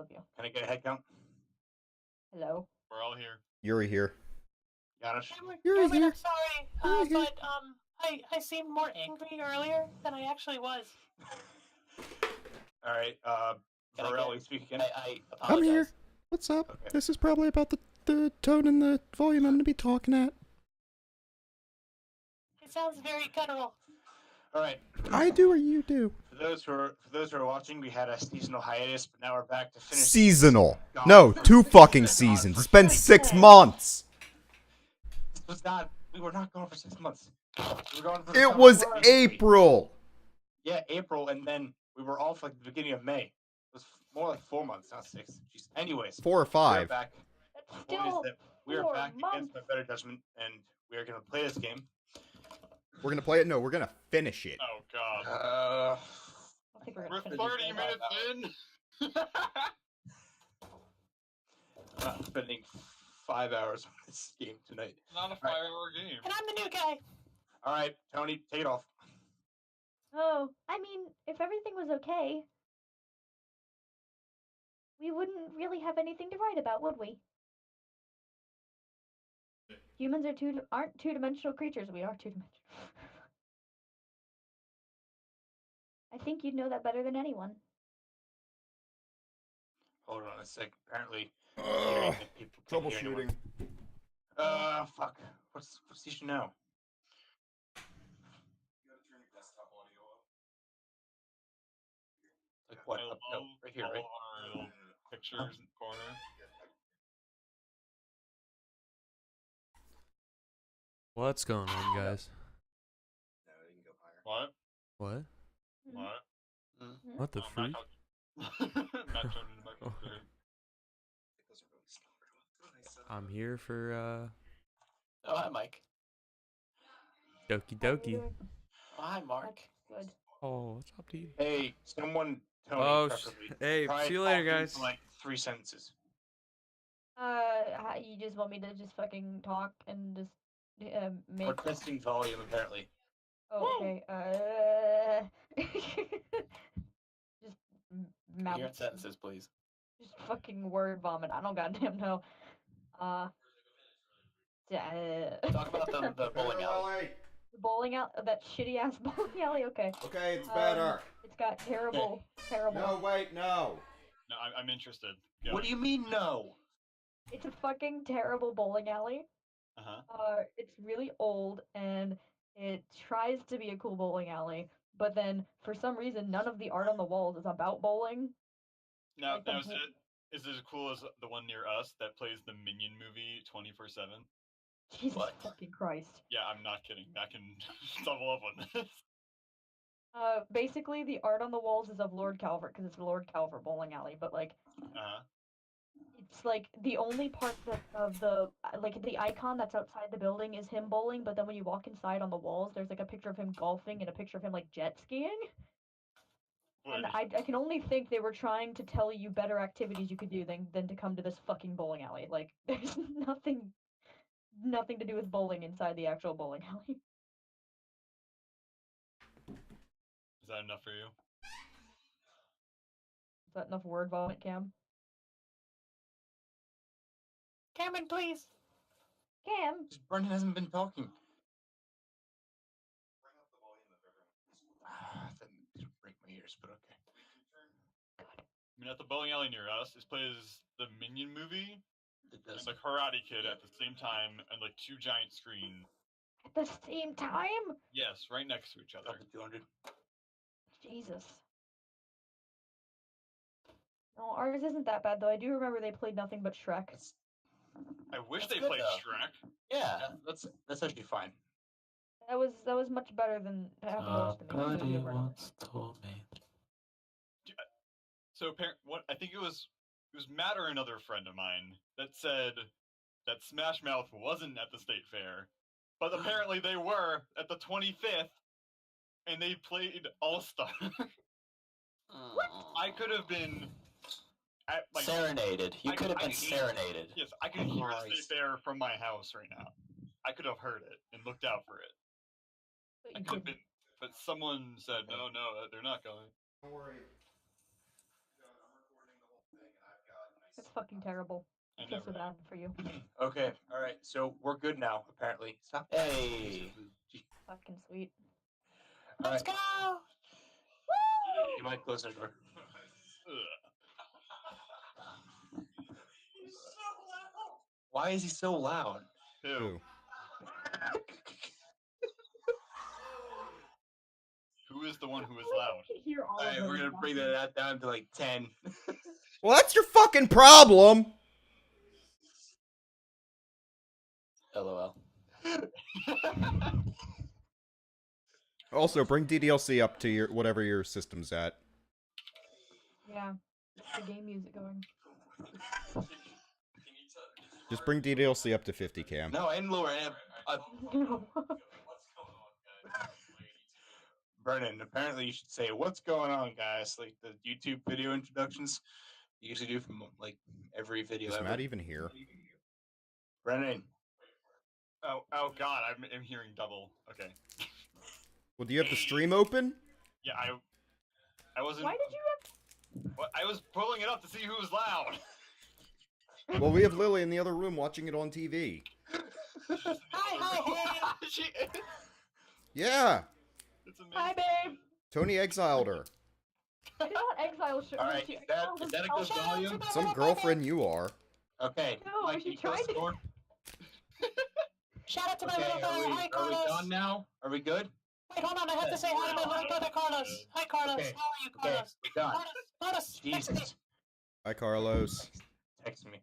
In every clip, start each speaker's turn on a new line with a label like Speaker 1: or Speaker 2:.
Speaker 1: of you.
Speaker 2: Can I get a head count?
Speaker 1: Hello.
Speaker 3: We're all here.
Speaker 4: Yuri here.
Speaker 2: Ganesh?
Speaker 4: Yuri
Speaker 5: Cameron,
Speaker 4: here.
Speaker 5: I'm sorry,
Speaker 4: Yuri here.
Speaker 5: but I seemed more angry earlier than I actually was.
Speaker 2: All right, Varel, speak again.
Speaker 5: I apologize.
Speaker 4: I'm here. What's up?
Speaker 2: Okay.
Speaker 4: This is probably about the tone and the volume I'm going to be talking at.
Speaker 5: It sounds very guttural.
Speaker 2: All right.
Speaker 4: I do or you do?
Speaker 2: For those who are watching, we had a seasonal hiatus, but now we're back to finish.
Speaker 4: Seasonal.
Speaker 2: God.
Speaker 4: No, 2 fucking seasons. It's been 6 months.
Speaker 2: This was not. We were not going for 6 months. We were going for.
Speaker 4: It was
Speaker 2: summer.
Speaker 4: April.
Speaker 2: Yeah, April, and then we were off like the beginning of May. It was more like 4 months, not 6. Jeez. Anyways,
Speaker 4: 4 or
Speaker 2: we're
Speaker 4: 5.
Speaker 2: back.
Speaker 1: That's
Speaker 2: The point is
Speaker 1: still
Speaker 2: that we are
Speaker 1: 4
Speaker 2: back
Speaker 1: months.
Speaker 2: against my better judgment, and we are going to play this game.
Speaker 4: We're going to play it? No, we're going to finish it.
Speaker 3: Oh god.
Speaker 1: I don't think we're
Speaker 3: We're
Speaker 1: gonna
Speaker 3: 30
Speaker 1: finish
Speaker 3: minutes in.
Speaker 2: I'm not spending 5 hours on this game tonight.
Speaker 3: Not a 5-hour game.
Speaker 5: And I'm the new guy.
Speaker 2: All right, Tony, take it off.
Speaker 1: Oh, I mean, if everything was okay, we wouldn't really have anything to write about, would we? Humans aren't two-dimensional creatures. We are two-dimensional. I think you'd know that better than anyone.
Speaker 2: Hold on a sec. Apparently,
Speaker 4: Ugh,
Speaker 2: people can't hear anyone.
Speaker 4: troubleshooting.
Speaker 2: Fuck. What's the issue now? Like what?
Speaker 3: I
Speaker 2: Up, no,
Speaker 3: love
Speaker 2: right here,
Speaker 3: all
Speaker 2: right?
Speaker 3: of our little pictures in the corner.
Speaker 6: What's going on, guys?
Speaker 2: No, you can go higher.
Speaker 3: What?
Speaker 6: What?
Speaker 3: What?
Speaker 6: What the
Speaker 3: Oh,
Speaker 6: freak?
Speaker 3: Matt turned into my
Speaker 6: Oh. I'm here for
Speaker 5: Oh, hi, Mike.
Speaker 6: Doki
Speaker 1: How you
Speaker 6: Doki.
Speaker 1: doing?
Speaker 5: Oh, hi, Mark.
Speaker 1: Good.
Speaker 6: Oh, what's up, dude?
Speaker 2: Hey, someone, Tony,
Speaker 6: Oh,
Speaker 2: preferably.
Speaker 6: hey,
Speaker 2: try
Speaker 6: see you later,
Speaker 2: talking
Speaker 6: guys.
Speaker 2: for like 3 sentences.
Speaker 1: You just want me to just fucking talk and just
Speaker 2: We're
Speaker 1: make.
Speaker 2: testing volume, apparently.
Speaker 1: Oh, okay. Just mouth.
Speaker 5: Coherent sentences, please.
Speaker 1: Just fucking word vomit. I don't goddamn know.
Speaker 5: Talk about the bowling alley.
Speaker 1: The bowling alley, that shitty ass bowling alley. Okay.
Speaker 4: Okay, it's
Speaker 1: It's got terrible.
Speaker 4: No, wait, no.
Speaker 3: No, I'm interested.
Speaker 2: What do you mean, no?
Speaker 1: It's a fucking terrible bowling alley. It's really old and it tries to be a cool bowling alley, but then for some reason none of the art on the walls is about bowling.
Speaker 3: Now,
Speaker 1: Like the
Speaker 3: is it as cool as the one near us that plays the Minion movie 24/7?
Speaker 1: Jesus
Speaker 5: What?
Speaker 1: fucking Christ.
Speaker 3: Yeah, I'm not kidding. I can double up on this.
Speaker 1: Basically the art on the walls is of Lord Calvert because it's Lord Calvert bowling alley, but like it's like the only part of the like the icon that's outside the building is him bowling, but then when you walk inside on the walls, there's like a picture of him golfing and a picture of him like jet skiing. And I can only think they were trying to tell you better activities you could do than to come to this fucking bowling alley. Like there's nothing to do with bowling inside the actual bowling alley.
Speaker 3: Is that enough for you?
Speaker 1: Is that enough word vomit, Cam?
Speaker 5: Cameron, please.
Speaker 1: Cam?
Speaker 2: Brendan hasn't been talking. That didn't break my ears, but okay.
Speaker 3: I mean, at the bowling alley near us, this plays the Minion movie.
Speaker 2: It does.
Speaker 3: It's like Karate Kid at the same time, and like 2 giant screens.
Speaker 1: At the same time?
Speaker 3: Yes, right next to each other.
Speaker 2: Up to 200.
Speaker 1: Jesus. No, ours isn't that bad though. I do remember they played nothing but Shrek.
Speaker 3: I wish
Speaker 5: That's
Speaker 3: they
Speaker 5: good,
Speaker 3: played
Speaker 5: though.
Speaker 3: Shrek.
Speaker 5: Yeah.
Speaker 2: That's actually fine.
Speaker 1: That was much better than half the most of the
Speaker 5: Somebody once told me.
Speaker 3: So what I think it was Matt or another friend of mine that said that Smash Mouth wasn't at the state fair, but apparently they were at the 25th, and they played All Star.
Speaker 1: What?
Speaker 3: I could have been at like
Speaker 5: Serenaded. You could have been serenaded.
Speaker 3: Yes, I could hear the state fair from my house right now. I could have heard it and looked out for it.
Speaker 1: But
Speaker 3: I
Speaker 1: you
Speaker 3: could have
Speaker 1: couldn't.
Speaker 3: been, but someone said no, they're not going.
Speaker 4: Don't worry.
Speaker 1: fucking terrible.
Speaker 3: I
Speaker 1: I feel so
Speaker 3: never.
Speaker 1: bad for you.
Speaker 2: Okay, all right. So we're good now, apparently. Stop.
Speaker 7: Hey.
Speaker 2: Gee.
Speaker 1: Fucking sweet.
Speaker 2: All
Speaker 5: Let's
Speaker 2: right.
Speaker 5: go!
Speaker 2: You might close the door.
Speaker 3: Ugh.
Speaker 2: Why is he so loud?
Speaker 3: Who? Who is the one who is loud?
Speaker 1: I hear all
Speaker 2: All
Speaker 1: of
Speaker 2: right,
Speaker 1: them
Speaker 2: we're gonna bring that down to like 10.
Speaker 4: Well, that's your fucking problem.
Speaker 7: LOL.
Speaker 4: Also, bring DDLC up to your whatever your system's at.
Speaker 1: Yeah. Get the game music going.
Speaker 4: Just bring DDLC up to 50, Cam.
Speaker 2: No, and lower.
Speaker 1: No.
Speaker 2: Brennan, apparently you should say, "What's going on, guys?" Like the YouTube video introductions you usually do from like every video
Speaker 4: Is
Speaker 2: ever.
Speaker 4: Matt even here?
Speaker 2: Brennan,
Speaker 3: Oh God, I'm hearing double. Okay.
Speaker 4: Well, do you have the stream open?
Speaker 3: Yeah, I wasn't.
Speaker 1: Why did you
Speaker 3: What, I was pulling it up to see who was loud.
Speaker 4: Well, we have Lily in the other room watching it on TV.
Speaker 5: Hi,
Speaker 3: She,
Speaker 4: Yeah,
Speaker 3: it's amazing.
Speaker 1: Hi, babe.
Speaker 4: Tony exiled her.
Speaker 1: I did not exile
Speaker 2: all right,
Speaker 1: she
Speaker 2: is that a good
Speaker 1: herself.
Speaker 2: volume?
Speaker 4: Some girlfriend you are.
Speaker 2: Okay,
Speaker 1: No,
Speaker 2: Mike,
Speaker 1: she
Speaker 2: can you close
Speaker 1: tried
Speaker 2: the
Speaker 1: to-
Speaker 2: door?
Speaker 5: Shout out to my
Speaker 2: Okay,
Speaker 5: little brother. Hi,
Speaker 2: are we
Speaker 5: Carlos.
Speaker 2: done now? Are we good?
Speaker 5: Wait, hold on. I have to say hi to my little brother, Carlos. Hi, Carlos.
Speaker 2: Okay,
Speaker 5: How are you,
Speaker 2: Okay,
Speaker 5: Carlos?
Speaker 2: we're done.
Speaker 5: Carlos, text me.
Speaker 2: Jesus,
Speaker 4: Hi, Carlos.
Speaker 2: text me.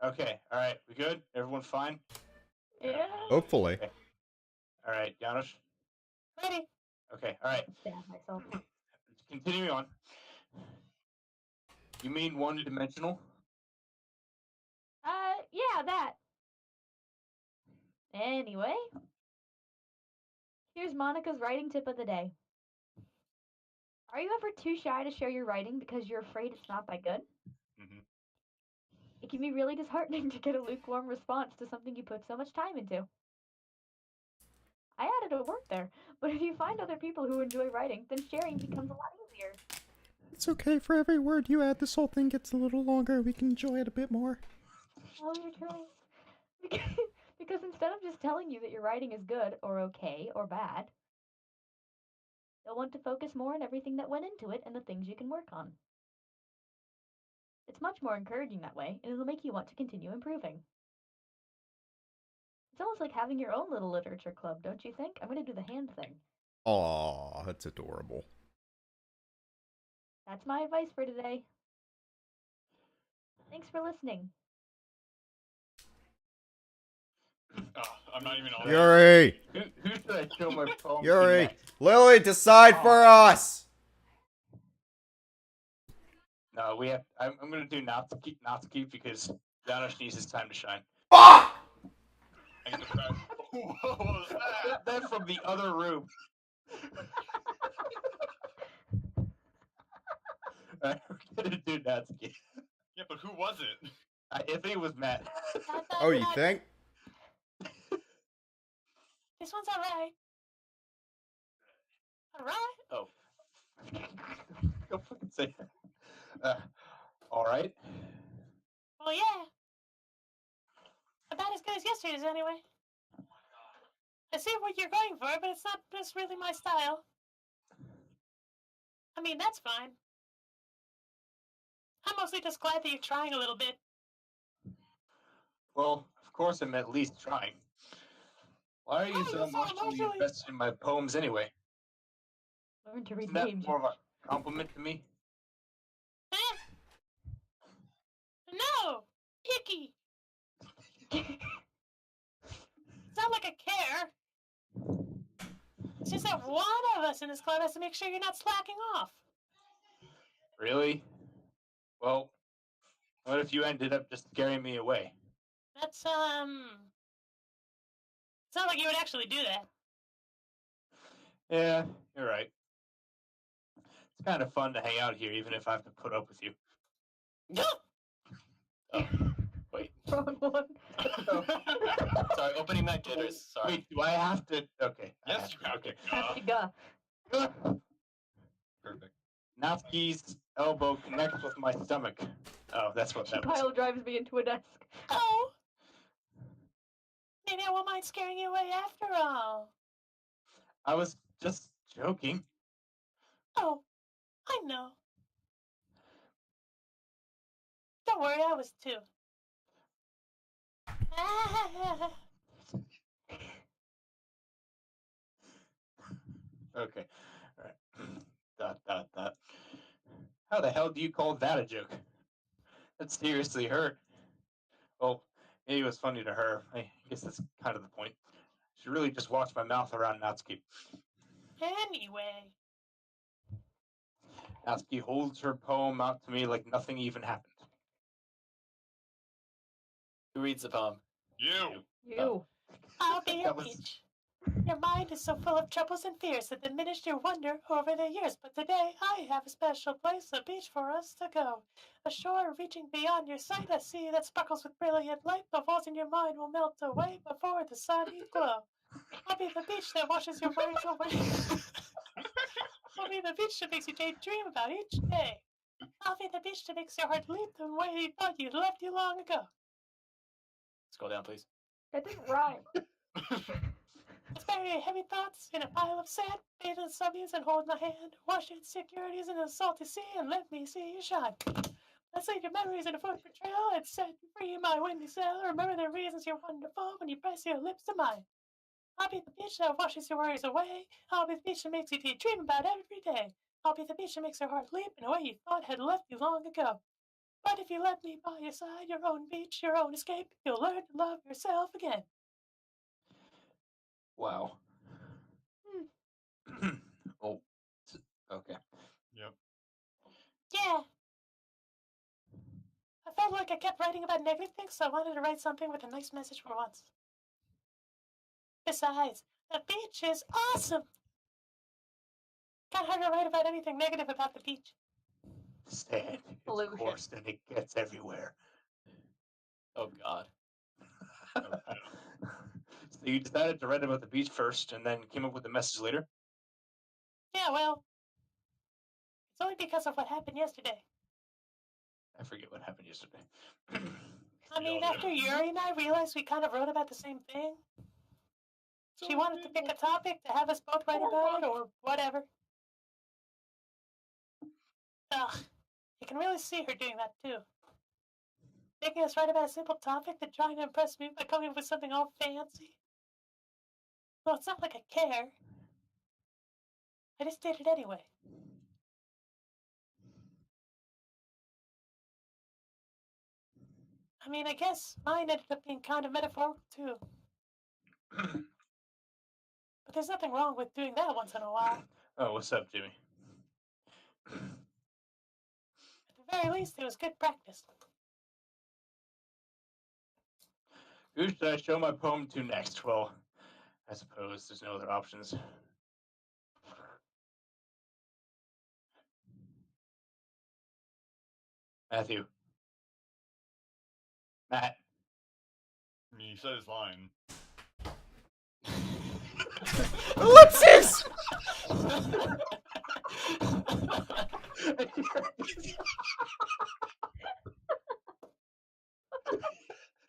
Speaker 2: Okay, all right, we good? Everyone fine?
Speaker 1: Yeah.
Speaker 4: Hopefully.
Speaker 2: Okay. All right, Janusz.
Speaker 5: Ready?
Speaker 2: Okay, all right.
Speaker 1: Stab myself.
Speaker 2: Continuing on. You mean one-dimensional?
Speaker 1: Yeah, that. Anyway, here's Monica's writing tip of the day. Are you ever too shy to share your writing because you're afraid it's not that good?
Speaker 2: Mm-hmm.
Speaker 1: It can be really disheartening to get a lukewarm response to something you put so much time into. I added a word there, but if you find other people who enjoy writing, then sharing becomes a lot easier.
Speaker 4: It's okay. For every word you add, this whole thing gets a little longer. We can enjoy it a bit more.
Speaker 1: Oh, you're trying. Because instead of just telling you that your writing is good, or okay, or bad, you'll want to focus more on everything that went into it and the things you can work on. It's much more encouraging that way, and it'll make you want to continue improving. It's almost like having your own little literature club, don't you think? I'm gonna do the hand thing.
Speaker 4: Aw, that's adorable.
Speaker 1: That's my advice for today. Thanks for listening.
Speaker 3: Oh, I'm not even on.
Speaker 4: Yuri!
Speaker 2: Who should I show my poem to
Speaker 4: Yuri!
Speaker 2: next?
Speaker 4: Lily, decide for us!
Speaker 2: No, we have. I'm gonna do Natsuki because Janusz needs his time to shine.
Speaker 4: Fuck!
Speaker 3: I get to press. What was that?
Speaker 2: That from the other room. Alright, we're gonna do Natsuki.
Speaker 3: Yeah, but who was it?
Speaker 2: I think it was Matt.
Speaker 4: Oh, you think?
Speaker 5: This one's alright. Alright?
Speaker 2: Oh. Don't fucking say that. All right.
Speaker 5: Well, yeah. About as good as yesterday's, anyway. I see what you're going for, but it's not just really my style. I mean, that's fine. I'm mostly just glad that you're trying a little bit.
Speaker 2: Well, of course I'm at least trying. Why are you
Speaker 5: Oh,
Speaker 2: so
Speaker 5: you're so
Speaker 2: emotionally
Speaker 5: emotionally-
Speaker 2: invested in my poems anyway?
Speaker 1: Learn to read
Speaker 2: Isn't that
Speaker 1: names.
Speaker 2: more of a compliment to me?
Speaker 5: Eh? No! Icky! It's not like I care. It's just that one of us in this club has to make sure you're not slacking off.
Speaker 2: Really? Well, what if you ended up just scaring me away?
Speaker 5: That's, it's not like you would actually do that.
Speaker 2: Yeah, you're right. It's kind of fun to hang out here, even if I have to put up with you.
Speaker 7: Oh,
Speaker 2: Wait.
Speaker 1: Wrong one.
Speaker 7: sorry, opening night jitters. Sorry.
Speaker 2: Wait, do I have to? Okay. I
Speaker 3: Yes,
Speaker 2: have
Speaker 3: you
Speaker 2: to,
Speaker 3: have
Speaker 2: okay.
Speaker 3: to.
Speaker 1: Have to go.
Speaker 2: Ugh.
Speaker 3: Perfect.
Speaker 2: Natsuki's elbow connects with my stomach. Oh, that's what
Speaker 1: She
Speaker 2: that was.
Speaker 1: pile drives me into a desk.
Speaker 5: Oh, maybe I won't mind scaring you away after all.
Speaker 2: I was just joking.
Speaker 5: Oh, I know. Don't worry, I was too.
Speaker 2: Okay. All right. ... How the hell do you call that a joke? That seriously hurt. Well, maybe it was funny to her. I guess that's kind of the point. She really just watched my mouth around Natsuki.
Speaker 5: Anyway.
Speaker 2: Natsuki holds her poem out to me like nothing even happened.
Speaker 7: Who reads the poem?
Speaker 3: You.
Speaker 1: You.
Speaker 5: I'll be your
Speaker 2: That was-
Speaker 5: peach. Your mind is so full of troubles and fears that diminished your wonder over the years. But today I have a special place, a beach for us to go. A shore reaching beyond your sight, a sea that sparkles with brilliant light. The walls in your mind will melt away before the sunny glow. I'll be the beach that washes your worries away. I'll be the beach that makes you daydream about each day. I'll be the beach that makes your heart leap the way you thought you loved you long ago.
Speaker 7: Scroll down, please.
Speaker 1: That didn't rhyme.
Speaker 5: Let's bury heavy thoughts in a pile of sand, bathe in sunbeams and hold my hand. Wash insecurities in the salty sea and let me see you shine. Let's leave your memories in a footprint trail and set you free in my windy sail. Remember the reasons you're wonderful when you press your lips to mine. I'll be the beach that washes your worries away. I'll be the beach that makes you daydream about every day. I'll be the beach that makes your heart leap in a way you thought had left you long ago. But if you let me by your side, your own beach, your own escape, you'll learn to love yourself again.
Speaker 2: Wow. Oh, okay.
Speaker 3: Yep.
Speaker 5: Yeah. I felt like I kept writing about negative things, so I wanted to write something with a nice message for once. Besides, the beach is awesome. Kind of hard to write about anything negative about the beach.
Speaker 2: Sand is
Speaker 1: Pollution.
Speaker 2: coarse and it gets everywhere.
Speaker 7: Oh God.
Speaker 2: So you decided to write about the beach first and then came up with the message later?
Speaker 5: Yeah, well, it's only because of what happened yesterday.
Speaker 2: I forget what happened yesterday.
Speaker 5: I
Speaker 3: We all
Speaker 5: mean,
Speaker 3: do.
Speaker 5: after Yuri and I realized we kind of wrote about the same thing, she wanted to pick a topic to have us both write about it or whatever. Ugh, you can really see her doing that too. Making us write about a simple topic to trying to impress me by coming up with something all fancy. Well, it's not like I care. I just did it anyway. I mean, I guess mine ended up being kind of metaphorical too. But there's nothing wrong with doing that once in a while.
Speaker 2: Oh, what's up, Jimmy?
Speaker 5: At the very least, it was good practice.
Speaker 2: Who should I show my poem to next? Well, I suppose there's no other options. Matthew. Matt.
Speaker 3: I mean, he said his line.
Speaker 4: Ellipsis!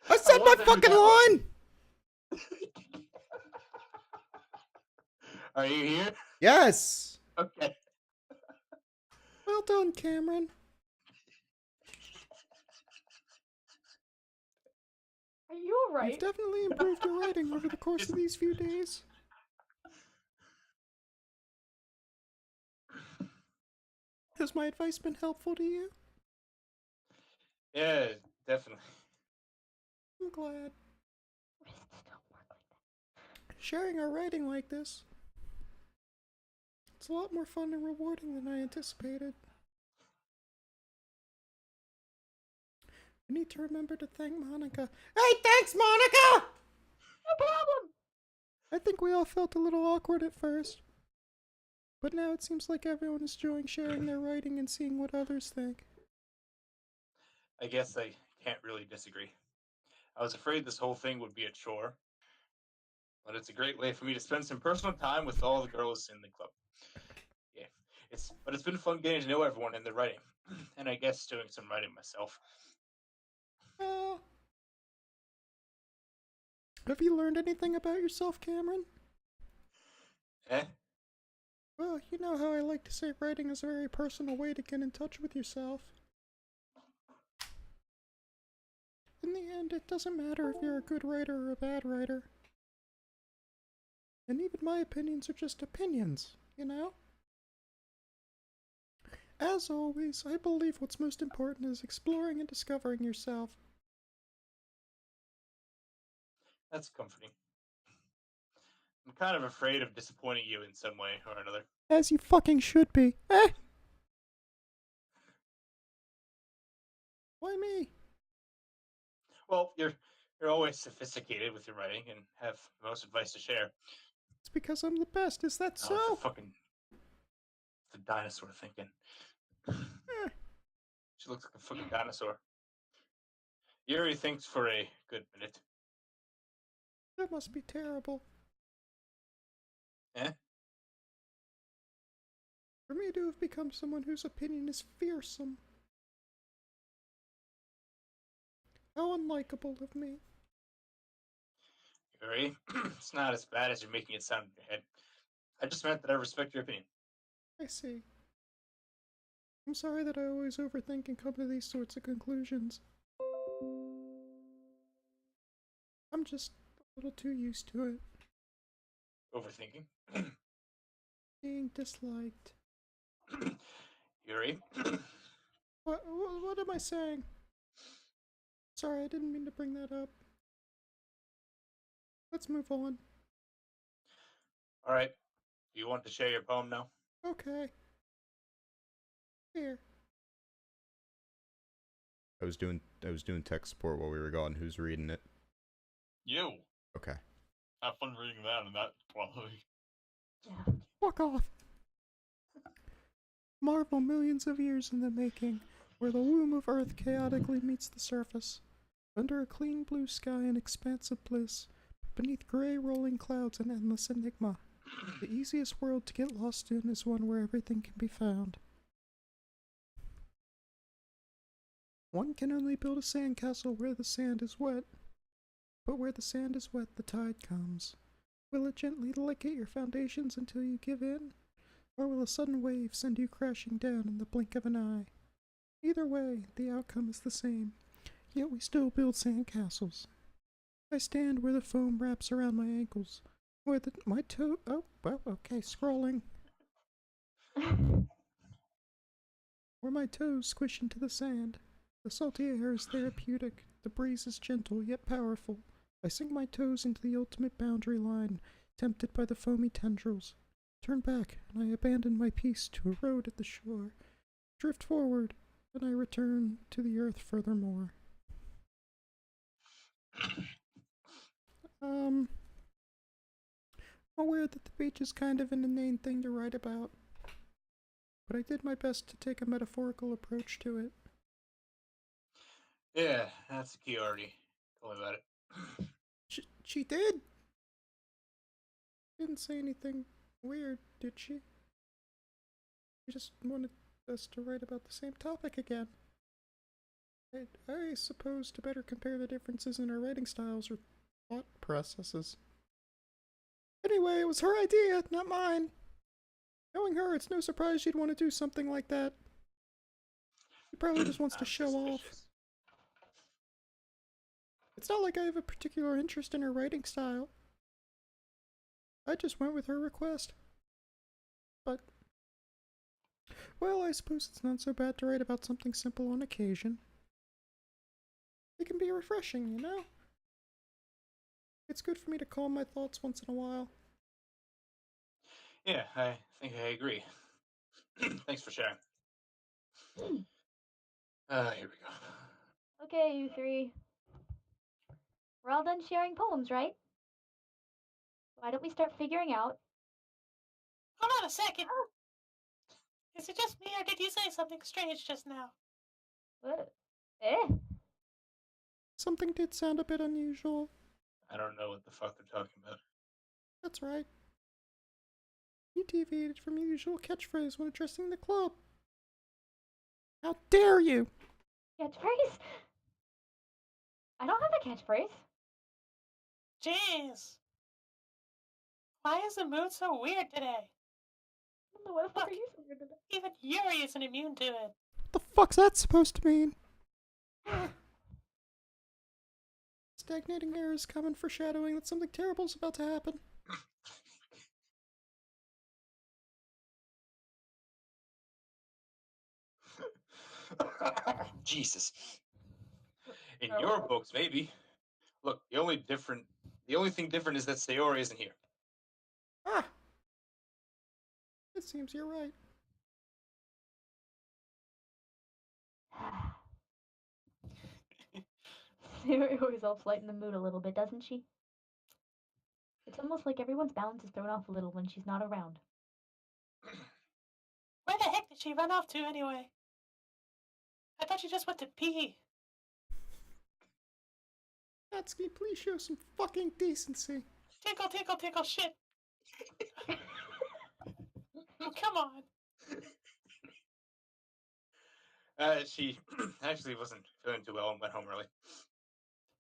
Speaker 4: I said my
Speaker 2: wondered who
Speaker 4: fucking
Speaker 2: that was.
Speaker 4: line!
Speaker 2: Are you here?
Speaker 4: Yes!
Speaker 2: Okay.
Speaker 4: Well done, Cameron.
Speaker 1: Are you alright?
Speaker 4: You've definitely improved your writing over the course of these few days. Has my advice been helpful to you?
Speaker 2: Yeah, definitely.
Speaker 4: I'm glad. Sharing our writing like this, it's a lot more fun and rewarding than I anticipated. We need to remember to thank Monica. Hey, thanks, Monica!
Speaker 1: No problem!
Speaker 4: I think we all felt a little awkward at first. But now it seems like everyone is enjoying sharing their writing and seeing what others think.
Speaker 2: I guess I can't really disagree. I was afraid this whole thing would be a chore, but it's a great way for me to spend some personal time with all the girls in the club. Yeah, But it's been fun getting to know everyone and their writing, and I guess doing some writing myself.
Speaker 4: Have you learned anything about yourself, Cameron?
Speaker 2: Eh?
Speaker 4: Well, you know how I like to say writing is a very personal way to get in touch with yourself. In the end, it doesn't matter if you're a good writer or a bad writer. And even my opinions are just opinions, you know? As always, I believe what's most important is exploring and discovering yourself.
Speaker 2: That's comforting. I'm kind of afraid of disappointing you in some way or another.
Speaker 4: As you fucking should be. Eh? Why me?
Speaker 2: Well, you're always sophisticated with your writing and have the most advice to share.
Speaker 4: It's because I'm the best, is that so?
Speaker 2: Oh, it's a dinosaur thinking. She looks like a fucking dinosaur. Yuri thinks for a good minute.
Speaker 4: That must be terrible.
Speaker 2: Eh?
Speaker 4: For me to have become someone whose opinion is fearsome. How unlikable of me.
Speaker 2: Yuri, it's not as bad as you're making it sound in your head. I just meant that I respect your opinion.
Speaker 4: I see. I'm sorry that I always overthink and come to these sorts of conclusions. I'm just a little too used to it.
Speaker 2: Overthinking.
Speaker 4: Being disliked.
Speaker 2: Yuri.
Speaker 4: What am I saying? Sorry, I didn't mean to bring that up. Let's move on.
Speaker 2: Alright. Do you want to share your poem now?
Speaker 4: Okay. Here.
Speaker 8: I was doing tech support while we were gone. Who's reading it?
Speaker 3: You.
Speaker 8: Okay.
Speaker 3: Have fun reading that and that quality.
Speaker 1: Yeah.
Speaker 4: Fuck off. Marvel millions of years in the making, where the womb of Earth chaotically meets the surface. Under a clean blue sky and expansive bliss, beneath gray rolling clouds and endless enigma, the easiest world to get lost in is one where everything can be found. One can only build a sandcastle where the sand is wet, but where the sand is wet, the tide comes. Will it gently lick at your foundations until you give in? Or will a sudden wave send you crashing down in the blink of an eye? Either way, the outcome is the same, yet we still build sandcastles. I stand where the foam wraps around my ankles, where my toe... Oh, well, okay, scrolling. Where my toes squish into the sand. The salty air is therapeutic, the breeze is gentle yet powerful. I sink my toes into the ultimate boundary line, tempted by the foamy tendrils. Turn back, and I abandon my peace to erode at the shore. Drift forward, and I return to the earth furthermore. I'm aware that the beach is kind of an inane thing to write about, but I did my best to take a metaphorical approach to it.
Speaker 2: Yeah, that's the key already. Tell me about it.
Speaker 4: She did? Didn't say anything weird, did she? She just wanted us to write about the same topic again. I suppose to better compare the differences in our writing styles or thought processes. Anyway, it was her idea, not mine. Knowing her, it's no surprise she'd want to do something like that. She probably just wants to show off. It's not like I have a particular interest in her writing style. I just went with her request. But, well, I suppose it's not so bad to write about something simple on occasion. It can be refreshing, you know? It's good for me to calm my thoughts once in a while.
Speaker 2: Yeah, I think I agree. Thanks for sharing. Here we go.
Speaker 1: Okay, you three. We're all done sharing poems, right? Why don't we start figuring out?
Speaker 5: Hold on a second. Is it just me, or did you say something strange just now?
Speaker 1: What? Eh?
Speaker 4: Something did sound a bit unusual.
Speaker 2: I don't know what the fuck they're talking about.
Speaker 4: That's right. You deviated from your usual catchphrase when addressing the club. How dare you!
Speaker 1: Catchphrase? I don't have a catchphrase.
Speaker 5: Jeez. Why is the mood so weird today?
Speaker 1: I don't know what the fuck
Speaker 5: Look.
Speaker 1: are you saying today?
Speaker 5: Even Yuri isn't immune to it.
Speaker 4: What the fuck's that supposed to mean? Stagnating air is common foreshadowing that something terrible is about to happen.
Speaker 2: Jesus. In your books, maybe. Look, the only thing different is that Sayori isn't here.
Speaker 4: Ah! It seems you're right.
Speaker 1: Sayori always helps lighten the mood a little bit, doesn't she? It's almost like everyone's balance is thrown off a little when she's not around.
Speaker 5: Where the heck did she run off to anyway? I thought she just went to pee.
Speaker 4: Natsuki, please show some fucking decency.
Speaker 5: Tinkle, tinkle, tinkle, shit. Oh, come on.
Speaker 2: She actually wasn't feeling too well and went home early.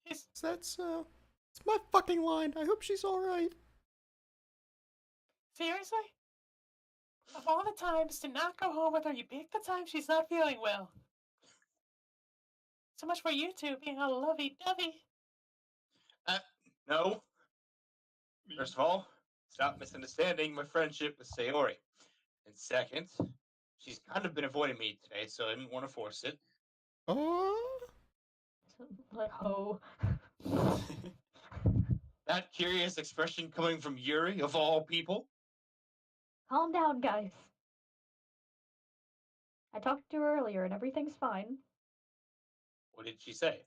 Speaker 5: Is
Speaker 4: That's, it's my fucking line. I hope she's alright.
Speaker 5: seriously? Of all the times to not go home with her, you pick the time she's not feeling well. So much for you two being all lovey-dovey.
Speaker 2: No. First of all, stop misunderstanding my friendship with Sayori. And second, she's kind of been avoiding me today, so I didn't want to force it.
Speaker 4: Oh?
Speaker 1: Like, oh.
Speaker 2: That curious expression coming from Yuri, of all people?
Speaker 1: Calm down, guys. I talked to her earlier and everything's fine.
Speaker 2: What did she say?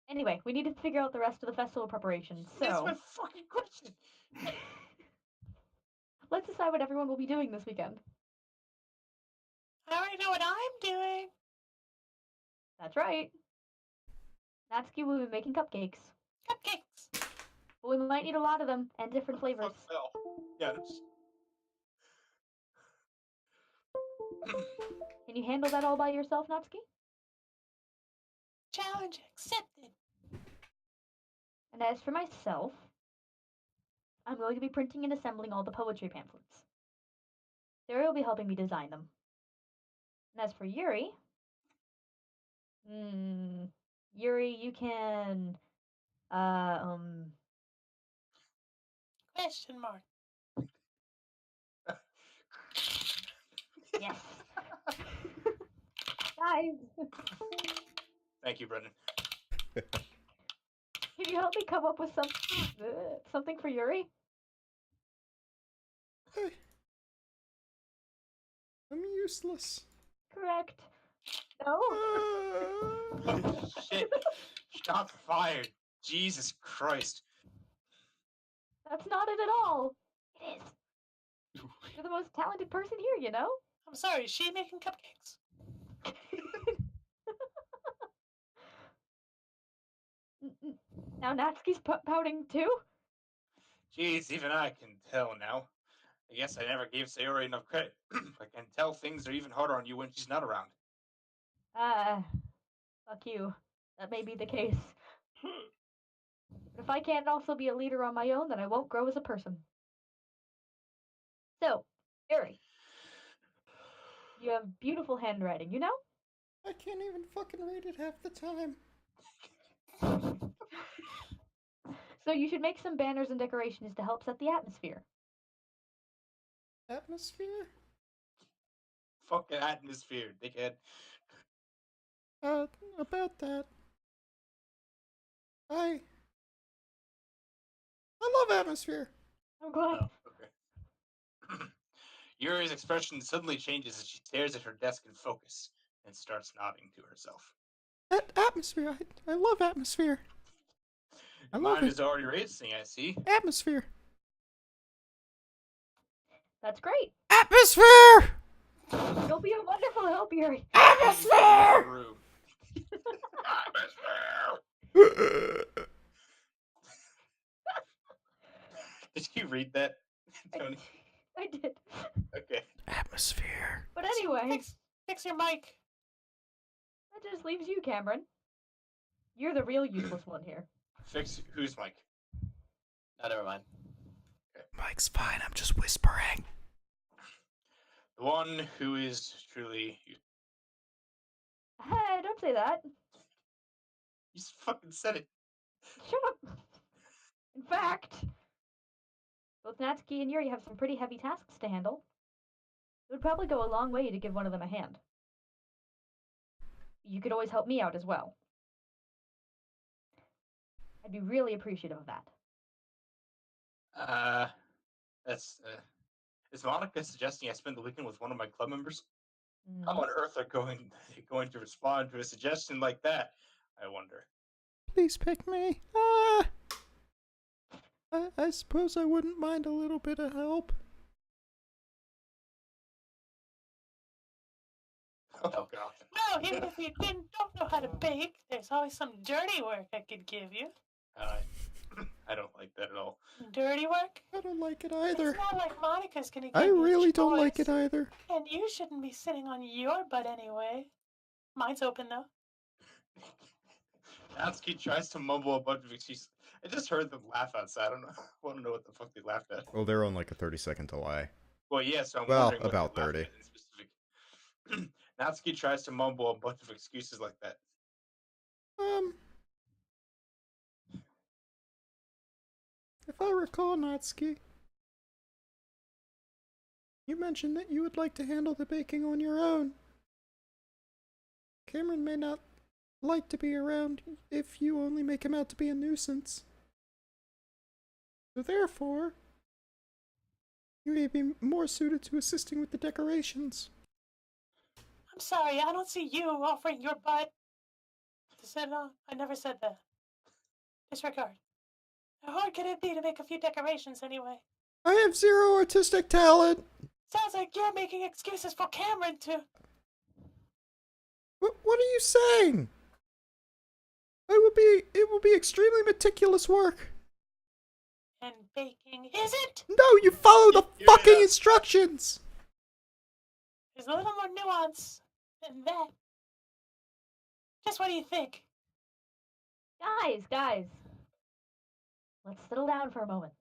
Speaker 1: Anyway, we need to figure out the rest of the festival preparations,
Speaker 2: That's
Speaker 1: so
Speaker 2: my fucking question!
Speaker 1: let's decide what everyone will be doing this weekend.
Speaker 5: I already know what I'm doing.
Speaker 1: That's right. Natsuki will be making cupcakes.
Speaker 5: Cupcakes.
Speaker 1: But we might need a lot of them, and different flavors.
Speaker 2: Fuck Bell. Yes.
Speaker 1: Can you handle that all by yourself, Natsuki?
Speaker 5: Challenge accepted.
Speaker 1: And as for myself, I'm going to be printing and assembling all the poetry pamphlets. Sarah will be helping me design them. And as for Yuri, Yuri, you can,
Speaker 5: Question mark.
Speaker 1: yes. Guys,
Speaker 2: Thank you, Brendan.
Speaker 1: can you help me come up with something for Yuri?
Speaker 4: Hey. I'm useless.
Speaker 1: Correct. No?
Speaker 2: Oh, shit. Shots fired. Jesus Christ.
Speaker 1: That's not it at all. It is. You're the most talented person here, you know?
Speaker 5: I'm sorry, is she making cupcakes?
Speaker 1: Now Natsuki's pouting too?
Speaker 2: Jeez, even I can tell now. I guess I never gave Sayori enough credit. I can tell things are even harder on you when she's not around.
Speaker 1: Fuck you. That may be the case. But if I can't also be a leader on my own, then I won't grow as a person. So, Yuri, you have beautiful handwriting, you know?
Speaker 4: I can't even fucking read it half the time.
Speaker 1: So you should make some banners and decorations to help set the atmosphere.
Speaker 4: Atmosphere?
Speaker 2: Fucking atmosphere, dickhead.
Speaker 4: About that. I love atmosphere.
Speaker 1: I'm glad.
Speaker 2: Oh, okay. Yuri's expression suddenly changes as she stares at her desk in focus and starts nodding to herself.
Speaker 4: Atmosphere. I love atmosphere. I
Speaker 2: Your
Speaker 4: love
Speaker 2: mind
Speaker 4: it.
Speaker 2: is already racing, I see.
Speaker 4: Atmosphere.
Speaker 1: That's great.
Speaker 4: Atmosphere!
Speaker 1: You'll be a wonderful help, Yuri.
Speaker 4: Atmosphere!
Speaker 2: Room. Did you read that, Tony?
Speaker 1: did.
Speaker 2: Okay.
Speaker 6: Atmosphere.
Speaker 1: But anyway,
Speaker 5: Fix your mic.
Speaker 1: that just leaves you, Cameron. You're the real useless one here.
Speaker 2: Fix whose mic?
Speaker 7: No, never mind.
Speaker 6: Mike's fine. I'm just whispering.
Speaker 2: The one who is truly.
Speaker 1: Hey, don't say that.
Speaker 2: You just fucking said it.
Speaker 1: Shut up. In fact, both Natsuki and Yuri have some pretty heavy tasks to handle. It would probably go a long way to give one of them a hand. You could always help me out as well. I'd be really appreciative of that.
Speaker 2: That's. Is Monica suggesting I spend the weekend with one of my club members?
Speaker 1: Mm.
Speaker 2: How on earth are going to respond to a suggestion like that? I wonder.
Speaker 4: Please pick me. Ah! I suppose I wouldn't mind a little bit of help.
Speaker 2: Oh god.
Speaker 5: No, even if you don't know how to bake, there's always some dirty work I could give you.
Speaker 2: I don't like that at all.
Speaker 5: Dirty work?
Speaker 4: I don't like it either.
Speaker 5: It's not like Monica's gonna give
Speaker 4: I
Speaker 5: you
Speaker 4: really
Speaker 5: a
Speaker 4: don't like
Speaker 5: choice.
Speaker 4: it either.
Speaker 5: And you shouldn't be sitting on your butt anyway. Mine's open though.
Speaker 2: Natsuki tries to mumble a bunch of excuses. I just heard them laugh outside. I don't know. I want to know what the fuck they laughed at.
Speaker 8: Well, they're on like a 30-second delay.
Speaker 2: Well, yeah, so I'm
Speaker 8: Well,
Speaker 2: wondering what
Speaker 8: about
Speaker 2: they laughed
Speaker 8: 30.
Speaker 2: at in specific. Natsuki tries to mumble a bunch of excuses like that.
Speaker 4: If I recall, Natsuki, you mentioned that you would like to handle the baking on your own. Cameron may not like to be around if you only make him out to be a nuisance. So therefore, you may be more suited to assisting with the decorations.
Speaker 5: I'm sorry, I don't see you offering your butt. I never said that. Disregard. How hard could it be to make a few decorations anyway?
Speaker 4: I have zero artistic talent.
Speaker 5: Sounds like you're making excuses for Cameron to.
Speaker 4: What are you saying? It will be extremely meticulous work.
Speaker 5: And baking isn't?
Speaker 4: No, you follow the fucking instructions.
Speaker 5: There's a little more nuance than that. Just what do you think?
Speaker 1: Guys. Let's settle down for a moment.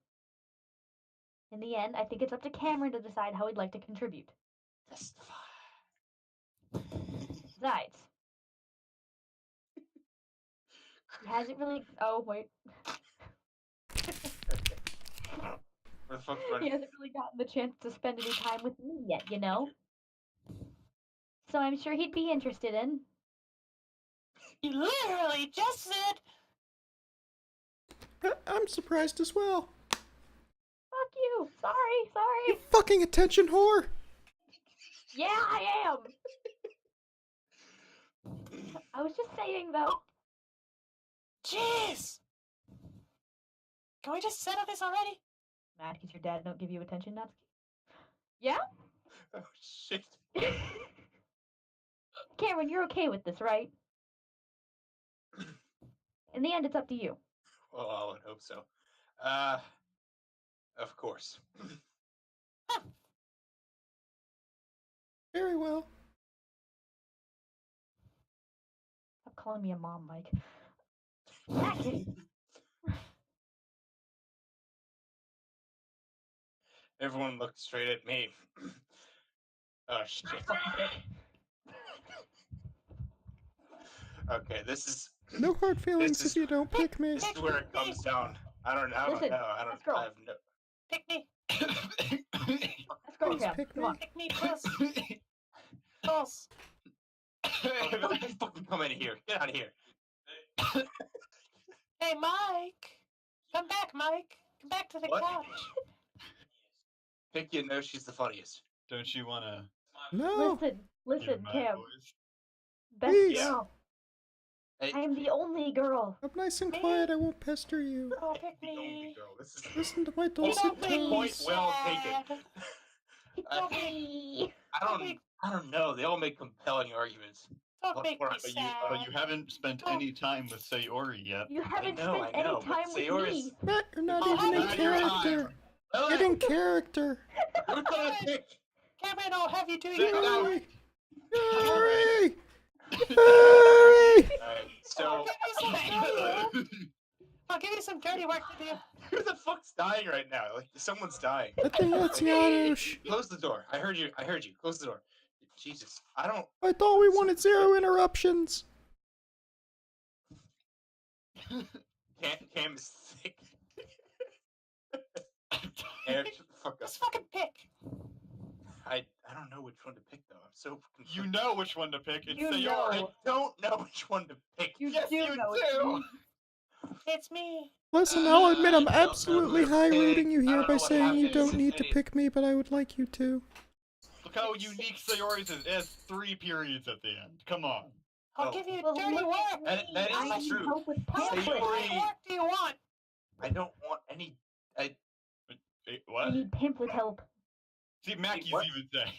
Speaker 1: In the end, I think it's up to Cameron to decide how he'd like to contribute. Besides, he hasn't really. Oh wait.
Speaker 2: Where the fuck's
Speaker 1: He
Speaker 2: running?
Speaker 1: hasn't really gotten the chance to spend any time with me yet, you know? So I'm sure he'd be interested in.
Speaker 5: You literally just said.
Speaker 4: I'm surprised as well.
Speaker 1: Fuck you! Sorry!
Speaker 4: You fucking attention whore!
Speaker 1: Yeah, I am! I was just saying, though.
Speaker 5: Jeez! Can we just settle this already?
Speaker 1: Mad because your dad don't give you attention, Natsuki? Yeah?
Speaker 2: Oh shit.
Speaker 1: Cameron, you're okay with this, right? In the end, it's up to you.
Speaker 2: Well, I would hope so. Of course.
Speaker 4: Very well.
Speaker 1: Stop calling me a mom, Mike. Natsuki!
Speaker 2: Everyone looked straight at me. Oh shit. Okay, this is.
Speaker 4: No hard feelings
Speaker 2: is-
Speaker 4: if you don't pick me.
Speaker 2: This is where it comes down. I don't know.
Speaker 1: Listen,
Speaker 2: I
Speaker 1: let's go.
Speaker 2: have no.
Speaker 5: Pick me.
Speaker 1: Let's go,
Speaker 4: Please
Speaker 1: Cam.
Speaker 4: pick
Speaker 1: Come
Speaker 4: me.
Speaker 1: on.
Speaker 5: Pick me, puss. Puss.
Speaker 2: Okay, don't you fucking come in here. Get out of here.
Speaker 5: Hey, Mike. Come back, Mike. Come back to the
Speaker 2: What?
Speaker 5: couch.
Speaker 2: Picky knows she's the funniest.
Speaker 3: Don't you want to
Speaker 4: No.
Speaker 1: Listen,
Speaker 3: my
Speaker 1: Cam.
Speaker 3: voice?
Speaker 1: Best
Speaker 4: Please.
Speaker 1: girl.
Speaker 2: Hey,
Speaker 1: I am the only girl.
Speaker 4: I'm nice and quiet. I won't pester you.
Speaker 5: Oh, pick
Speaker 2: the only
Speaker 5: me.
Speaker 2: girl. This is.
Speaker 4: Listen to my
Speaker 5: You
Speaker 4: dulcet
Speaker 5: don't make me
Speaker 2: Point
Speaker 4: tones.
Speaker 2: well taken.
Speaker 5: sad.
Speaker 1: Don't me.
Speaker 2: I don't know. They all make compelling arguments.
Speaker 5: Don't
Speaker 2: What
Speaker 5: make
Speaker 2: for?
Speaker 5: me
Speaker 3: But
Speaker 5: sad.
Speaker 3: you haven't spent any time with Sayori yet.
Speaker 1: You haven't
Speaker 2: know,
Speaker 1: spent
Speaker 2: I know,
Speaker 1: any
Speaker 2: but
Speaker 1: time with
Speaker 2: Sayori's-
Speaker 1: me.
Speaker 4: Matt, you're not
Speaker 5: Oh,
Speaker 4: even in
Speaker 5: not
Speaker 3: your
Speaker 4: character.
Speaker 3: time.
Speaker 8: Get in character.
Speaker 2: Who's gonna pick?
Speaker 5: Cameron, I'll have you do
Speaker 3: Sit
Speaker 5: your
Speaker 3: down.
Speaker 8: Yuri!
Speaker 3: Alright.
Speaker 8: Yuri! Yuri!
Speaker 2: Alright, so
Speaker 5: I'll give you some dirty work to do.
Speaker 2: who the fuck's dying right now? Like someone's dying.
Speaker 8: I think that's Janusz.
Speaker 2: Close the door. I heard you. Close the door. Jesus, I don't.
Speaker 8: I thought we wanted 0 interruptions.
Speaker 2: Cam is sick. Cam, shut the fuck up.
Speaker 5: Just fucking pick.
Speaker 2: I don't know which one to pick though. I'm so confused.
Speaker 3: You know which one to pick. It's
Speaker 1: You
Speaker 3: Sayori.
Speaker 1: know.
Speaker 2: I don't know which one to pick.
Speaker 1: You
Speaker 3: Yes,
Speaker 1: do
Speaker 3: you
Speaker 1: know
Speaker 3: do.
Speaker 5: It's me.
Speaker 8: Listen, I'll admit I'm
Speaker 2: I don't know
Speaker 8: absolutely
Speaker 2: who to
Speaker 8: high-rooting you
Speaker 2: pick. I
Speaker 8: here
Speaker 2: don't
Speaker 8: by
Speaker 2: know what
Speaker 8: saying you
Speaker 2: happens
Speaker 8: don't need to
Speaker 2: any-
Speaker 8: pick me, but I would like you to.
Speaker 3: Look how unique Sayori's is. It has 3 periods at the end. Come on.
Speaker 5: I'll
Speaker 2: Oh.
Speaker 5: give you
Speaker 1: Well,
Speaker 5: dirty
Speaker 1: look
Speaker 5: work.
Speaker 1: at
Speaker 2: That
Speaker 1: me.
Speaker 2: is
Speaker 1: I need
Speaker 2: true.
Speaker 1: help with
Speaker 5: How much
Speaker 1: pamphlets.
Speaker 2: Sayori-
Speaker 5: work do you want?
Speaker 2: I don't want any.
Speaker 3: Wait,
Speaker 1: I
Speaker 3: what?
Speaker 1: need pamphlet help.
Speaker 3: See, Mackey's
Speaker 2: what?
Speaker 3: even saying.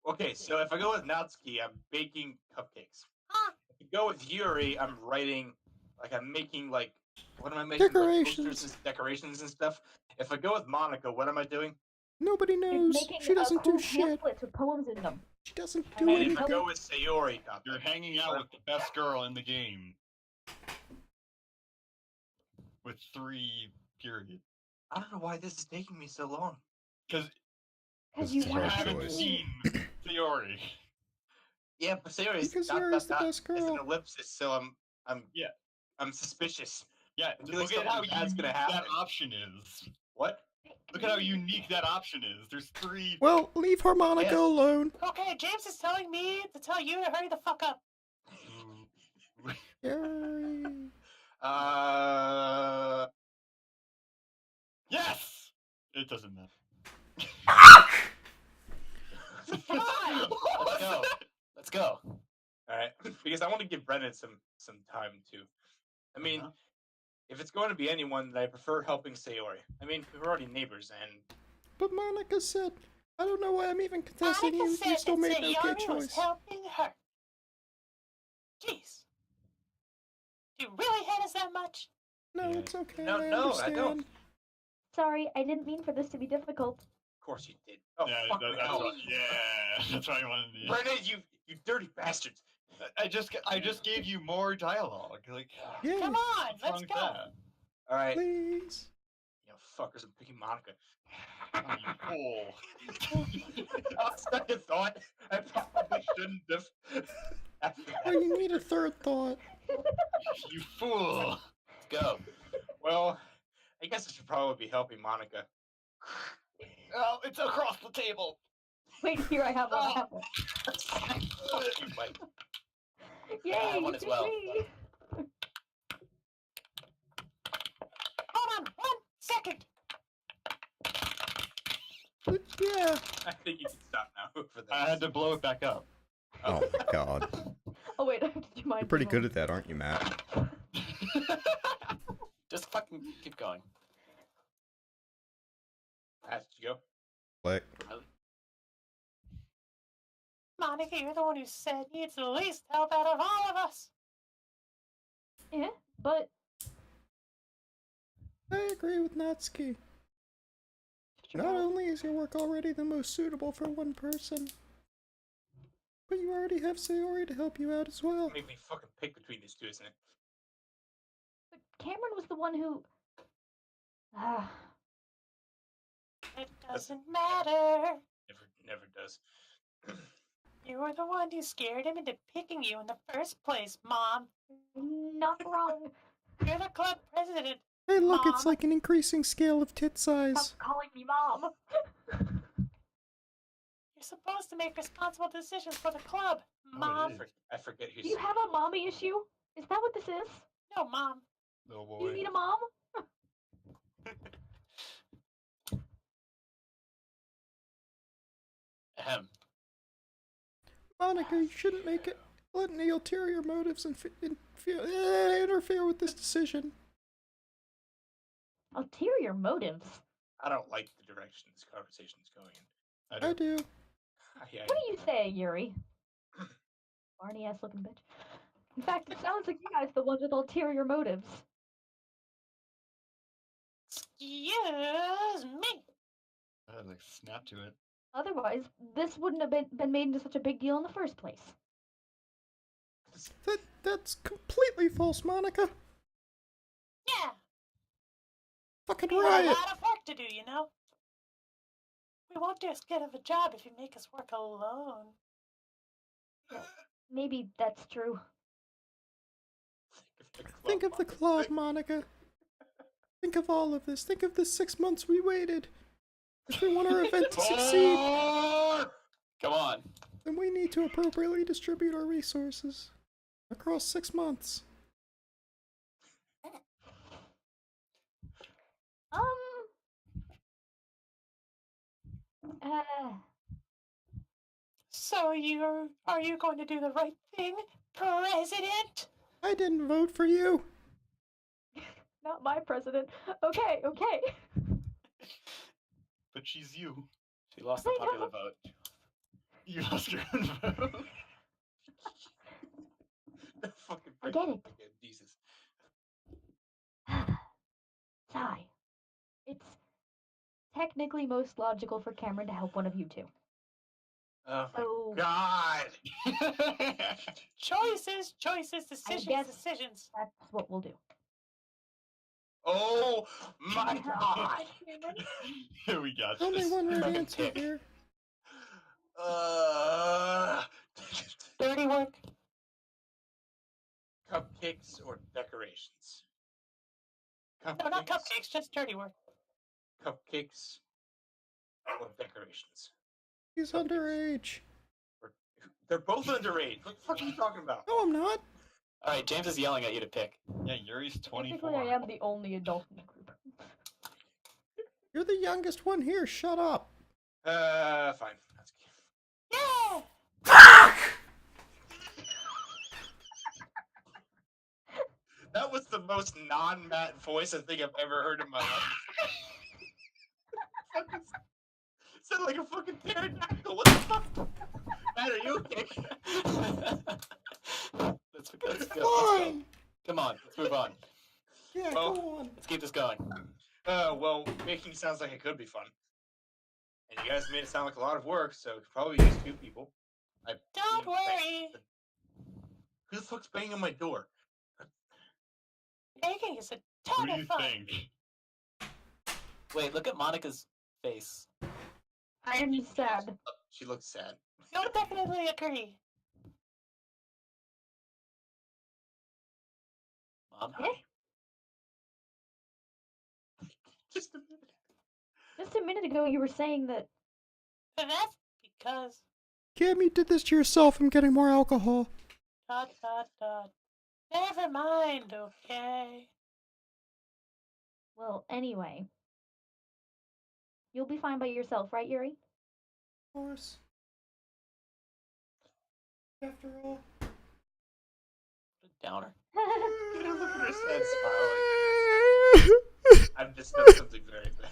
Speaker 2: Okay, so if I go with Natsuki, I'm baking cupcakes.
Speaker 5: Huh?
Speaker 2: If I go with Yuri, I'm writing, like I'm making like, what am I making? Like,
Speaker 8: Decorations.
Speaker 2: posters and decorations and stuff. If I go with Monica, what am I doing?
Speaker 8: Nobody
Speaker 1: You're
Speaker 8: knows.
Speaker 1: making
Speaker 8: She doesn't
Speaker 1: cool
Speaker 8: do shit.
Speaker 1: pamphlets with poems in them.
Speaker 8: She doesn't
Speaker 1: And
Speaker 8: do
Speaker 1: then
Speaker 2: And if
Speaker 8: anything.
Speaker 2: I go with Sayori,
Speaker 3: You're hanging out with the best girl in the game. With 3 periods.
Speaker 2: I don't know why this is taking me so long.
Speaker 3: Because
Speaker 1: Because you
Speaker 8: It's
Speaker 3: you
Speaker 8: her
Speaker 1: want
Speaker 3: haven't
Speaker 8: choice.
Speaker 3: seen Sayori.
Speaker 2: Yeah, but Sayori's
Speaker 8: Because
Speaker 2: dot,
Speaker 8: Yuri's
Speaker 2: dot,
Speaker 8: the
Speaker 2: dot
Speaker 8: best
Speaker 2: is an
Speaker 8: girl.
Speaker 2: ellipsis, so I'm
Speaker 3: Yeah.
Speaker 2: I'm suspicious.
Speaker 3: Yeah,
Speaker 2: I feel like
Speaker 3: look at how
Speaker 2: something bad's
Speaker 3: unique
Speaker 2: gonna
Speaker 3: that
Speaker 2: happen.
Speaker 3: option is.
Speaker 2: What?
Speaker 3: Look at how unique that option is. There's 3.
Speaker 8: Well, leave Harmonica
Speaker 2: Yes.
Speaker 8: alone.
Speaker 5: Okay, James is telling me to tell you to hurry the fuck up.
Speaker 8: Yuri.
Speaker 3: Yes! It doesn't matter.
Speaker 5: Come on.
Speaker 7: Let's go. Let's go.
Speaker 2: All right, because I want to give Brennan some time too. I mean,
Speaker 3: Uh-huh.
Speaker 2: if it's going to be anyone, then I prefer helping Sayori. I mean, we're already neighbors, and
Speaker 8: But Monica said, I don't know why I'm even contesting
Speaker 5: Monica
Speaker 8: you.
Speaker 5: said
Speaker 8: You still
Speaker 5: that
Speaker 8: made an okay
Speaker 5: Sayori was
Speaker 8: choice.
Speaker 5: helping her. Jeez. Do you really hate us that much?
Speaker 8: No,
Speaker 3: Yeah.
Speaker 8: it's okay.
Speaker 2: No,
Speaker 8: I
Speaker 2: no, I
Speaker 8: understand.
Speaker 2: don't.
Speaker 1: Sorry, I didn't mean for this to be difficult.
Speaker 2: of course you did. Oh
Speaker 3: Yeah,
Speaker 2: fuck
Speaker 3: that's
Speaker 2: hell.
Speaker 3: what, yeah, that's what I wanted to do.
Speaker 2: Brennan, you dirty bastards!
Speaker 3: I just gave you more dialogue. Like,
Speaker 8: Yeah,
Speaker 5: Come on,
Speaker 3: what's wrong
Speaker 5: let's
Speaker 3: with
Speaker 5: go.
Speaker 3: that?
Speaker 2: All right,
Speaker 8: please.
Speaker 2: you know, fuckers, I'm picking Monica.
Speaker 3: Oh, you fool.
Speaker 2: On second thought, I probably shouldn't have. After
Speaker 8: Oh,
Speaker 2: that.
Speaker 8: you need a third thought.
Speaker 3: You fool.
Speaker 7: Let's go.
Speaker 2: Well, I guess I should probably be helping Monica.
Speaker 3: Oh, it's across the table.
Speaker 1: Wait, here I have one. I have one.
Speaker 2: Fuck you, Mike.
Speaker 1: Yay,
Speaker 7: have
Speaker 1: you
Speaker 7: one as
Speaker 1: beat
Speaker 7: well.
Speaker 1: me.
Speaker 5: Hold on 1 second.
Speaker 8: Yeah.
Speaker 2: I think you can stop now for this.
Speaker 3: I had to blow it back up.
Speaker 8: Oh my god.
Speaker 1: Oh wait, do you mind?
Speaker 8: You're pretty good at that, aren't you, Matt?
Speaker 7: Just fucking keep going.
Speaker 2: Has to go.
Speaker 8: Click.
Speaker 5: Monica, you're the one who said needs the least help out of all of us.
Speaker 1: Yeah, but
Speaker 8: I agree with Natsuki. Not only is your work already the most suitable for one person, but you already have Sayori to help you out as well.
Speaker 2: Make me fucking pick between these two, isn't it?
Speaker 1: Cameron was the one who. Ah,
Speaker 5: It doesn't matter.
Speaker 2: Never does.
Speaker 5: You were the one who scared him into picking you in the first place, Mom.
Speaker 1: not wrong.
Speaker 5: You're the club president.
Speaker 8: Hey, look, it's
Speaker 5: Mom.
Speaker 8: like an increasing scale of tit size.
Speaker 1: Stop calling me mom.
Speaker 5: You're supposed to make responsible decisions for the club, Mom.
Speaker 3: it is.
Speaker 2: I forget who's.
Speaker 1: Do you have a mommy issue? Is that what this is?
Speaker 5: No, Mom.
Speaker 3: Oh
Speaker 1: Do you
Speaker 3: boy.
Speaker 1: need a mom?
Speaker 7: Ahem.
Speaker 8: Monica, you shouldn't make it. Let any ulterior motives interfere with this decision.
Speaker 1: Ulterior motives.
Speaker 2: I don't like the direction this conversation is going in.
Speaker 3: I
Speaker 8: I
Speaker 3: do.
Speaker 8: do.
Speaker 2: Yeah,
Speaker 1: What are you saying, Yuri? Barney ass looking bitch. In fact, it sounds like you guys the ones with ulterior motives.
Speaker 5: Excuse me.
Speaker 3: I like snap to it.
Speaker 1: Otherwise, this wouldn't have been made into such a big deal in the first place.
Speaker 8: That's completely false, Monica.
Speaker 5: Yeah,
Speaker 8: Fucking
Speaker 5: we have a
Speaker 8: riot.
Speaker 5: lot of work to do, you know? We won't do as good of a job if you make us work alone.
Speaker 1: Maybe that's true.
Speaker 8: Think of the club, Monica. Think of all of this. Think of the 6 months we waited. If we want our event to succeed,
Speaker 7: Come on.
Speaker 8: then we need to appropriately distribute our resources across 6 months.
Speaker 1: Uh,
Speaker 5: So are you going to do the right thing, President?
Speaker 8: I didn't vote for you.
Speaker 1: not my president. Okay.
Speaker 3: But she's you.
Speaker 7: She lost the
Speaker 1: I
Speaker 7: popular
Speaker 1: know.
Speaker 7: vote.
Speaker 3: You lost your own vote.
Speaker 2: Fucking
Speaker 1: I get it.
Speaker 2: Jesus.
Speaker 1: Sigh. It's technically most logical for Cameron to help one of you two.
Speaker 2: Oh my
Speaker 1: So
Speaker 2: god!
Speaker 5: Choices, decisions,
Speaker 1: guess-
Speaker 5: decisions.
Speaker 1: that's what we'll do.
Speaker 2: Oh my god!
Speaker 3: We got
Speaker 8: Only
Speaker 3: this.
Speaker 8: one right
Speaker 7: Fucking
Speaker 8: answer
Speaker 7: pick.
Speaker 8: here.
Speaker 5: Dirty work.
Speaker 2: Cupcakes or decorations?
Speaker 5: No, not cupcakes, just dirty work.
Speaker 2: Cupcakes or decorations?
Speaker 8: He's
Speaker 2: Cupcakes.
Speaker 8: underage.
Speaker 2: They're both underage. What the fuck are you talking about?
Speaker 8: No, I'm not.
Speaker 7: All right, James is yelling at you to pick.
Speaker 3: Yeah, Yuri's 24.
Speaker 1: Technically, I am the only adult in the group.
Speaker 8: You're the youngest one here. Shut up.
Speaker 2: Fine. That's
Speaker 5: Yeah!
Speaker 2: That was the most non-Matt voice I think I've ever heard in my life. Sounded like a fucking pterodactyl. What the fuck? Matt, are you okay?
Speaker 7: Let's go. Let's go.
Speaker 8: Fine.
Speaker 7: Come on, let's move on.
Speaker 8: Yeah,
Speaker 2: Well-
Speaker 8: go on.
Speaker 7: Let's keep this going.
Speaker 2: Well, baking sounds like it could be fun. And you guys made it sound like a lot of work, so probably use 2 people.
Speaker 5: Don't worry.
Speaker 2: Who the fuck's banging on my door?
Speaker 5: Baking is a
Speaker 3: Who
Speaker 5: ton
Speaker 3: do
Speaker 5: of
Speaker 3: you
Speaker 5: fun.
Speaker 3: think?
Speaker 7: Wait, look at Monica's face.
Speaker 1: I'm sad.
Speaker 2: She looks sad.
Speaker 5: You'll definitely agree.
Speaker 7: Mom,
Speaker 1: Eh?
Speaker 2: Just a minute.
Speaker 1: Just a minute ago, you were saying that.
Speaker 5: And that's because...
Speaker 8: Cam, you did this to yourself. I'm getting more alcohol. ...
Speaker 5: Never mind, okay?
Speaker 1: Well, anyway. You'll be fine by yourself, right, Yuri?
Speaker 8: Of course. After all.
Speaker 7: downer.
Speaker 2: Look at her sad smile. I've just done something very bad.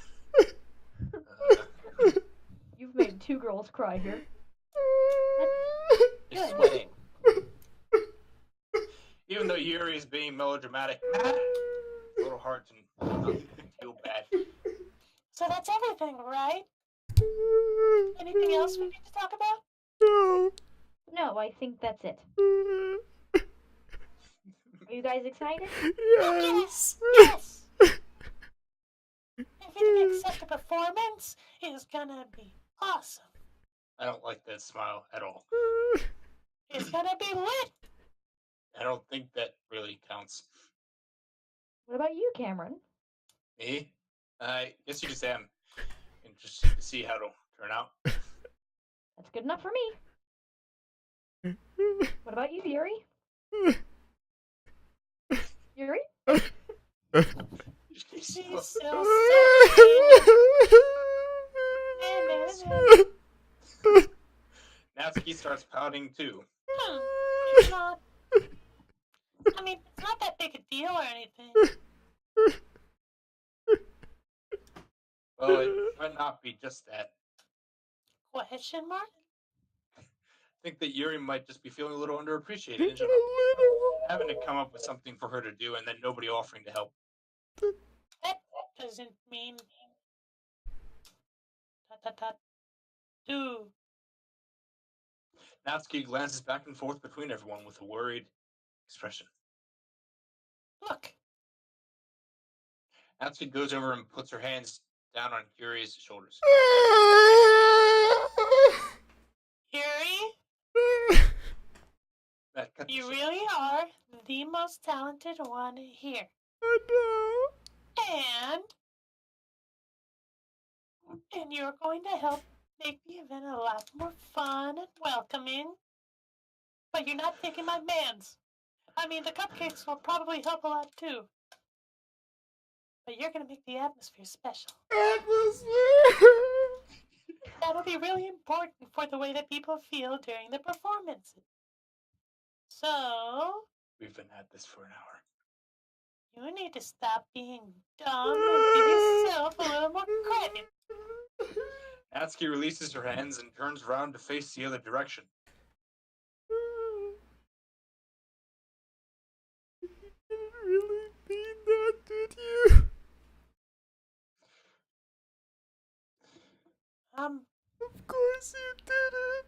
Speaker 1: You've made 2 girls cry here.
Speaker 7: You're
Speaker 1: Good.
Speaker 7: sweating.
Speaker 2: Even though Yuri is being melodramatic, it's a little hard to not feel bad.
Speaker 5: So that's everything, right? Anything else we need to talk about?
Speaker 8: No.
Speaker 1: No, I think that's it. Are you guys excited?
Speaker 8: Yes.
Speaker 5: Yes! Everything except the performance is gonna be awesome.
Speaker 2: I don't like that smile at all.
Speaker 5: It's gonna be lit.
Speaker 2: I don't think that really counts.
Speaker 1: What about you, Cameron?
Speaker 2: Me? I guess you just am interested to see how it'll turn out.
Speaker 1: That's good enough for me. What about you, Yuri? Yuri?
Speaker 5: She's so sexy.
Speaker 2: Natsuki starts pouting too.
Speaker 5: It's not. I mean, it's not that big a deal or anything.
Speaker 2: Well, it might not be just that.
Speaker 5: Question mark?
Speaker 2: I think that Yuri might just be feeling a little underappreciated in general. Having to come up with something for her to do and then nobody offering to help.
Speaker 5: That doesn't mean do.
Speaker 2: Natsuki glances back and forth between everyone with a worried expression.
Speaker 5: Look,
Speaker 2: Natsuki goes over and puts her hands down on Yuri's shoulders.
Speaker 5: Yuri,
Speaker 2: Matt, cut
Speaker 5: you
Speaker 2: this
Speaker 5: really are the most talented one here.
Speaker 8: I know.
Speaker 5: And you're going to help make the event a lot more fun and welcoming. But you're not taking my man's. I mean, the cupcakes will probably help a lot too. But you're going to make the atmosphere special.
Speaker 8: Atmosphere!
Speaker 5: That'll be really important for the way that people feel during the performances. So,
Speaker 2: We've been at this for an hour.
Speaker 5: you need to stop being dumb and give yourself a little more credit.
Speaker 2: Natsuki releases her hands and turns around to face the other direction.
Speaker 8: You didn't really mean that, did you? Of course you didn't.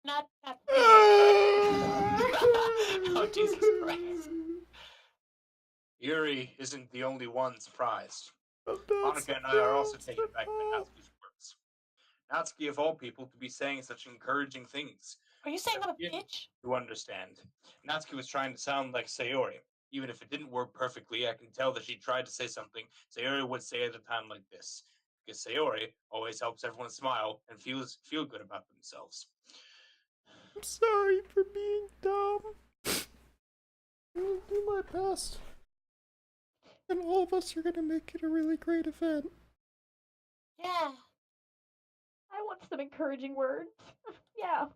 Speaker 5: Not
Speaker 7: Oh, Jesus Christ.
Speaker 2: Yuri isn't the only one surprised.
Speaker 8: I'm not
Speaker 2: Monica and I are also
Speaker 8: surprised
Speaker 2: taken
Speaker 8: at
Speaker 2: aback by
Speaker 8: all.
Speaker 2: Natsuki's words. Natsuki, of all people, to be saying such encouraging things.
Speaker 5: Are you saying I'm a
Speaker 2: Yeah.
Speaker 5: bitch?
Speaker 2: To understand. Natsuki was trying to sound like Sayori. Even if it didn't work perfectly, I can tell that she tried to say something Sayori would say at a time like this. Because Sayori always helps everyone smile and feel good about themselves.
Speaker 8: I'm sorry for being dumb. I'm gonna do my best. And all of us are gonna make it a really great event.
Speaker 5: Yeah.
Speaker 1: I want some encouraging words. Yeah.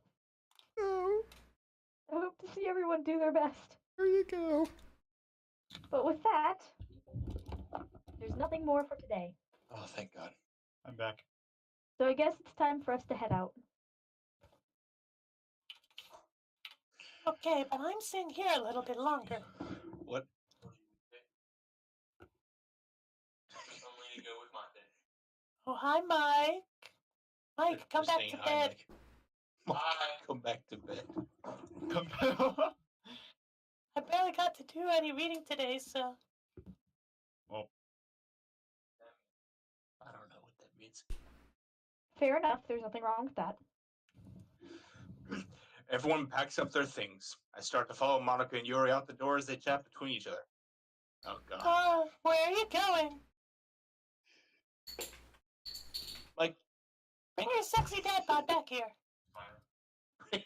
Speaker 8: Oh,
Speaker 1: I hope to see everyone do their best.
Speaker 8: there you go.
Speaker 1: But with that, there's nothing more for today.
Speaker 2: Oh, thank God.
Speaker 3: I'm back.
Speaker 1: So I guess it's time for us to head out.
Speaker 5: Okay, but I'm staying here a little bit longer.
Speaker 2: What?
Speaker 5: Oh, hi, Mike. Mike, come back to bed.
Speaker 2: Mike, come back to bed.
Speaker 5: I barely got to do any reading today, so.
Speaker 3: Well,
Speaker 2: I don't know what that means.
Speaker 1: Fair enough, there's nothing wrong with that.
Speaker 2: Everyone packs up their things. I start to follow Monica and Yuri out the door as they chat between each other. Oh, God.
Speaker 5: Where are you going?
Speaker 2: Like,
Speaker 5: Bring your sexy dad bod back here.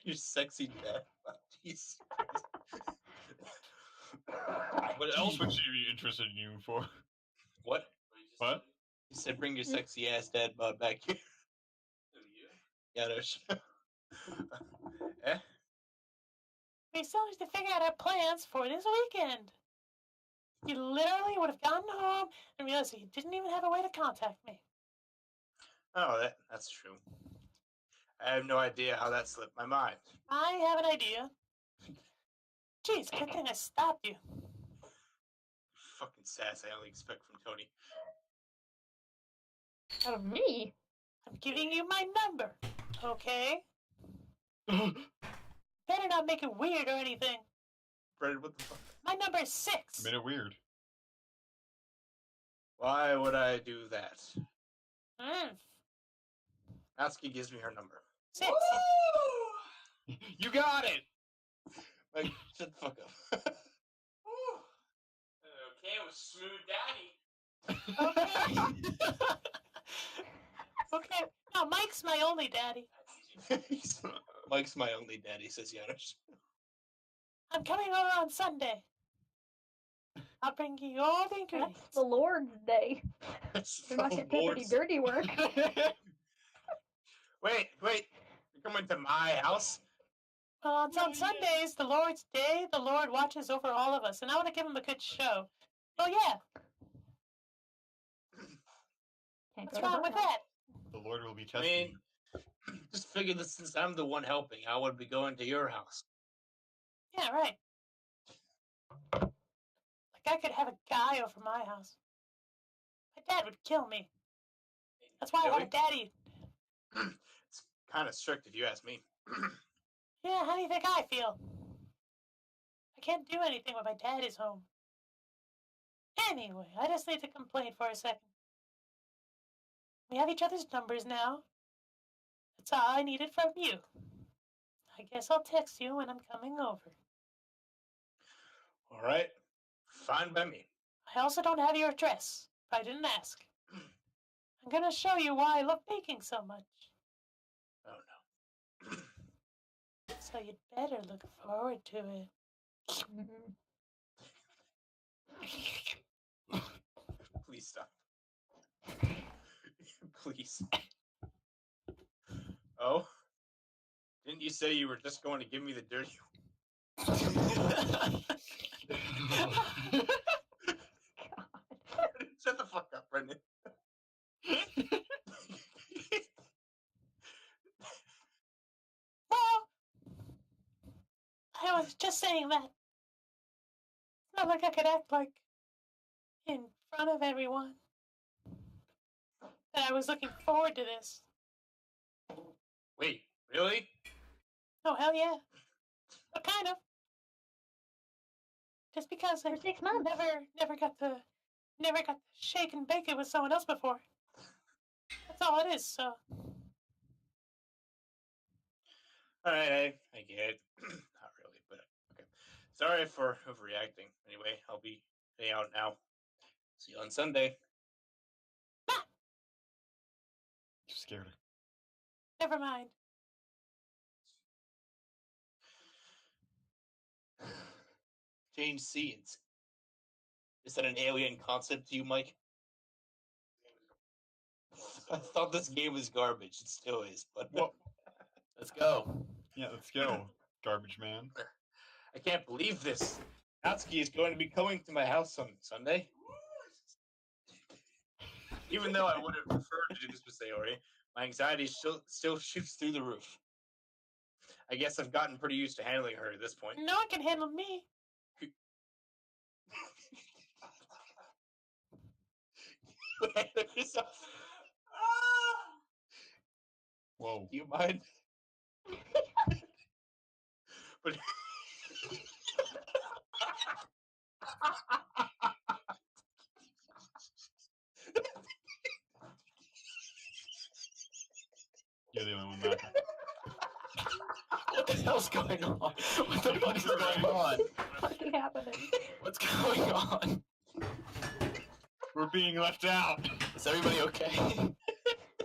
Speaker 2: your sexy dad. Jeez.
Speaker 3: what else would she be interested in you for?
Speaker 2: What?
Speaker 3: What?
Speaker 2: You said bring your sexy ass dad bod back here. Yeah, there's. Eh?
Speaker 5: We still need to figure out our plans for this weekend. You literally would have gotten home and realized that you didn't even have a way to contact me.
Speaker 2: Oh, that's true. I have no idea how that slipped my mind.
Speaker 5: I have an idea. Jeez, good thing I stopped you.
Speaker 2: Fucking sass I only expect from Tony.
Speaker 1: Out of me?
Speaker 5: I'm giving you my number, okay? Better not make it weird or anything.
Speaker 2: Brandon, what the fuck?
Speaker 5: My number is 6.
Speaker 3: Made it weird.
Speaker 2: Why would I do that?
Speaker 5: Mm.
Speaker 2: Natsuki gives me her number.
Speaker 5: 6.
Speaker 3: You got it!
Speaker 2: Like, shut the fuck up. Okay, it was smooth daddy.
Speaker 5: Okay. Okay. Now Mike's my only daddy.
Speaker 2: Mike's my only daddy, says Janusz.
Speaker 5: I'm coming over on Sunday. I'll bring you all the ingredients.
Speaker 1: That's the Lord's Day.
Speaker 2: That's
Speaker 1: You're not
Speaker 2: the
Speaker 1: getting any
Speaker 2: Lord's-
Speaker 1: dirty work.
Speaker 2: Wait. You're coming to my house?
Speaker 5: Well, on Sundays, the Lord's Day, the Lord watches over all of us, and I want to give him a good show. Oh yeah,
Speaker 1: Can't
Speaker 5: what's
Speaker 1: go to
Speaker 5: wrong
Speaker 1: her
Speaker 5: with
Speaker 1: house.
Speaker 5: that?
Speaker 3: The Lord will be
Speaker 2: I
Speaker 3: testing
Speaker 2: mean,
Speaker 3: you.
Speaker 2: just figure that since I'm the one helping, I would be going to your house.
Speaker 5: Yeah, right. Like I could have a guy over my house. My dad would kill me. That's why I have a daddy.
Speaker 2: It's kind of strict if you ask me.
Speaker 5: Yeah, how do you think I feel? I can't do anything when my dad is home. Anyway, I just need to complain for a second. We have each other's numbers now. That's all I needed from you. I guess I'll text you when I'm coming over.
Speaker 2: All right, fine by me.
Speaker 5: I also don't have your address, if I didn't ask. I'm gonna show you why I love baking so much.
Speaker 2: Oh no.
Speaker 5: So you'd better look forward to it.
Speaker 2: Please stop. Please. Oh? Didn't you say you were just going to give me the dirty? Shut the fuck up, Brendan.
Speaker 5: Well, I was just saying that. It's not like I could act like in front of everyone that I was looking forward to this.
Speaker 2: Wait, really?
Speaker 5: Oh, hell yeah. But kind of. Just because I
Speaker 1: For 6 months.
Speaker 5: never got to shake and bake it with someone else before. That's all it is, so.
Speaker 2: Alright, I get it. Not really, but okay. Sorry for overreacting. Anyway, I'll be heading out now. See you on Sunday.
Speaker 3: You scared her.
Speaker 5: Never mind.
Speaker 2: Change scenes. Is that an alien concept to you, Mike? I thought this game was garbage. It still is, but
Speaker 3: Well,
Speaker 7: Let's go.
Speaker 3: yeah, let's go, garbage man.
Speaker 2: I can't believe this. Natsuki is going to be coming to my house on Sunday. Even though I would have preferred to do this with Sayori, my anxiety still shoots through the roof. I guess I've gotten pretty used to handling her at this point.
Speaker 5: No one can handle me.
Speaker 2: Handle yourself.
Speaker 3: Whoa.
Speaker 2: Do you mind? But
Speaker 3: You're the only one laughing.
Speaker 7: What the hell's going on? What the fuck is going on?
Speaker 1: What's fucking happening?
Speaker 7: What's going on?
Speaker 3: We're being left out.
Speaker 7: Is everybody okay?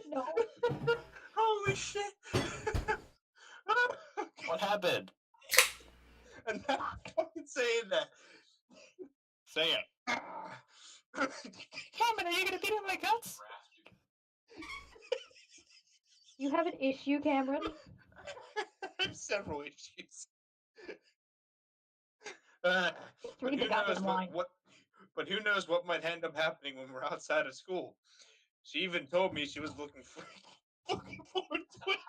Speaker 1: No.
Speaker 2: holy shit!
Speaker 7: What happened?
Speaker 2: I'm not fucking saying that.
Speaker 3: Say it.
Speaker 5: Cameron, are you gonna beat up my guts?
Speaker 1: You have an issue, Cameron?
Speaker 2: I have several issues.
Speaker 1: Just read the goddamn line.
Speaker 2: But who knows what might end up happening when we're outside of school? She even told me she was looking forward to it.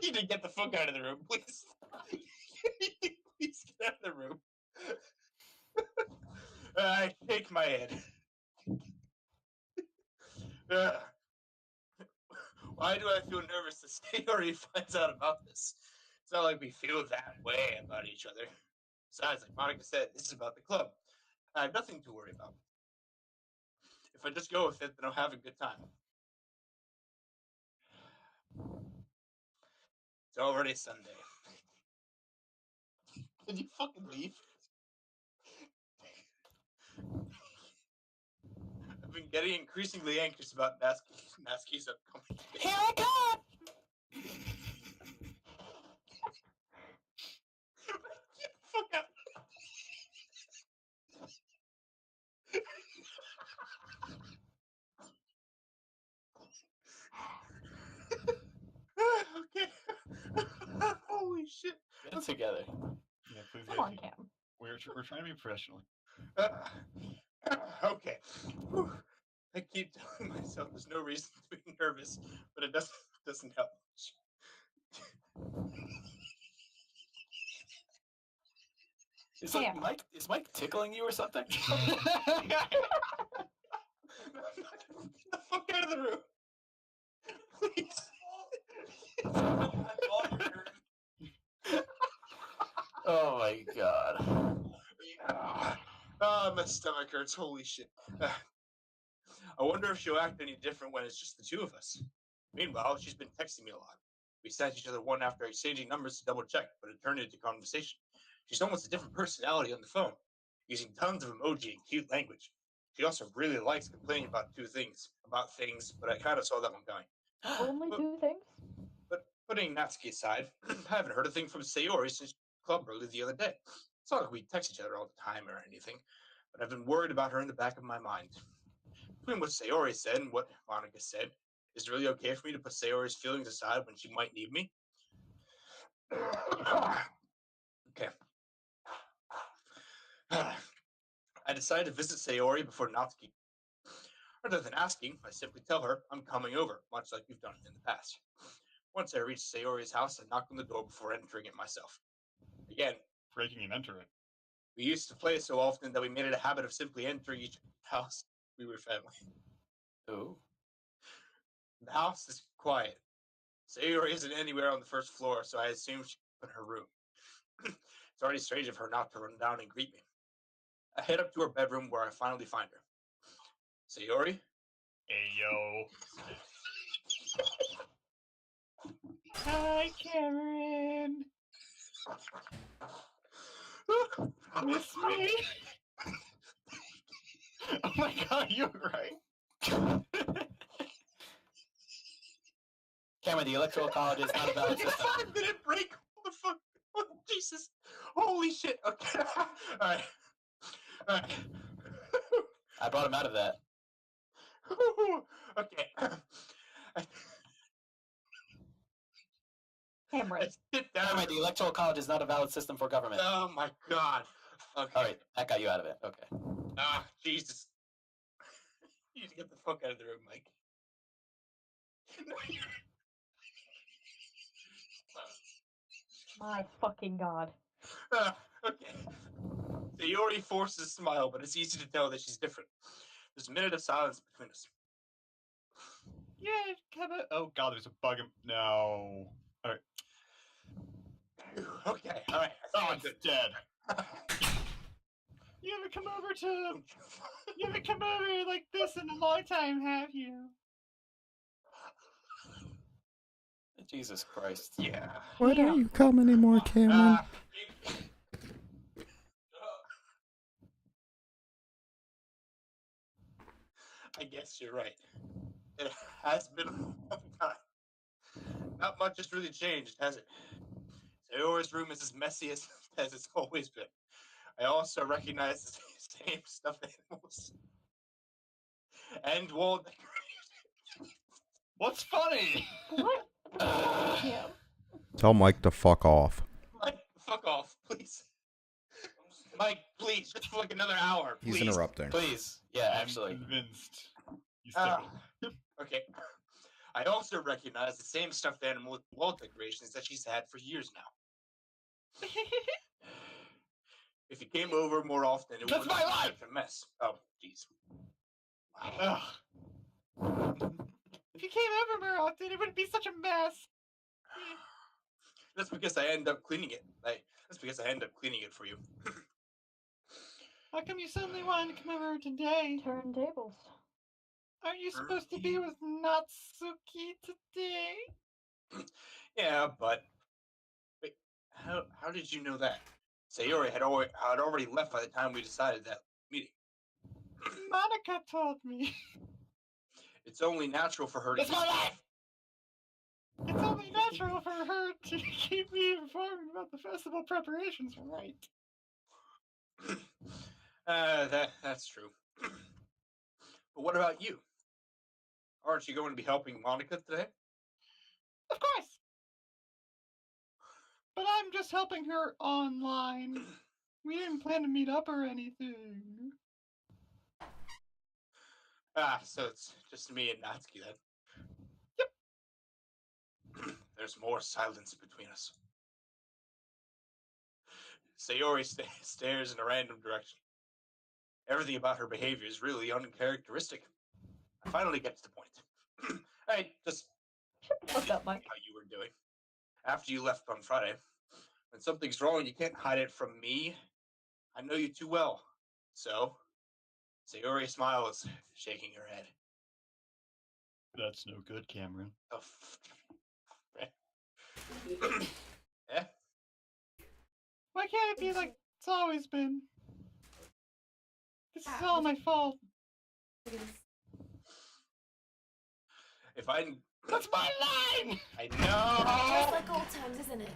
Speaker 2: You need to get the fuck out of the room, please. Please get out of the room. I shake my head. Why do I feel nervous that Sayori finds out about this? It's not like we feel that way about each other. Besides, like Monica said, this is about the club. I have nothing to worry about. If I just go with it, then I'll have a good time. It's already Sunday. Can you fucking leave? I've been getting increasingly anxious about Natsuki's upcoming day.
Speaker 5: Here I come!
Speaker 2: Get the fuck out. Okay. Holy shit.
Speaker 7: Get it together.
Speaker 3: Yeah, please.
Speaker 1: Come on, Cam.
Speaker 3: We're trying to be professional.
Speaker 2: Okay. Whew. I keep telling myself there's no reason to be nervous, but it doesn't help much.
Speaker 7: Is
Speaker 1: Cam.
Speaker 7: Is Mike tickling you or something?
Speaker 2: Get the fuck out of the room. Please.
Speaker 7: Oh my god.
Speaker 2: My stomach hurts. Holy shit. I wonder if she'll act any different when it's just the two of us. Meanwhile, she's been texting me a lot. We sent each other one after exchanging numbers to double check, but it turned into conversation. She's almost a different personality on the phone, using tons of emoji and cute language. She also really likes complaining about things, but I kind of saw that one coming.
Speaker 1: Only two things?
Speaker 2: But putting Natsuki aside, I haven't heard a thing from Sayori since club early the other day. It's not like we text each other all the time or anything, but I've been worried about her in the back of my mind. Between what Sayori said and what Monica said, is it really okay for me to put Sayori's feelings aside when she might need me? Okay. I decided to visit Sayori before Natsuki. Rather than asking, I simply tell her I'm coming over, much like we've done in the past. Once I reached Sayori's house, I knocked on the door before entering it myself. Again,
Speaker 3: Breaking and entering.
Speaker 2: we used to play so often that we made it a habit of simply entering each house. We were family.
Speaker 7: Oh.
Speaker 2: The house is quiet. Sayori isn't anywhere on the first floor, so I assume she's in her room. It's already strange of her not to run down and greet me. I head up to her bedroom where I finally find her. Sayori?
Speaker 3: Hey, yo.
Speaker 5: Hi, Cameron. Miss me?
Speaker 3: Oh my god, you're right.
Speaker 7: Cameron, the electoral college is not a valid system.
Speaker 2: 5-minute break? What the fuck? Oh, Jesus. Holy shit. Okay. Alright. Alright.
Speaker 7: I brought him out of that.
Speaker 2: Okay.
Speaker 1: Cameron.
Speaker 2: Sit down.
Speaker 7: Cameron, the electoral college is not a valid system for government.
Speaker 2: Oh my god. Okay.
Speaker 7: Alright, that got you out of it. Okay.
Speaker 2: Ah, Jesus. You need to get the fuck out of the room, Mike.
Speaker 1: My fucking god.
Speaker 2: Okay. Sayori forces a smile, but it's easy to tell that she's different. There's a minute of silence between us.
Speaker 3: Yeah, Kevin. Oh god, there's a bug. No. Alright.
Speaker 2: Okay, alright.
Speaker 3: Oh, it's dead. You haven't come over to. You haven't come over like this in a long time, have you?
Speaker 7: Jesus Christ.
Speaker 2: Yeah.
Speaker 8: Why don't you come anymore, Cameron?
Speaker 2: I guess you're right. It has been a long time. Not much has really changed, has it? Sayori's room is as messy as it's always been. I also recognize the same stuffed animals and wall decorations.
Speaker 3: What's funny?
Speaker 1: What? Cam.
Speaker 8: Tell Mike to fuck off.
Speaker 2: Mike, fuck off, please. Mike, please, just for like another hour.
Speaker 8: He's
Speaker 2: please.
Speaker 8: interrupting.
Speaker 7: Please. Yeah,
Speaker 3: I'm
Speaker 7: actually.
Speaker 3: convinced. You
Speaker 2: Ah,
Speaker 3: stick
Speaker 2: okay. I also recognize the same stuffed animal with wall decorations that she's had for years now. If you came over more often, it
Speaker 3: That's
Speaker 2: wouldn't
Speaker 3: my
Speaker 2: be
Speaker 3: life!
Speaker 2: such a mess. Oh, jeez.
Speaker 3: Ugh. If you came over more often, it wouldn't be such a mess.
Speaker 2: That's because I end up cleaning it. That's because I end up cleaning it for you.
Speaker 3: How come you suddenly wanted to come over today?
Speaker 1: Turntables.
Speaker 3: Aren't you supposed to be with Natsuki today?
Speaker 2: Yeah, but wait, how did you know that? Sayori had already left by the time we decided that meeting.
Speaker 3: Monica told me.
Speaker 2: It's only natural for her to.
Speaker 3: It's my life! It's only natural for her to keep me informed about the festival preparations, right?
Speaker 2: That's true. But what about you? Aren't you going to be helping Monica today?
Speaker 3: Of course! But I'm just helping her online. We didn't plan to meet up or anything.
Speaker 2: So it's just me and Natsuki then.
Speaker 3: Yep.
Speaker 2: There's more silence between us. Sayori stares in a random direction. Everything about her behavior is really uncharacteristic. I finally get to the point. Hey, just
Speaker 1: Fuck up, Mike.
Speaker 2: how you were doing. After you left on Friday, when something's wrong, you can't hide it from me. I know you too well. So, Sayori smiles, shaking her head.
Speaker 3: That's no good, Cameron.
Speaker 2: Oh, eh?
Speaker 5: Why can't it be like it's always been? This is all my fault.
Speaker 2: If I didn't...
Speaker 5: That's my line!
Speaker 2: I
Speaker 9: Just
Speaker 2: know!
Speaker 9: like old times, isn't it?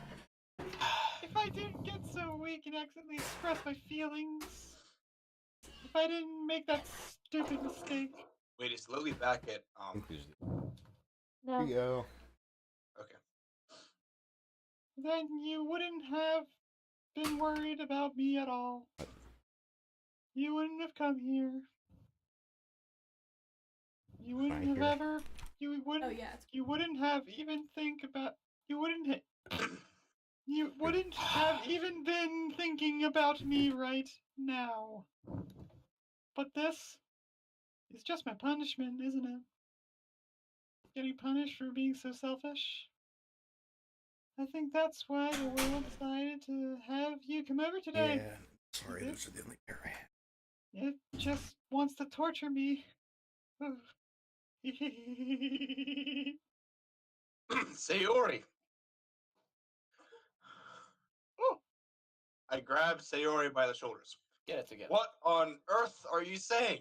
Speaker 5: If I didn't get so weak and accidentally express my feelings, if I didn't make that stupid mistake,
Speaker 2: Wait, is Lily back at,
Speaker 1: No.
Speaker 8: Yo.
Speaker 2: Okay.
Speaker 5: then you wouldn't have been worried about me at all. You wouldn't have come here. You wouldn't have ever. You wouldn't.
Speaker 9: Oh yeah.
Speaker 5: You wouldn't have even think about. You wouldn't. You wouldn't have even been thinking about me right now. But this is just my punishment, isn't it? Getting punished for being so selfish. I think that's why the world decided to have you come over today.
Speaker 6: Yeah. Sorry, those are the only pair I have.
Speaker 5: It just wants to torture me.
Speaker 2: Sayori!
Speaker 5: Oh.
Speaker 2: I grab Sayori by the shoulders.
Speaker 7: Get it together.
Speaker 2: What on earth are you saying?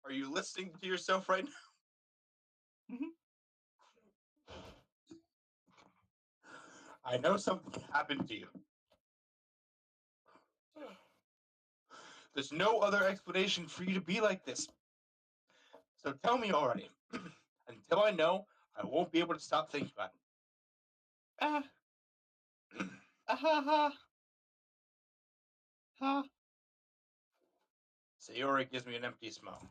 Speaker 2: Are you listening to yourself right now?
Speaker 5: Mhm.
Speaker 2: I know something happened to you. There's no other explanation for you to be like this. So tell me already. Until I know, I won't be able to stop thinking about it.
Speaker 5: Ha.
Speaker 2: Sayori gives me an empty smile.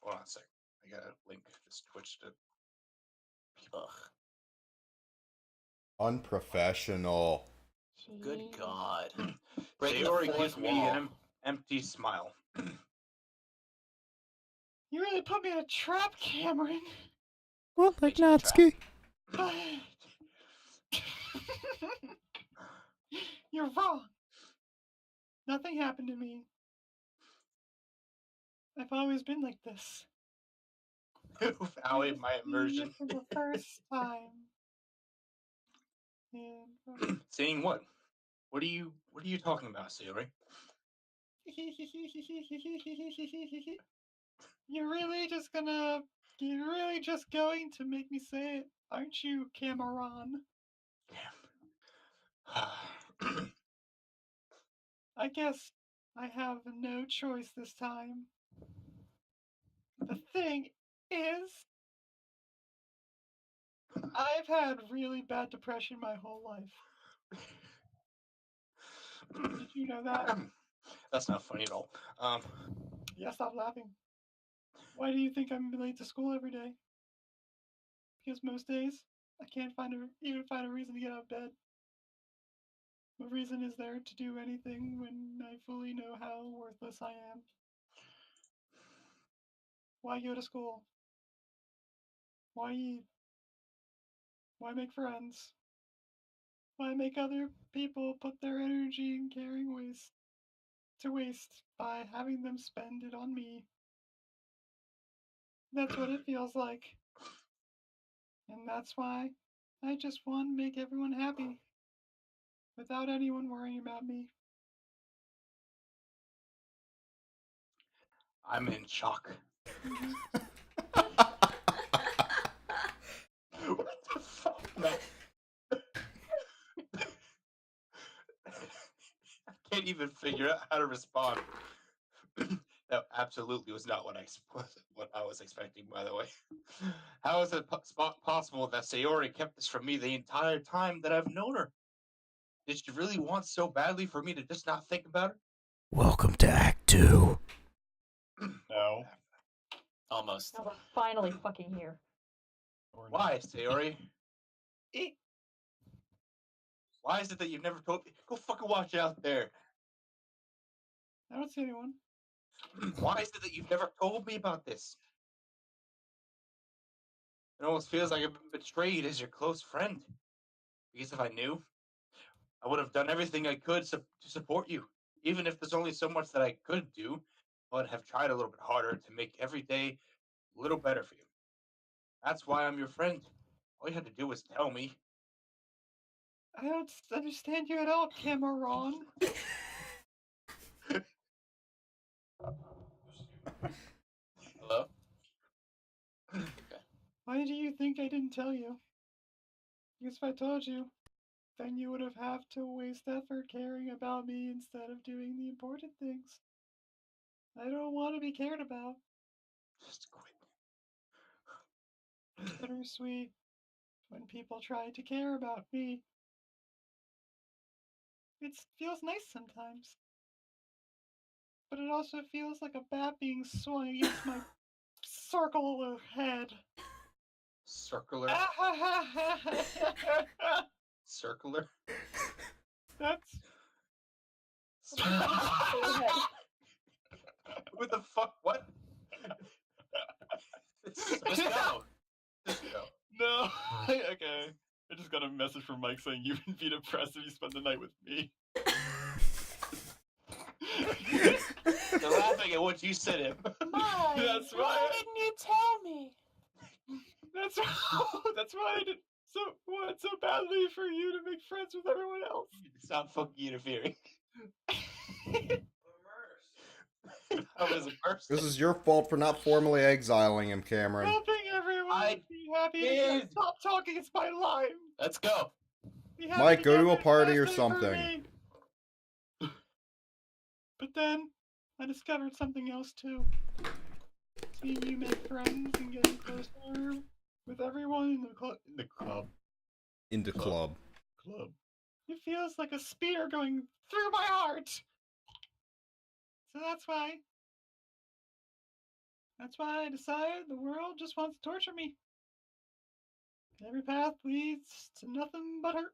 Speaker 2: Hold on a sec. I gotta link this Twitch to...
Speaker 7: Ugh.
Speaker 8: Unprofessional.
Speaker 7: Good
Speaker 1: Jeez.
Speaker 7: God. Breaking the
Speaker 2: Sayori
Speaker 7: fourth
Speaker 2: gives me
Speaker 7: wall.
Speaker 2: an empty smile.
Speaker 5: You really put me in a trap, Cameron.
Speaker 8: Well, like
Speaker 7: Reaching the
Speaker 8: Natsuki.
Speaker 5: You're wrong. Nothing happened to me. I've always been like this.
Speaker 2: Who valued my immersion?
Speaker 5: For the first time. And,
Speaker 2: Seeing what? What are you talking about, Sayori?
Speaker 5: You're really just going to make me say it, aren't you, Cameron? I guess I have no choice this time. The thing is, I've had really bad depression my whole life. Did you know that?
Speaker 2: That's not funny at all.
Speaker 5: Yeah, stop laughing. Why do you think I'm late to school every day? Because most days, I can't even find a reason to get out of bed. What reason is there to do anything when I fully know how worthless I am? Why go to school? Why eat? Why make friends? Why make other people put their energy and caring to waste by having them spend it on me? That's what it feels like. And that's why I just want to make everyone happy without anyone worrying about me.
Speaker 2: I'm in shock. What the fuck, man? I can't even figure out how to respond. That absolutely was not what I was expecting, by the way. How is it possible that Sayori kept this from me the entire time that I've known her? Did she really want so badly for me to just not think about her?
Speaker 6: Welcome to Act 2.
Speaker 3: No.
Speaker 7: Almost.
Speaker 1: Now we're finally fucking here.
Speaker 3: Or
Speaker 2: Why, Sayori? Why is it that you've never told me? Go fucking watch out there.
Speaker 5: I don't see anyone.
Speaker 2: Why is it that you've never told me about this? It almost feels like I've been betrayed as your close friend. Because if I knew, I would have done everything I could to support you. Even if there's only so much that I could do, I would have tried a little bit harder to make every day a little better for you. That's why I'm your friend. All you had to do was tell me.
Speaker 5: I don't understand you at all, Cameron.
Speaker 7: Hello?
Speaker 5: Why do you think I didn't tell you? Because if I told you, then you would have to waste effort caring about me instead of doing the important things. I don't want to be cared about.
Speaker 2: Just quit.
Speaker 5: Bittersweet when people try to care about me. It feels nice sometimes. But it also feels like a bat being swung against my circle head.
Speaker 2: Circular? Circular?
Speaker 5: That's
Speaker 2: What the fuck? What?
Speaker 7: Just go.
Speaker 2: Just go.
Speaker 3: No. Okay. I just got a message from Mike saying you would be depressed if you spend the night with me.
Speaker 2: They're laughing at what you said him.
Speaker 5: Mike,
Speaker 3: That's
Speaker 5: why
Speaker 3: why.
Speaker 5: didn't you tell me?
Speaker 3: That's why I did want so badly for you to make friends with everyone else.
Speaker 2: Stop fucking interfering. I was immersed.
Speaker 4: This is your fault for not formally exiling him, Cameron.
Speaker 5: Helping everyone
Speaker 2: I
Speaker 5: be happy.
Speaker 2: did.
Speaker 5: Stop talking, it's my line.
Speaker 7: Let's go.
Speaker 5: Be happy
Speaker 4: Mike, go to a
Speaker 5: together,
Speaker 4: party or
Speaker 5: best thing for
Speaker 4: something.
Speaker 5: me. But then, I discovered something else too. Seeing you make friends and getting closer with everyone in the club.
Speaker 4: Into club.
Speaker 5: It feels like a spear going through my heart. So that's why I decided the world just wants to torture me. Every path leads to nothing but hurt.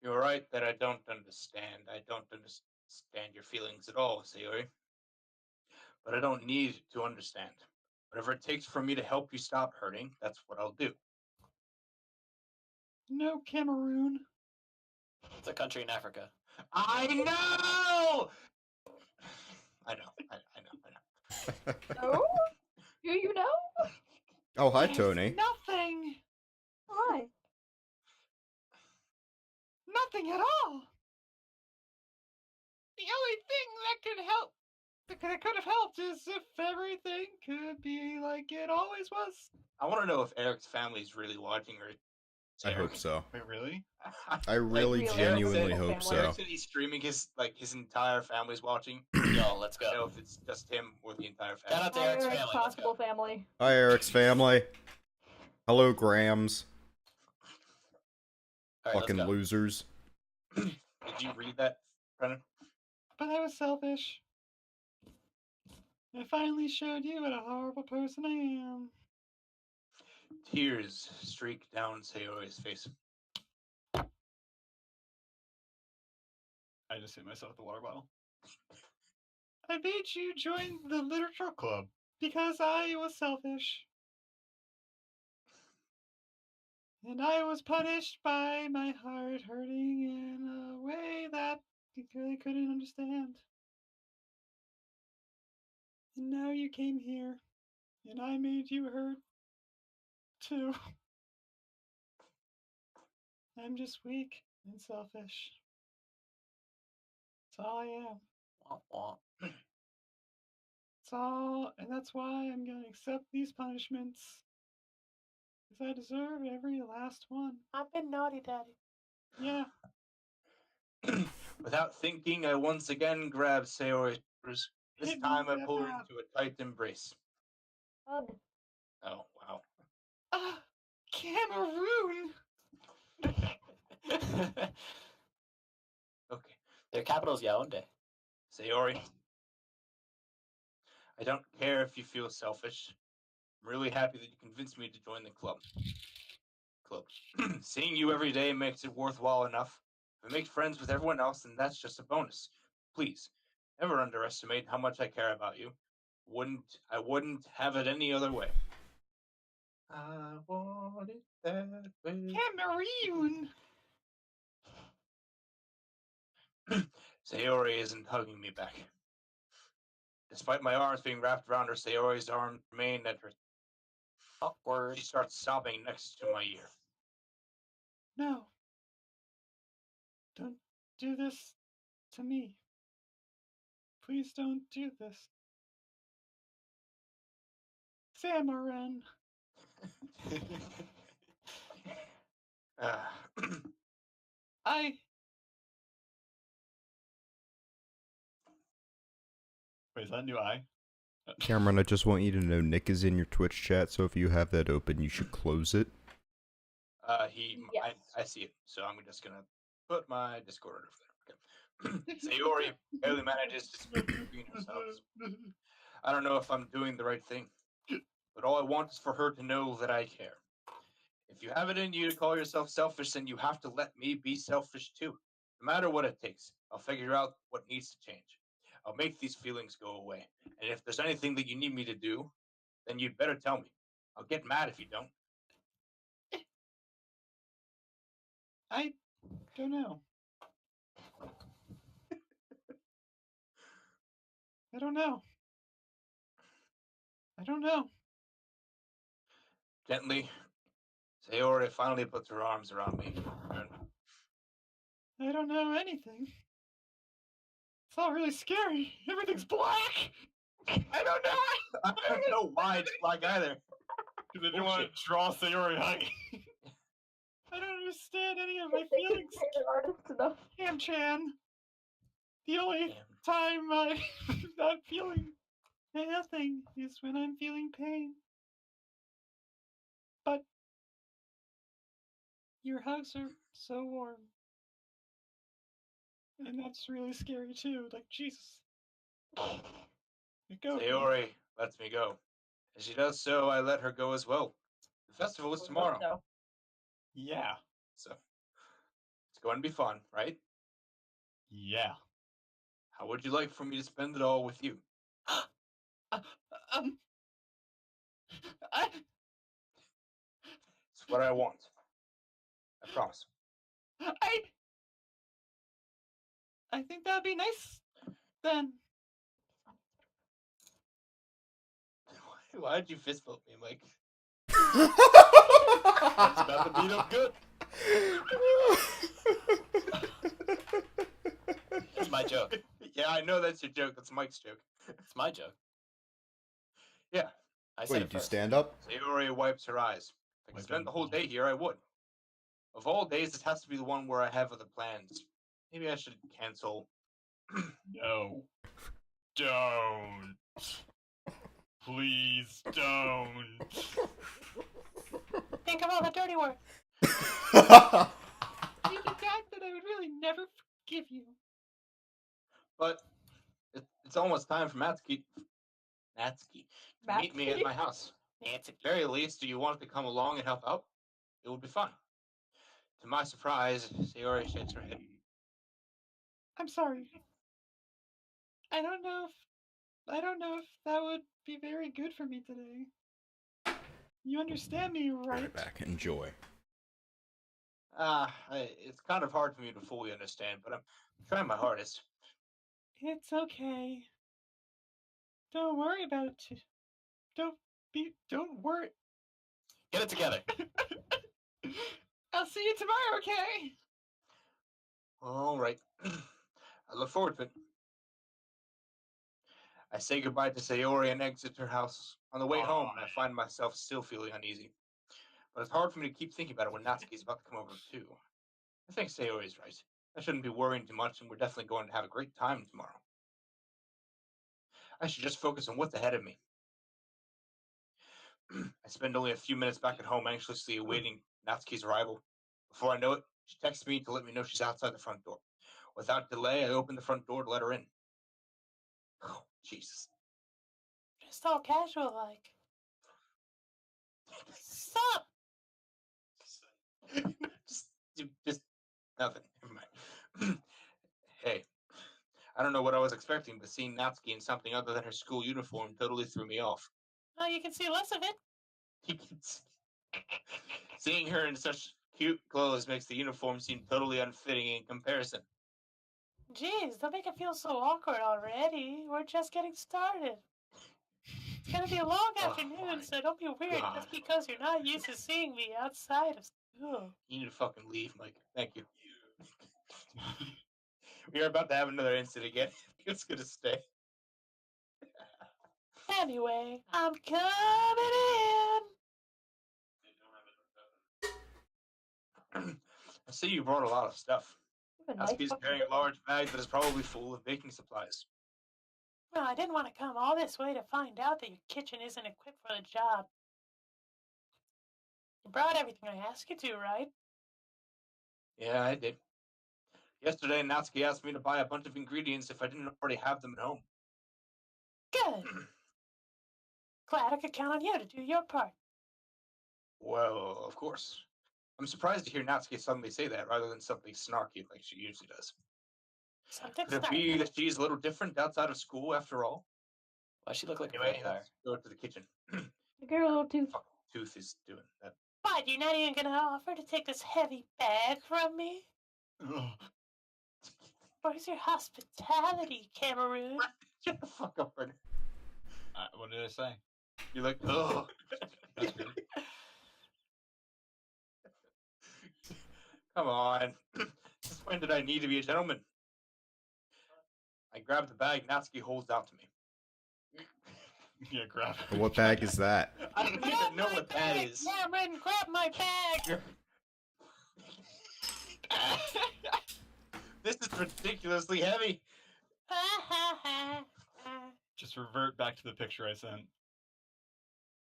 Speaker 2: You're right that I don't understand. I don't understand your feelings at all, Sayori. But I don't need to understand. Whatever it takes for me to help you stop hurting, that's what I'll do.
Speaker 5: No, Cameroon.
Speaker 7: It's a country in Africa.
Speaker 2: I know! I know.
Speaker 1: No? Do you know?
Speaker 4: Oh, hi,
Speaker 5: There's
Speaker 4: Tony.
Speaker 5: Nothing.
Speaker 1: Hi.
Speaker 5: Nothing at all. The only thing that could help, that could have helped, is if everything could be like it always was.
Speaker 2: I want to know if Eric's family's really watching or.
Speaker 4: I hope so.
Speaker 3: Wait, really?
Speaker 4: I really
Speaker 1: Like,
Speaker 4: genuinely
Speaker 1: Eric's
Speaker 4: hope
Speaker 1: family.
Speaker 4: so.
Speaker 2: Eric said he's streaming his entire family's watching.
Speaker 7: Yo, let's
Speaker 2: I don't know
Speaker 7: go.
Speaker 2: if it's just him or the entire
Speaker 7: Shout
Speaker 2: family.
Speaker 7: out to
Speaker 1: Hi,
Speaker 7: Eric's
Speaker 1: Eric's
Speaker 7: family. Let's
Speaker 1: possible
Speaker 7: go.
Speaker 1: family.
Speaker 4: Hi, Eric's family. Hello, Grams.
Speaker 7: All right,
Speaker 4: Fucking
Speaker 7: let's go.
Speaker 4: losers.
Speaker 2: Did you read that, Brennan?
Speaker 5: But I was selfish. I finally showed you what a horrible person I am.
Speaker 2: Tears streak down Sayori's face.
Speaker 3: I just hit myself with the water bottle.
Speaker 5: I made you join the literature club because I was selfish. And I was punished by my heart hurting in a way that you really couldn't understand. And now you came here, and I made you hurt too. I'm just weak and selfish. That's all I am.
Speaker 7: Womp womp.
Speaker 5: That's all, and that's why I'm gonna accept these punishments. Because I deserve every last one. I've been naughty, Daddy. Yeah.
Speaker 2: Without thinking, I once again grabbed Sayori's shoulders. This
Speaker 5: Hit me
Speaker 2: time I
Speaker 5: with
Speaker 2: pulled her
Speaker 5: that.
Speaker 2: into a tight embrace.
Speaker 1: Hug.
Speaker 2: Oh, wow.
Speaker 5: Cameroon!
Speaker 2: Okay.
Speaker 7: Their capital's Yaoundé.
Speaker 2: Sayori, I don't care if you feel selfish, I'm really happy that you convinced me to join the club. Seeing you every day makes it worthwhile enough. If I make friends with everyone else, then that's just a bonus. Please, never underestimate how much I care about you. I wouldn't have it any other way. I want it that way.
Speaker 3: Cameroon!
Speaker 2: Sayori isn't hugging me back. Despite my arms being wrapped around her, Sayori's arms remain at her.
Speaker 7: Awkward.
Speaker 2: She starts sobbing next to my ear.
Speaker 3: No. Don't do this to me. Please don't do this. Samaran. I. Wait, is that a new eye?
Speaker 4: Cameron, I just want you to know Nick is in your Twitch chat, so if you have that open, you should close it.
Speaker 1: Yes.
Speaker 2: I see it, so I'm just gonna put my Discord over there. Okay. Sayori barely manages to speak between her sobs. I don't know if I'm doing the right thing, but all I want is for her to know that I care. If you have it in you to call yourself selfish, then you have to let me be selfish too. No matter what it takes, I'll figure out what needs to change. I'll make these feelings go away. And if there's anything that you need me to do, then you'd better tell me. I'll get mad if you don't.
Speaker 3: I don't know. I don't know. I don't know.
Speaker 2: Gently, Sayori finally puts her arms around me.
Speaker 3: I don't know anything. It's all really scary. Everything's black. I don't know.
Speaker 2: I don't know why it's black either.
Speaker 3: Because I didn't want to draw Sayori hugging. I don't understand any of my feelings.
Speaker 1: Artist enough.
Speaker 3: Cam-chan. The only time I'm not feeling nothing is when I'm feeling pain. But your hugs are so warm. And that's really scary too. Like, Jesus. Go.
Speaker 2: Sayori lets me go. As she does so, I let her go as well. The festival is tomorrow.
Speaker 1: No.
Speaker 3: Yeah.
Speaker 2: So it's going to be fun, right?
Speaker 3: Yeah.
Speaker 2: How would you like for me to spend it all with you? It's what I want. I promise.
Speaker 3: I think that'd be nice then.
Speaker 2: Why'd you fist bump me, Mike?
Speaker 7: That's about to beat up good. That's my joke.
Speaker 2: Yeah, I know that's your joke. That's Mike's joke.
Speaker 7: It's my joke.
Speaker 2: Yeah.
Speaker 7: I said
Speaker 4: Wait,
Speaker 7: it
Speaker 4: do you
Speaker 7: first.
Speaker 4: stand up?
Speaker 2: Sayori wipes her eyes. If I could spend the whole day here, I would. Of all days, this has to be the one where I have other plans. Maybe I should cancel.
Speaker 3: No. Don't. Please don't.
Speaker 5: Think of all the dirty work.
Speaker 3: You're the guy that I would really never forgive you.
Speaker 2: But it's almost time for Natsuki to meet me at my house. At the very least, do you want to come along and help out? It would be fun. To my surprise, Sayori shakes her head.
Speaker 3: I'm sorry. I don't know if that would be very good for me today. You understand me, right?
Speaker 4: Back, enjoy.
Speaker 2: It's kind of hard for me to fully understand, but I'm trying my hardest.
Speaker 3: It's okay. Don't worry about it. Don't worry.
Speaker 7: Get it together.
Speaker 3: I'll see you tomorrow, okay?
Speaker 2: All right. I look forward to it. I say goodbye to Sayori and exit her house. On the way home, I find myself still feeling uneasy. But it's hard for me to keep thinking about it when Natsuki's about to come over too. I think Sayori's right. I shouldn't be worrying too much, and we're definitely going to have a great time tomorrow. I should just focus on what's ahead of me. I spend only a few minutes back at home anxiously awaiting Natsuki's arrival. Before I know it, she texts me to let me know she's outside the front door. Without delay, I open the front door to let her in. Oh, Jesus.
Speaker 5: Just all casual like. Stop!
Speaker 2: just nothing. Never mind. Hey, I don't know what I was expecting, but seeing Natsuki in something other than her school uniform totally threw me off.
Speaker 5: Oh, you can see less of it.
Speaker 2: Seeing her in such cute clothes makes the uniform seem totally unfitting in comparison.
Speaker 5: Jeez, don't make it feel so awkward already. We're just getting started. It's gonna be a long
Speaker 2: Oh,
Speaker 5: afternoon,
Speaker 2: my
Speaker 5: so don't be weird
Speaker 2: God.
Speaker 5: just because you're not used to seeing me outside of school.
Speaker 2: You need to fucking leave, Mike. Thank you. We are about to have another incident again. It's gonna stay.
Speaker 5: Anyway, I'm coming in.
Speaker 2: I see you brought a lot of stuff.
Speaker 1: You have a nice
Speaker 2: Natsuki's
Speaker 1: fucking
Speaker 2: carrying a large bag that is probably full of baking supplies.
Speaker 5: Well, I didn't want to come all this way to find out that your kitchen isn't equipped for the job. You brought everything I asked you to, right?
Speaker 2: Yeah, I did. Yesterday, Natsuki asked me to buy a bunch of ingredients if I didn't already have them at home.
Speaker 5: Good. Glad I could count on you to do your part.
Speaker 2: Well, of course. I'm surprised to hear Natsuki suddenly say that rather than something snarky like she usually does.
Speaker 5: Something
Speaker 2: Could it be
Speaker 5: snarky.
Speaker 2: that she's a little different outside of school after all?
Speaker 7: Why she look like a
Speaker 2: Anyway,
Speaker 7: vampire?
Speaker 2: let's go to the kitchen.
Speaker 1: Look at her little tooth.
Speaker 2: Fucking tooth is doing that.
Speaker 5: What, you're not even gonna offer to take this heavy bag from me? Where's your hospitality, Cameroon?
Speaker 2: Shut the fuck up, Brendan.
Speaker 3: What did I say?
Speaker 2: You're like, oh.
Speaker 3: That's weird.
Speaker 2: Come on. Since when did I need to be a gentleman? I grab the bag Natsuki holds out to me.
Speaker 3: Yeah, grab it.
Speaker 8: What bag is that?
Speaker 2: I don't
Speaker 5: Grab
Speaker 2: even know
Speaker 5: my
Speaker 2: what that
Speaker 5: bag,
Speaker 2: is.
Speaker 5: Cameron, grab my bag!
Speaker 2: This is ridiculously heavy.
Speaker 3: Just revert back to the picture I sent.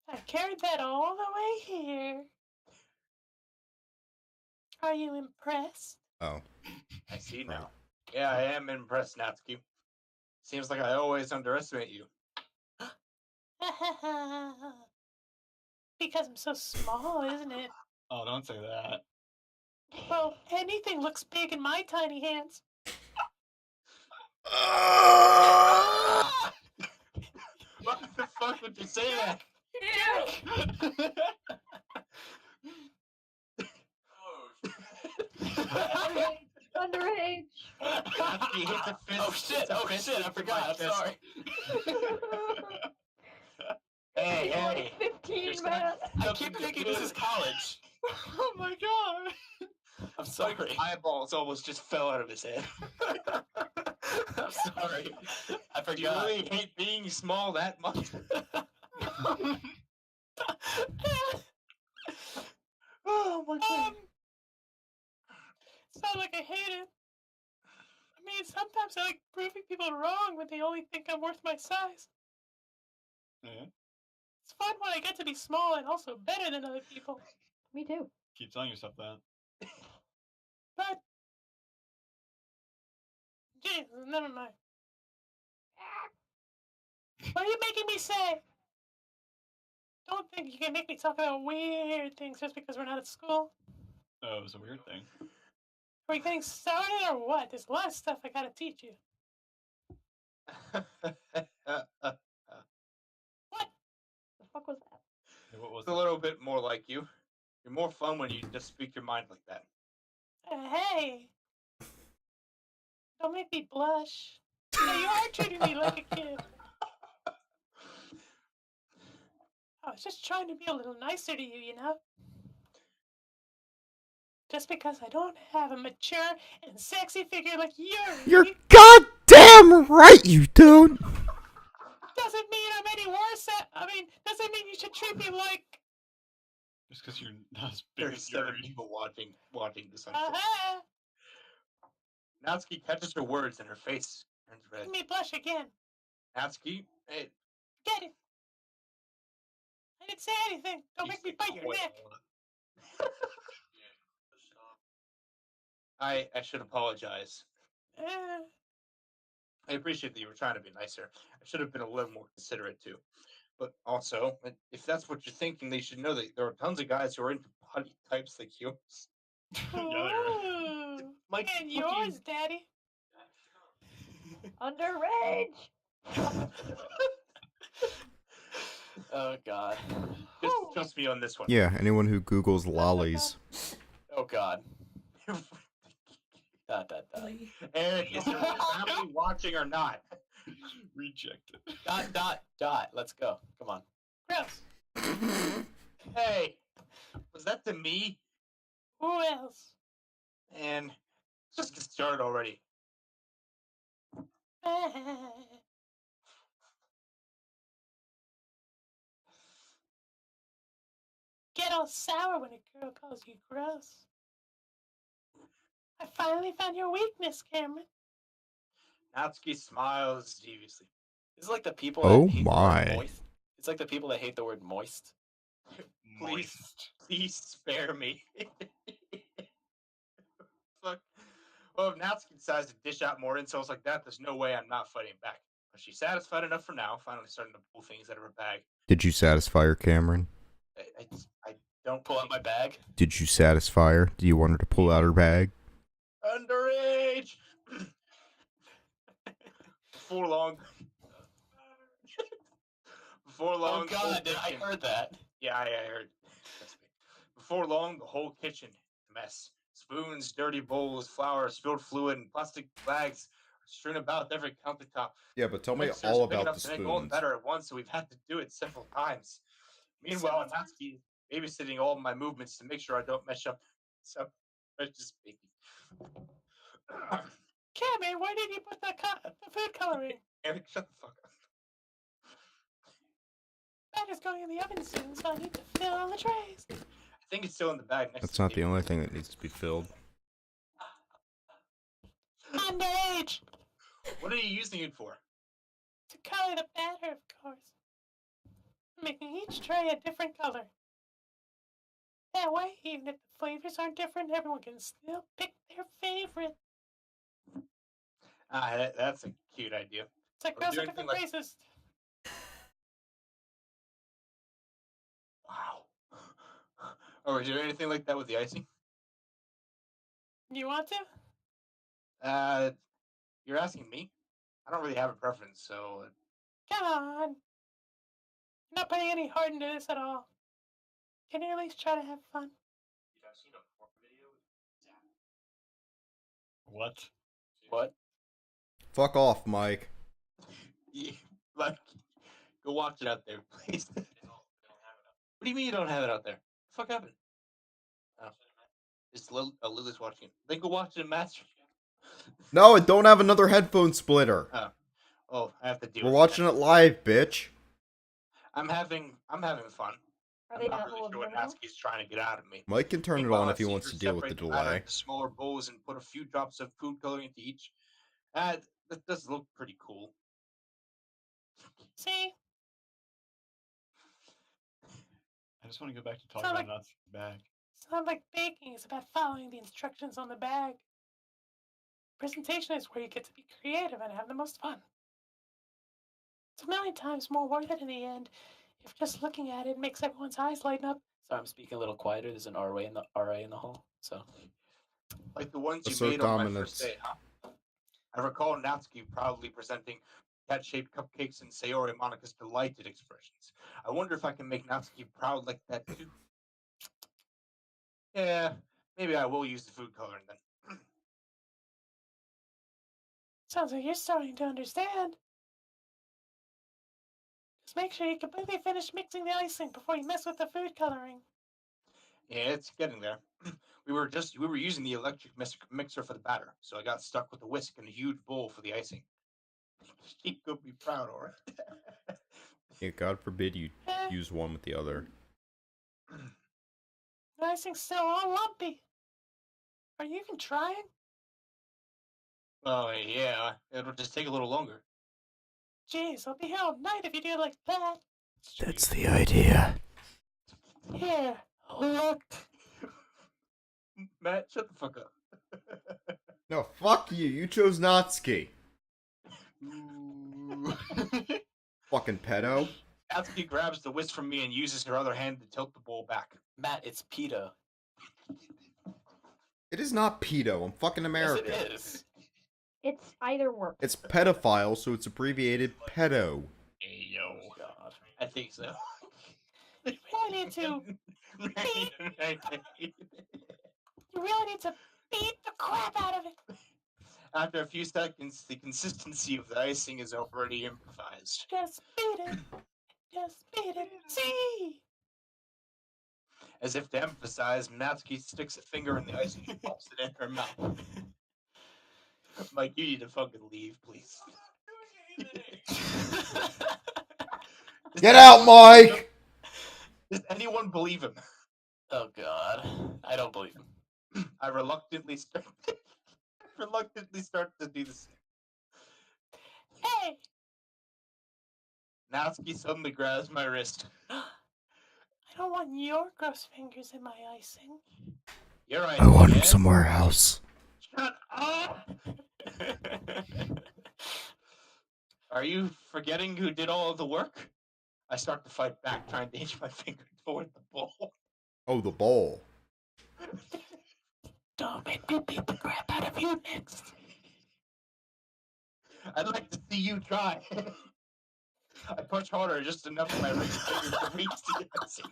Speaker 5: I carried that all the way here. Are you impressed?
Speaker 8: Oh.
Speaker 2: I see now. Yeah, I am impressed, Natsuki. Seems like I always underestimate you.
Speaker 5: Because I'm so small, isn't it?
Speaker 3: Oh, don't say that.
Speaker 5: Well, anything looks big in my tiny hands.
Speaker 2: What the fuck would you say that?
Speaker 1: Underage.
Speaker 2: Natsuki hits a fist.
Speaker 7: Oh shit! Oh shit! I forgot. I'm sorry.
Speaker 2: Hey,
Speaker 1: You're
Speaker 2: hey.
Speaker 1: like 15, man.
Speaker 7: I keep thinking this is college.
Speaker 3: Oh my god!
Speaker 7: I'm sorry.
Speaker 2: Eyeballs almost just fell out of his head.
Speaker 7: I'm sorry. I
Speaker 2: Do you
Speaker 7: forgot.
Speaker 2: really hate being small that much? Oh my god.
Speaker 5: It's not like I hate it. I mean, sometimes I like proving people wrong when they only think I'm worth my size.
Speaker 3: Yeah,
Speaker 5: It's fun when I get to be small and also better than other people.
Speaker 1: Me too.
Speaker 3: keep telling yourself that.
Speaker 5: But, Jesus, never mind. What are you making me say? Don't think you can make me talk about weird things just because we're not at school.
Speaker 3: Oh, it was a weird thing.
Speaker 5: Are we getting started or what? There's a lot of stuff I gotta teach you. What?
Speaker 1: The fuck was that?
Speaker 3: Hey, what was
Speaker 2: It's a little bit more like you. You're more fun when you just speak your mind like that.
Speaker 5: Hey! Don't make me blush. Hey, you are treating me like a kid. I was just trying to be a little nicer to you, you know? Just because I don't have a mature and sexy figure like
Speaker 8: You're goddamn right you don't!
Speaker 5: doesn't mean I'm any worse doesn't mean you should treat me like...
Speaker 3: Just because you're not as big
Speaker 2: There's
Speaker 3: as
Speaker 2: 7
Speaker 3: Yuri.
Speaker 2: people watching this unfold.
Speaker 5: Uh-huh!
Speaker 2: Natsuki catches her words and her face turns red.
Speaker 5: Make me blush again.
Speaker 2: Natsuki, hey,
Speaker 5: Get it. I didn't say anything. Don't make me bite your neck.
Speaker 2: I should apologize.
Speaker 5: Uh,
Speaker 2: I appreciate that you were trying to be nicer. I should have been a little more considerate too. But also, if that's what you're thinking, they should know that there are tons of guys who are into body types like yours.
Speaker 3: Yeah,
Speaker 5: Ooh.
Speaker 2: Mike,
Speaker 5: And
Speaker 2: look at you.
Speaker 5: yours, Daddy.
Speaker 1: Underage.
Speaker 7: Oh god.
Speaker 2: Just trust me on this one.
Speaker 4: Yeah, anyone who Googles lollies.
Speaker 7: Oh god. Dot.
Speaker 2: Eric, is your family watching or not?
Speaker 3: Rejected.
Speaker 7: Dot. Let's go. Come on.
Speaker 5: Gross.
Speaker 2: Hey, was that to me?
Speaker 5: Who else?
Speaker 2: And let's just get started already.
Speaker 5: Get all sour when a girl calls you gross. I finally found your weakness, Cameron.
Speaker 2: Natsuki smiles deviously.
Speaker 7: It's like the people
Speaker 4: Oh
Speaker 7: that hate the
Speaker 4: my.
Speaker 7: word moist. It's like the people that hate the word moist.
Speaker 3: Moist.
Speaker 2: Please spare me. Fuck. Well, if Natsuki decides to dish out more insults like that, there's no way I'm not fighting back. But she's satisfied enough for now, finally starting to pull things out of her bag.
Speaker 4: Did you satisfy her, Cameron?
Speaker 2: I don't
Speaker 7: Pull out my bag.
Speaker 4: Did you satisfy her? Do you want her to pull out her bag?
Speaker 2: Underage! Before long. Before long.
Speaker 7: Oh god, I heard that.
Speaker 2: Yeah, I heard. Trust me. Before long, the whole kitchen is a mess. Spoons, dirty bowls, flour, spilled fluid, and plastic bags are strewn about every countertop.
Speaker 4: Yeah, but tell me
Speaker 2: Mixers
Speaker 4: all
Speaker 2: big
Speaker 4: about
Speaker 2: enough
Speaker 4: the
Speaker 2: to make all the
Speaker 4: spoons.
Speaker 2: batter at once, so we've had to do it several times. Meanwhile, Natsuki babysitting all of my movements to make sure I don't mess up. So, it's just baby.
Speaker 5: Cameron, where did you put the food coloring?
Speaker 2: Eric, shut the fuck up.
Speaker 5: Batter's going in the oven soon, so I need to fill all the trays.
Speaker 2: I think it's still in the bag next
Speaker 4: That's
Speaker 2: to
Speaker 4: not
Speaker 2: me.
Speaker 4: the only thing that needs to be filled.
Speaker 5: Underage!
Speaker 2: What are you using it for?
Speaker 5: To color the batter, of course. Making each tray a different color. That way, even if the flavors aren't different, everyone can still pick their favorite.
Speaker 2: That's a cute idea.
Speaker 5: It's like girls of different races.
Speaker 2: Wow. Or is there anything like that with the icing?
Speaker 5: You want to?
Speaker 2: You're asking me? I don't really have a preference, so.
Speaker 5: Come on. You're not putting any heart into this at all. Can you at least try to have fun?
Speaker 3: What?
Speaker 7: What?
Speaker 4: Fuck off, Mike.
Speaker 2: Yeah, like, go watch it out there, please. What do you mean you don't have it out there? What the fuck happened? Oh. Just Lily's watching it. Then go watch it in Master.
Speaker 4: No, I don't have another headphone splitter.
Speaker 2: Oh, I have to deal
Speaker 4: We're
Speaker 2: with
Speaker 4: watching it live, bitch.
Speaker 2: I'm having fun.
Speaker 1: Are
Speaker 2: I'm
Speaker 1: they
Speaker 2: not
Speaker 1: not
Speaker 2: really
Speaker 1: full of
Speaker 2: sure what
Speaker 1: minerals?
Speaker 2: Natsuki's trying to get out of me.
Speaker 4: Mike can turn it
Speaker 2: Meanwhile,
Speaker 4: on
Speaker 2: I've
Speaker 4: if he
Speaker 2: seen
Speaker 4: wants
Speaker 2: her
Speaker 4: to deal with the
Speaker 2: separate batter
Speaker 4: delay.
Speaker 2: into smaller bowls and put a few drops of food coloring into each. That does look pretty cool.
Speaker 5: See?
Speaker 3: I just want to go back to talking
Speaker 5: Sound
Speaker 3: about
Speaker 5: like-
Speaker 3: Natsuki's bag.
Speaker 5: It's not like baking, it's about following the instructions on the bag. Presentation is where you get to be creative and have the most fun. It's a million times more worth it in the end if just looking at it makes everyone's eyes lighten up.
Speaker 7: So I'm speaking a little quieter. There's an RA in the hall. So
Speaker 2: Like the ones you
Speaker 4: Assert
Speaker 2: made on my
Speaker 4: dominance.
Speaker 2: first day, huh? I recall Natsuki proudly presenting cat-shaped cupcakes and Sayori Monica's delighted expressions. I wonder if I can make Natsuki proud like that too. Yeah, maybe I will use the food coloring then.
Speaker 5: Sounds like you're starting to understand. Just make sure you completely finish mixing the icing before you mess with the food coloring.
Speaker 2: Yeah, it's getting there. We were using the electric mixer for the batter, so I got stuck with a whisk and a huge bowl for the icing. She could be proud, alright.
Speaker 4: Yeah, God forbid you use one with the other.
Speaker 5: The icing's still all lumpy. Are you even trying?
Speaker 2: Oh yeah, it'll just take a little longer.
Speaker 5: Jeez, I'll be here all night if you do it like that.
Speaker 6: That's the idea.
Speaker 5: Here, look.
Speaker 2: Matt, shut the fuck up.
Speaker 4: No, fuck you. You chose Natsuki.
Speaker 2: Ooh.
Speaker 4: Fucking pedo.
Speaker 2: Natsuki grabs the whisk from me and uses her other hand to tilt the bowl back.
Speaker 7: Matt, it's PETA.
Speaker 4: It is not pedo. I'm fucking American.
Speaker 7: Yes, it is.
Speaker 1: It's either works.
Speaker 4: It's pedophile, so it's abbreviated pedo.
Speaker 2: Ayo.
Speaker 7: Oh, God.
Speaker 2: I think so.
Speaker 5: You really need to. You really need to beat the crap out of it.
Speaker 2: After a few seconds, the consistency of the icing is already improvised.
Speaker 5: Just beat it. Just beat it. See.
Speaker 2: As if to emphasize, Natsuki sticks a finger in the icing and pops it in her mouth. Mike, you need to fucking leave, please.
Speaker 4: Get out, Mike!
Speaker 2: Does anyone believe him?
Speaker 7: Oh, God. I don't believe him.
Speaker 2: I reluctantly start to do the same.
Speaker 5: Hey.
Speaker 2: Natsuki suddenly grabs my wrist.
Speaker 5: I don't want your gross fingers in my icing.
Speaker 2: You're right.
Speaker 6: I want him
Speaker 2: man.
Speaker 6: somewhere else.
Speaker 2: Shut up! Are you forgetting who did all of the work? I start to fight back, trying to inch my finger toward the bowl.
Speaker 4: Oh, the bowl.
Speaker 5: Don't make me beat the crap out of you next.
Speaker 2: I'd like to see you try. I push harder, just enough for my ring finger to reach the icing.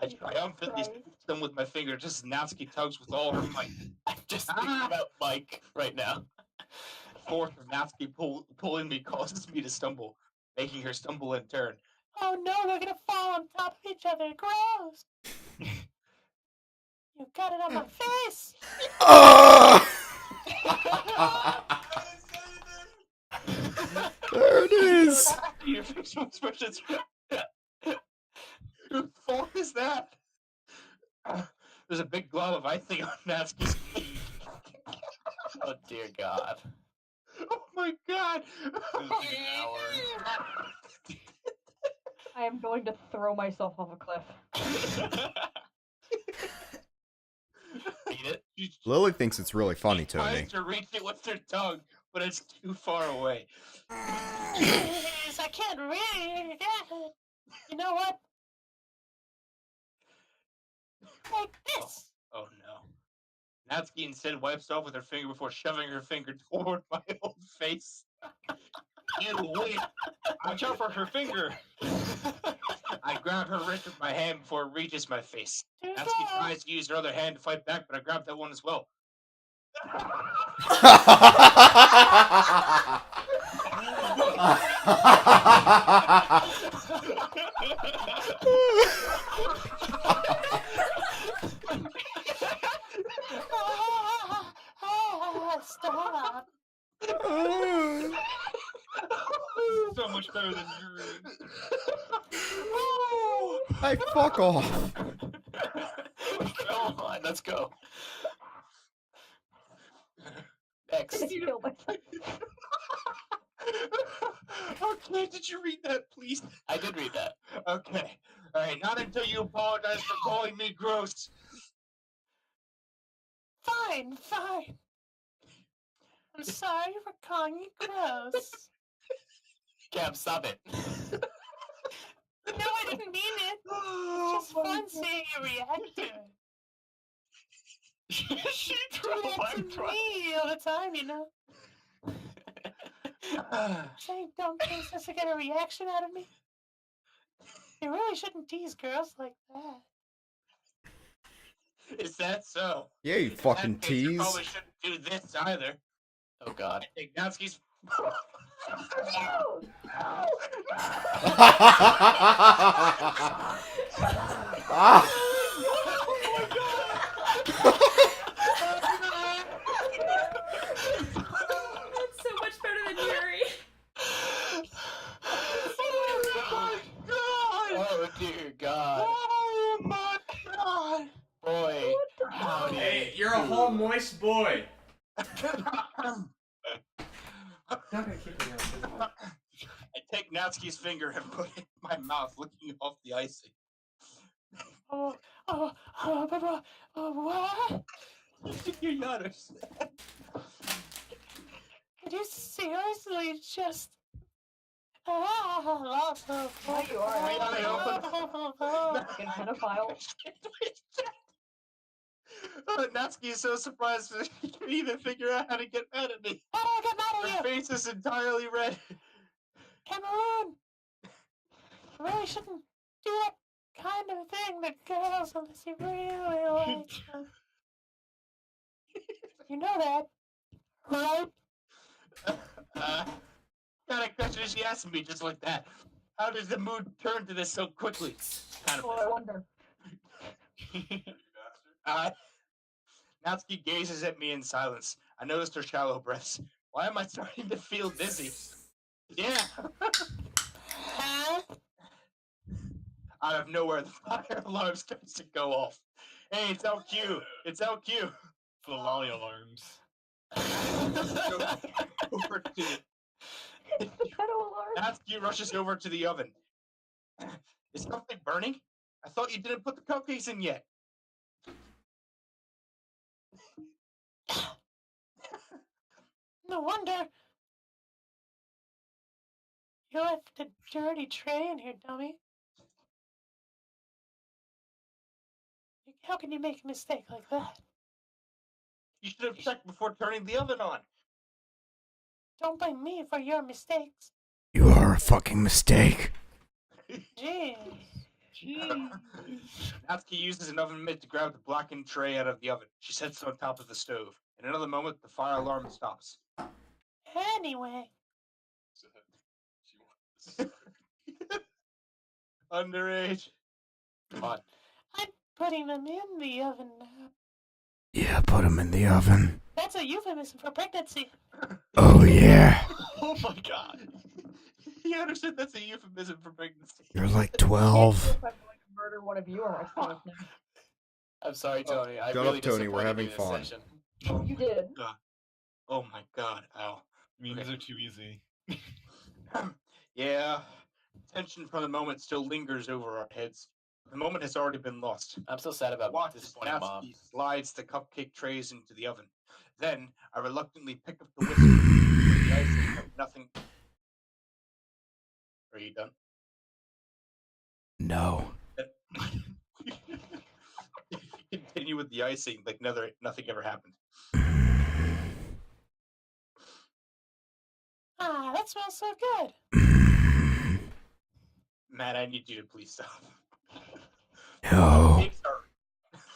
Speaker 2: I triumphantly squeeze them with my finger, just as Natsuki tugs with all her might.
Speaker 7: I'm just thinking about Mike right now.
Speaker 2: The force of Natsuki pulling me causes me to stumble, making her stumble in turn.
Speaker 5: Oh no, we're gonna fall on top of each other. Gross. You got it on my face.
Speaker 4: There it is!
Speaker 2: Your facial expressions. Whose fault is that? There's a big glob of icing on Natsuki's feet.
Speaker 7: Oh, dear God.
Speaker 2: Oh my God!
Speaker 1: I am going to throw myself off a cliff.
Speaker 7: Beat it.
Speaker 4: Lily thinks it's really funny,
Speaker 2: She
Speaker 4: Tony.
Speaker 2: tries to reach it with her tongue, but it's too far away.
Speaker 5: Yes, I can't really. You know what? Like this.
Speaker 2: Oh no. Natsuki instead wipes off with her finger before shoving her finger toward my own face. You win.
Speaker 3: Watch out for her finger.
Speaker 2: I grab her wrist with my hand before it reaches my face.
Speaker 5: Too
Speaker 2: Natsuki
Speaker 5: far.
Speaker 2: tries to use her other hand to fight back, but I grab that one as well.
Speaker 5: Stop.
Speaker 3: So much better than yours.
Speaker 4: Hey, fuck off.
Speaker 7: Come on, let's go. Next.
Speaker 1: I killed myself.
Speaker 2: Okay, did you read that, please?
Speaker 7: I did read that.
Speaker 2: Okay. Alright, not until you apologize for calling me gross.
Speaker 5: Fine, fine. I'm sorry for calling you gross.
Speaker 7: Gab, stop it.
Speaker 5: No, I didn't mean it. It's just fun seeing you react to it.
Speaker 3: She
Speaker 5: Do that to me all the time, you know. Saying dumb things just to get a reaction out of me. You really shouldn't tease girls like that.
Speaker 2: Is that so?
Speaker 4: Yeah, you
Speaker 2: In
Speaker 4: fucking
Speaker 2: that case, you
Speaker 4: tease.
Speaker 2: probably shouldn't do this either.
Speaker 7: Oh, God.
Speaker 2: I think Natsuki's.
Speaker 9: That's so much better than Yuri.
Speaker 7: Oh, dear God.
Speaker 2: Oh my God!
Speaker 7: Boy, howdy.
Speaker 10: Hey, you're a whole moist boy.
Speaker 2: I take Natsuki's finger and put it in my mouth, licking off the icing.
Speaker 5: What?
Speaker 2: You understand?
Speaker 5: Could you seriously just...
Speaker 1: Now you are fucking pedophile.
Speaker 2: Natsuki is so surprised that she can't even figure out how to get mad at me.
Speaker 5: How do I get mad at
Speaker 2: Her
Speaker 5: you?
Speaker 2: face is entirely red.
Speaker 5: Cameroon! You really shouldn't do that kind of thing to girls unless you really like them. You know that, right?
Speaker 2: Kind of question is she asking me just like that? How does the mood turn to this so quickly? Kind of.
Speaker 1: Oh, I wonder.
Speaker 2: Natsuki gazes at me in silence. I noticed her shallow breaths. Why am I starting to feel dizzy? Yeah.
Speaker 5: Huh?
Speaker 2: Out of nowhere, the fire alarm starts to go off. Hey, it's LQ. It's LQ.
Speaker 3: The lolly alarms.
Speaker 2: Over to the...
Speaker 1: It's the pedo alarm.
Speaker 2: Natsuki rushes over to the oven. Is something burning? I thought you didn't put the cupcakes in yet.
Speaker 5: No wonder. You left a dirty tray in here, dummy. How can you make a mistake like that?
Speaker 2: You should have checked before turning the oven on.
Speaker 5: Don't blame me for your mistakes.
Speaker 6: You are a fucking mistake.
Speaker 5: Jeez.
Speaker 2: Natsuki uses an oven mitt to grab the blackened tray out of the oven. She sets it on top of the stove. In another moment, the fire alarm stops.
Speaker 5: Anyway.
Speaker 2: Underage.
Speaker 7: Come on.
Speaker 5: I'm putting them in the oven now.
Speaker 6: Yeah, put them in the oven.
Speaker 5: That's a euphemism for pregnancy.
Speaker 6: Oh, yeah.
Speaker 3: Oh my god.
Speaker 2: You understood that's a euphemism for pregnancy.
Speaker 6: You're like
Speaker 1: I can't
Speaker 6: 12.
Speaker 1: sure if I'm going to murder one of you or myself now.
Speaker 7: I'm sorry, Tony. I
Speaker 8: Shut
Speaker 7: really
Speaker 8: up, Tony. We're
Speaker 7: disappointed
Speaker 8: having
Speaker 7: you this
Speaker 8: fun.
Speaker 7: session.
Speaker 1: You did.
Speaker 2: Oh my god, ow.
Speaker 3: Memes
Speaker 2: Okay.
Speaker 3: are too easy.
Speaker 2: Yeah, tension from the moment still lingers over our heads. The moment has already been lost.
Speaker 7: I'm so sad about
Speaker 2: Watch as
Speaker 7: disappointing mom.
Speaker 2: Natsuki slides the cupcake trays into the oven. Then I reluctantly pick up the whisk with the icing of nothing. Are you done?
Speaker 6: No.
Speaker 2: Continue with the icing like nothing ever happened.
Speaker 5: Ah, that smells so good.
Speaker 2: Matt, I need you to please stop.
Speaker 6: No.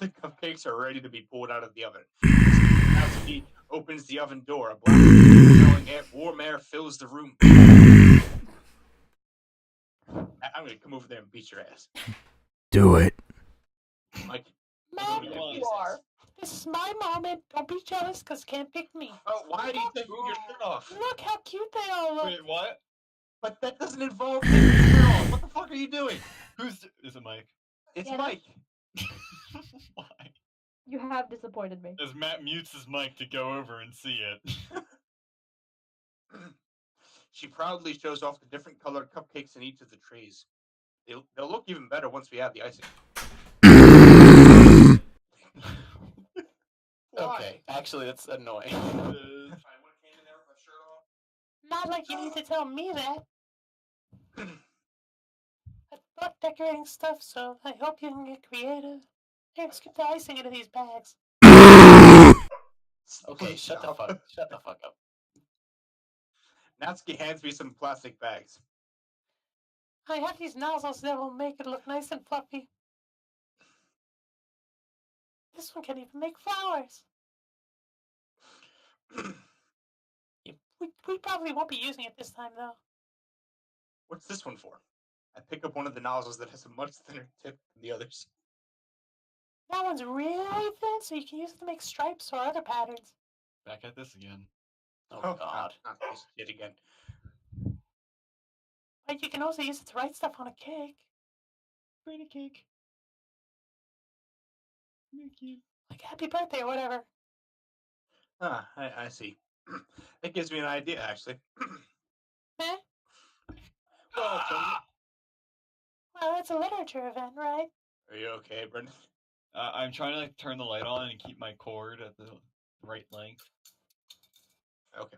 Speaker 2: The cupcakes are ready to be pulled out of the oven. Natsuki opens the oven door. A black smelling warm air fills the room. I'm going to come over there and beat your ass.
Speaker 6: Do it.
Speaker 2: Mike,
Speaker 5: Mom,
Speaker 1: You are.
Speaker 5: this is my moment. Don't be jealous, because can't pick me.
Speaker 2: oh, why are you taking your shirt off?
Speaker 5: Look how cute they all look.
Speaker 3: Wait, what?
Speaker 2: But that doesn't involve taking your shirt off. What the fuck are you doing?
Speaker 3: Is it Mike?
Speaker 2: It's
Speaker 1: Yeah.
Speaker 2: Mike.
Speaker 3: Why?
Speaker 1: You have disappointed me.
Speaker 3: As Matt mutes his mic to go over and see it.
Speaker 2: She proudly shows off the different colored cupcakes in each of the trays. They'll look even better once we add the icing.
Speaker 7: Okay, actually, that's annoying.
Speaker 5: Not like you need to tell me that. I bought decorating stuff, so I hope you can get creative. Here, scoop the icing into these bags.
Speaker 7: Okay, shut the fuck up.
Speaker 2: Natsuki hands me some plastic bags.
Speaker 5: I have these nozzles that will make it look nice and fluffy. This one can even make flowers. We probably won't be using it this time, though.
Speaker 2: What's this one for? I pick up one of the nozzles that has a much thinner tip than the others.
Speaker 5: That one's really thin, so you can use it to make stripes or other patterns.
Speaker 3: Back at this again.
Speaker 7: Oh god.
Speaker 2: Not this shit again.
Speaker 5: But you can also use it to write stuff on a cake.
Speaker 3: Create a cake. Thank you.
Speaker 5: Like happy birthday or whatever.
Speaker 2: Ah, I see. That gives me an idea, actually.
Speaker 5: Eh?
Speaker 2: Well, Tony,
Speaker 5: Well, it's a literature event, right?
Speaker 2: are you okay, Brendan?
Speaker 3: I'm trying to turn the light on and keep my cord at the right length.
Speaker 2: Okay.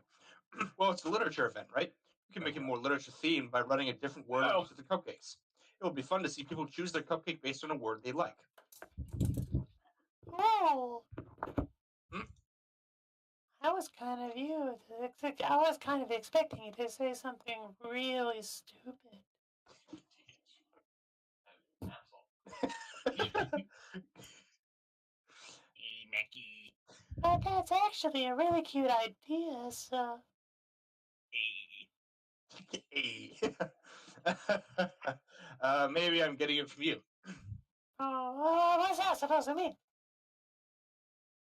Speaker 2: Well, it's a literature event, right? You can make it more literature themed by running a different word into the cupcakes. It will be fun to see people choose their cupcake based on a word they like.
Speaker 5: Oh.
Speaker 2: Hmm?
Speaker 5: I was kind of I was kind of expecting you to say something really stupid. But that's actually a really cute idea, so...
Speaker 2: Maybe I'm getting it from you.
Speaker 5: Oh, what's that supposed to mean?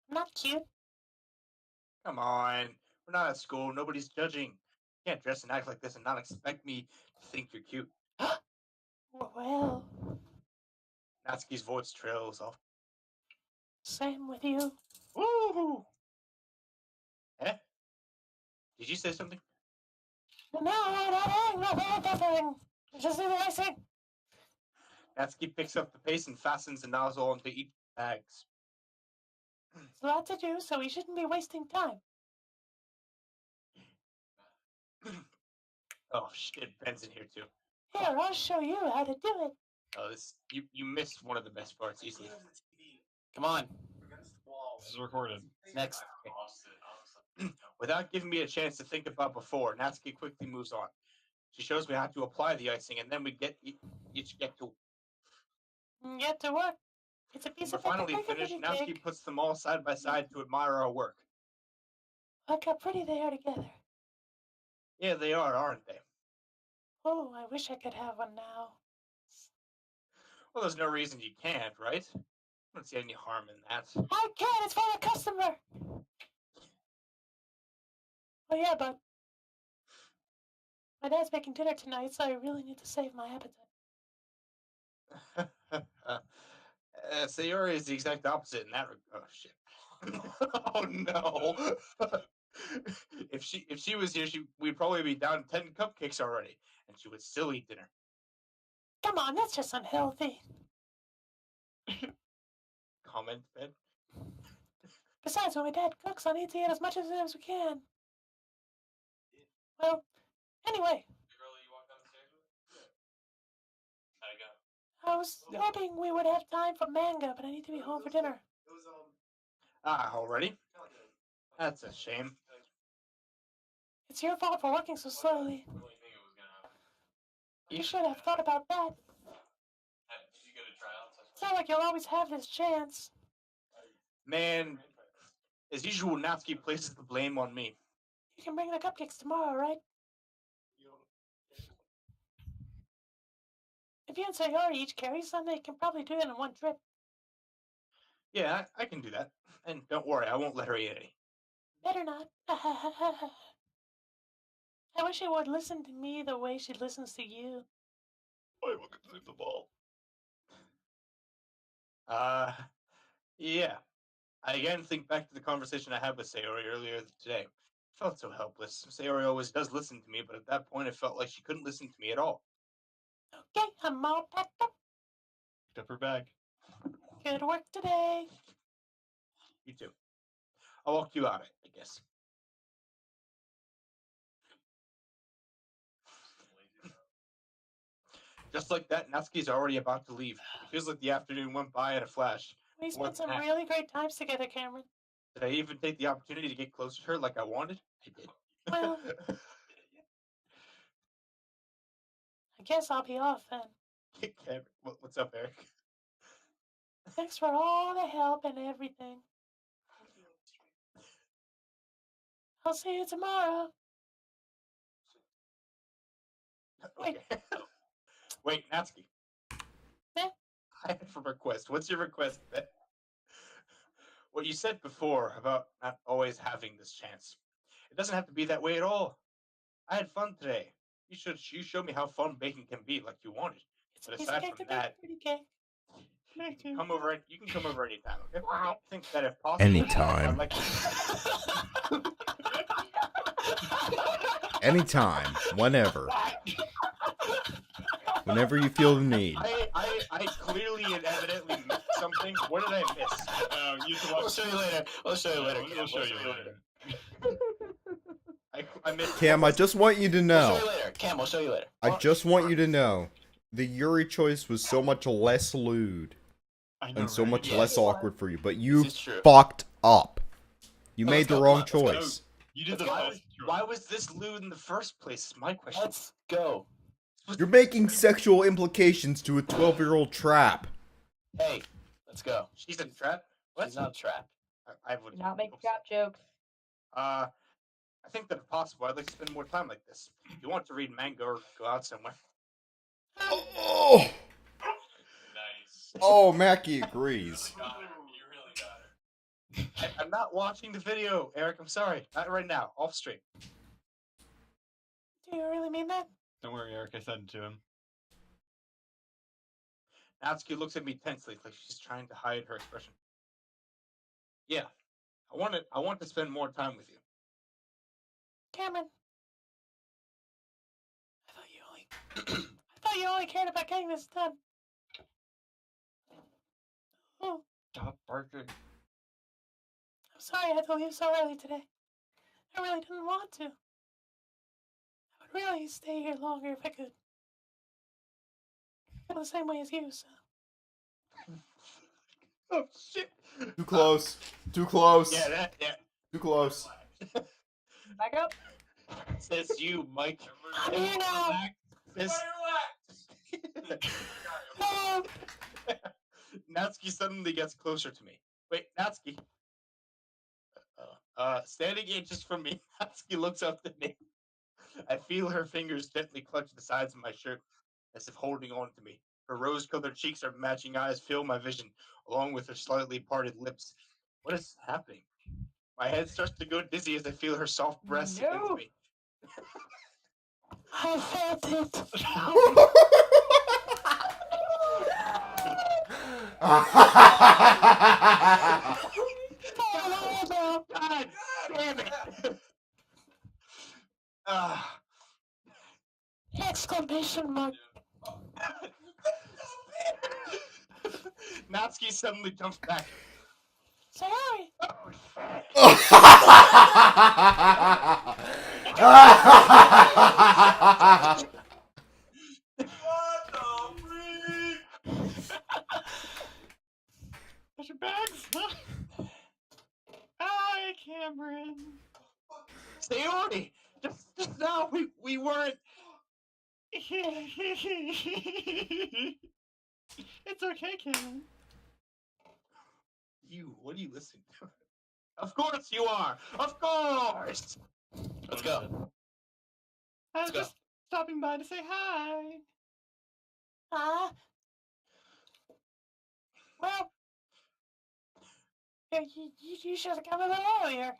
Speaker 5: Not cute.
Speaker 2: Come on. We're not at school. Nobody's judging. You can't dress and act like this and not expect me to think you're cute.
Speaker 5: Well,
Speaker 2: Natsuki's voice trails off.
Speaker 5: same with you.
Speaker 2: Woohoo! Eh? Did you say something?
Speaker 5: No, nothing. Just do the right thing.
Speaker 2: Natsuki picks up the pace and fastens the nozzle onto each bags.
Speaker 5: There's a lot to do, so we shouldn't be wasting time.
Speaker 2: Oh shit, Ben's in here too.
Speaker 5: Here, I'll show you how to do it.
Speaker 2: Oh, you missed one of the best parts easily.
Speaker 7: Come on.
Speaker 3: This is recorded.
Speaker 7: Next.
Speaker 2: Without giving me a chance to think about before, Natsuki quickly moves on. She shows me how to apply the icing, and then we each get to.
Speaker 5: Get to work. It's a
Speaker 2: When
Speaker 5: piece
Speaker 2: we're
Speaker 5: of paper
Speaker 2: finally
Speaker 5: bigger
Speaker 2: finished,
Speaker 5: than a
Speaker 2: Natsuki
Speaker 5: cake.
Speaker 2: puts them all side by side to admire our work.
Speaker 5: Look how pretty they are together.
Speaker 2: Yeah, they are, aren't they?
Speaker 5: Oh, I wish I could have one now.
Speaker 2: Well, there's no reason you can't, right? I don't see any harm in that.
Speaker 5: I can, it's for the customer. Oh yeah, but my dad's making dinner tonight, so I really need to save my appetite.
Speaker 2: Sayori is the exact opposite in that regard. Oh shit! Oh no! If she was here, we'd probably be down 10 cupcakes already, and she would still eat dinner.
Speaker 5: Come on, that's just unhealthy.
Speaker 2: Comment, Ben.
Speaker 5: Besides, when my dad cooks, I need to eat as much of it as we can. Well, anyway. I was hoping we would have time for manga, but I need to be home for dinner.
Speaker 2: Already? That's a shame.
Speaker 5: It's your fault for working so slowly. You should have thought about that. It's not like you'll always have this chance.
Speaker 2: Man, as usual, Natsuki places the blame on me.
Speaker 5: You can bring the cupcakes tomorrow, right? If you and Sayori each carry some, they can probably do it in one trip.
Speaker 2: Yeah, I can do that. And don't worry, I won't let her eat any.
Speaker 5: Better not. I wish she would listen to me the way she listens to you.
Speaker 3: I will consume the ball.
Speaker 2: Yeah. I again think back to the conversation I had with Sayori earlier today. I felt so helpless. Sayori always does listen to me, but at that point it felt like she couldn't listen to me at all.
Speaker 5: Okay, I'm all packed up.
Speaker 3: Picked up her bag.
Speaker 5: Good work today.
Speaker 2: You too. I'll walk you out, I guess. Just like that, Natsuki's already about to leave. It feels like the afternoon went by in a flash.
Speaker 5: We spent some really great times together, Cameron.
Speaker 2: Did I even take the opportunity to get closer to her like I wanted? I did.
Speaker 5: Well, I guess I'll be off then.
Speaker 2: What's up, Eric?
Speaker 5: Thanks for all the help and everything. I'll see you tomorrow.
Speaker 2: Okay. Wait, Natsuki.
Speaker 5: Eh?
Speaker 2: I have a request. What's your request, Ben? What you said before about not always having this chance. It doesn't have to be that way at all. I had fun today. You showed me how fun baking can be, like you wanted.
Speaker 5: It's
Speaker 2: But
Speaker 5: a piece of
Speaker 2: aside
Speaker 5: cake
Speaker 2: from
Speaker 5: to bake,
Speaker 2: that,
Speaker 5: pretty cake.
Speaker 2: you can come over anytime. Okay? I think that if possible,
Speaker 6: Anytime.
Speaker 2: I'd like
Speaker 6: Anytime. Whenever. Whenever you feel the need.
Speaker 2: I clearly and evidently missed something. What did I miss?
Speaker 7: We'll show you later. We'll show you later.
Speaker 3: We'll show you later.
Speaker 6: Cam, I just want you to
Speaker 7: We'll
Speaker 6: know.
Speaker 7: show you later. Cam, we'll show you later.
Speaker 6: I just want you to know. The Yuri choice was so much less lewd.
Speaker 3: I know,
Speaker 6: And so
Speaker 3: right?
Speaker 6: much
Speaker 7: Yes.
Speaker 6: less awkward for you. But you
Speaker 7: This is true.
Speaker 6: fucked up. You
Speaker 7: So
Speaker 6: made
Speaker 7: let's
Speaker 6: the
Speaker 7: go,
Speaker 6: wrong
Speaker 7: come on, let's go.
Speaker 6: choice.
Speaker 3: You did the
Speaker 7: Let's go.
Speaker 3: best choice.
Speaker 2: Why was this lewd in the first place? Is my question.
Speaker 7: Let's go.
Speaker 6: You're making sexual implications to a 12-year-old trap.
Speaker 7: Hey, let's go.
Speaker 2: She's in a trap. What?
Speaker 7: She's not a trap.
Speaker 2: I would
Speaker 1: Do not make
Speaker 2: hope so.
Speaker 1: trap jokes.
Speaker 2: I think that if possible, I'd like to spend more time like this. If you want to read manga or go out somewhere.
Speaker 6: Oh,
Speaker 3: Nice.
Speaker 6: oh, Mackie agrees.
Speaker 2: I'm not watching the video, Eric. I'm sorry. Not right now. Off stream.
Speaker 5: Do you really mean that?
Speaker 3: Don't worry, Eric. I said it to him.
Speaker 2: Natsuki looks at me tensely, like she's trying to hide her expression. Yeah, I want to spend more time with you.
Speaker 5: Cameron. I thought you only cared about getting this done. Oh,
Speaker 3: Stop barking.
Speaker 5: I'm sorry I had to leave so early today. I really didn't want to. I would really stay here longer if I could. I feel the same way as you, so.
Speaker 2: Oh shit!
Speaker 6: Too close. Too close.
Speaker 2: Yeah.
Speaker 6: Too close.
Speaker 1: Back up.
Speaker 2: Says you, Mike.
Speaker 5: You know.
Speaker 2: Says... Natsuki suddenly gets closer to me. Wait, Natsuki. Standing inches from me, Natsuki looks up to me. I feel her fingers gently clutch the sides of my shirt, as if holding on to me. Her rose-colored cheeks or matching eyes fill my vision, along with her slightly parted lips. What is happening? My head starts to go dizzy as I feel her soft breasts against me.
Speaker 5: I felt it.
Speaker 2: God damn it!
Speaker 5: Exclamation mark.
Speaker 2: Natsuki suddenly jumps back.
Speaker 5: Sorry.
Speaker 3: Put your bags. Hi, Cameron.
Speaker 2: Sayori! Just now, we weren't...
Speaker 3: It's okay, Cameron.
Speaker 2: What are you listening to? Of course you are! Of course!
Speaker 7: Let's go.
Speaker 3: I was
Speaker 7: go.
Speaker 3: just stopping by to say hi.
Speaker 5: Well, you should have come a little earlier.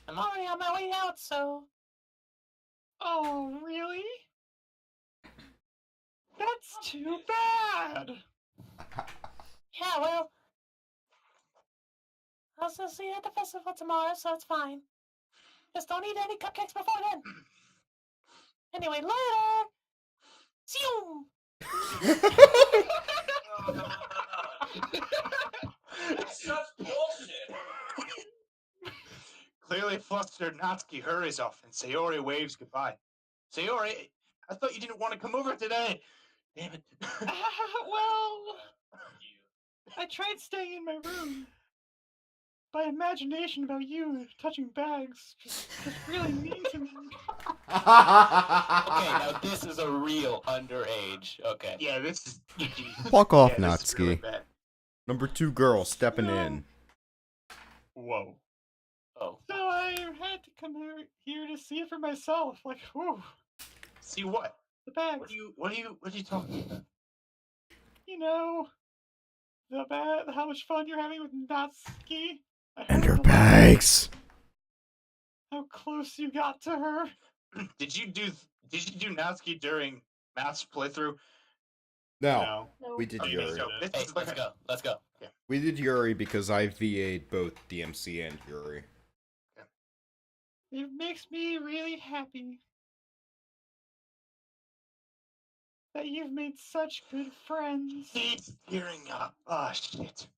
Speaker 5: I'm already on my way out, so.
Speaker 3: Oh, really? That's too bad.
Speaker 5: Yeah, well. I'll still see you at the festival tomorrow, so it's fine. Just don't eat any cupcakes before then. Anyway, later! Zoom!
Speaker 10: That's such bullshit.
Speaker 2: Clearly flustered, Natsuki hurries off, and Sayori waves goodbye. Sayori, I thought you didn't want to come over today. Damn it.
Speaker 3: Well, I tried staying in my room. My imagination about you touching bags just really mean to me.
Speaker 7: Okay, now this is a real underage. Okay.
Speaker 2: Yeah, this is...
Speaker 6: Fuck off,
Speaker 2: yeah, this is really
Speaker 6: Natsuki.
Speaker 2: bad.
Speaker 6: Number 2 girl stepping in.
Speaker 3: Whoa.
Speaker 7: Oh.
Speaker 3: So I had to come here to see it for myself. Like, whew.
Speaker 2: See what?
Speaker 3: The bags.
Speaker 2: What are you talking about?
Speaker 3: You know, how much fun you're having with Natsuki.
Speaker 6: And her bags.
Speaker 3: How close you got to her.
Speaker 2: Did you do Natsuki during Matt's playthrough?
Speaker 6: No,
Speaker 1: No.
Speaker 6: we did
Speaker 2: Okay,
Speaker 6: Yuri.
Speaker 2: so this
Speaker 7: Hey,
Speaker 2: is
Speaker 7: let's go. Let's go.
Speaker 6: We did Yuri because I VA'd both DMC and Yuri.
Speaker 3: It makes me really happy that you've made such good friends.
Speaker 2: He's tearing up. Oh shit.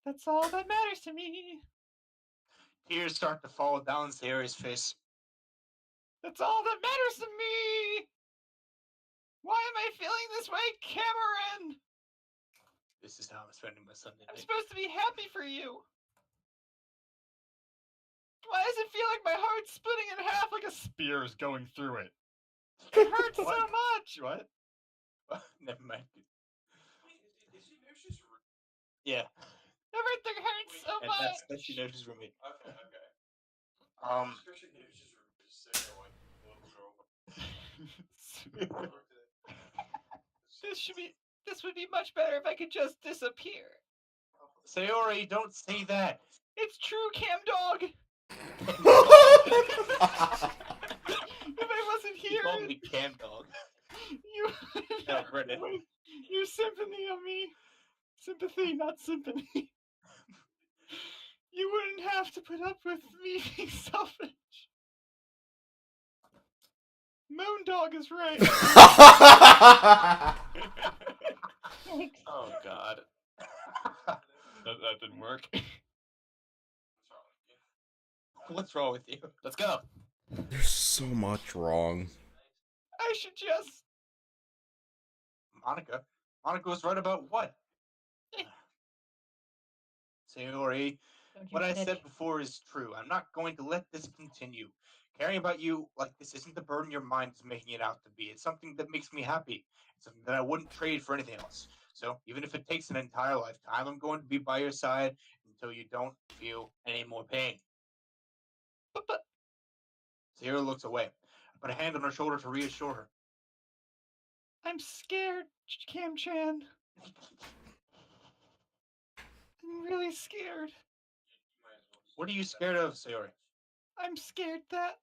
Speaker 3: That's all that matters to me.
Speaker 2: Tears start to fall down Sayori's face.
Speaker 3: That's all that matters to me! Why am I feeling this way, Cameron?
Speaker 2: This is how I'm spending my Sunday
Speaker 3: I'm
Speaker 2: night.
Speaker 3: supposed to be happy for you. Why does it feel like my heart's splitting in half like a spear's going through it? It hurts so much! What?
Speaker 2: Never mind. Yeah.
Speaker 3: Everything hurts so
Speaker 2: And
Speaker 3: much!
Speaker 2: that's Yoshi's roommate.
Speaker 10: Okay.
Speaker 3: This would be much better if I could just disappear.
Speaker 2: Sayori, don't say that.
Speaker 3: It's true, Cam Dog! If I wasn't
Speaker 2: He
Speaker 3: here,
Speaker 2: called me Cam Dog.
Speaker 3: you
Speaker 2: Yeah, Reddit.
Speaker 3: your sympathy on me. Sympathy, not symphony. You wouldn't have to put up with me being selfish. Moondog is right.
Speaker 1: Thanks.
Speaker 7: Oh God.
Speaker 3: That didn't work.
Speaker 2: What's wrong with you?
Speaker 7: Let's go.
Speaker 6: There's so much wrong.
Speaker 3: I should just.
Speaker 2: Monica? Monica was right about what? Sayori,
Speaker 1: Don't you
Speaker 2: what I
Speaker 1: snitch.
Speaker 2: said before is true. I'm not going to let this continue. Caring about you like this isn't the burden your mind is making it out to be. It's something that makes me happy. It's something that I wouldn't trade for anything else. So even if it takes an entire lifetime, I'm going to be by your side until you don't feel any more pain.
Speaker 3: But
Speaker 2: Sayori looks away. I put a hand on her shoulder to reassure her.
Speaker 3: I'm scared, Cam-chan. I'm really scared.
Speaker 2: What are you scared of, Sayori?
Speaker 3: I'm scared that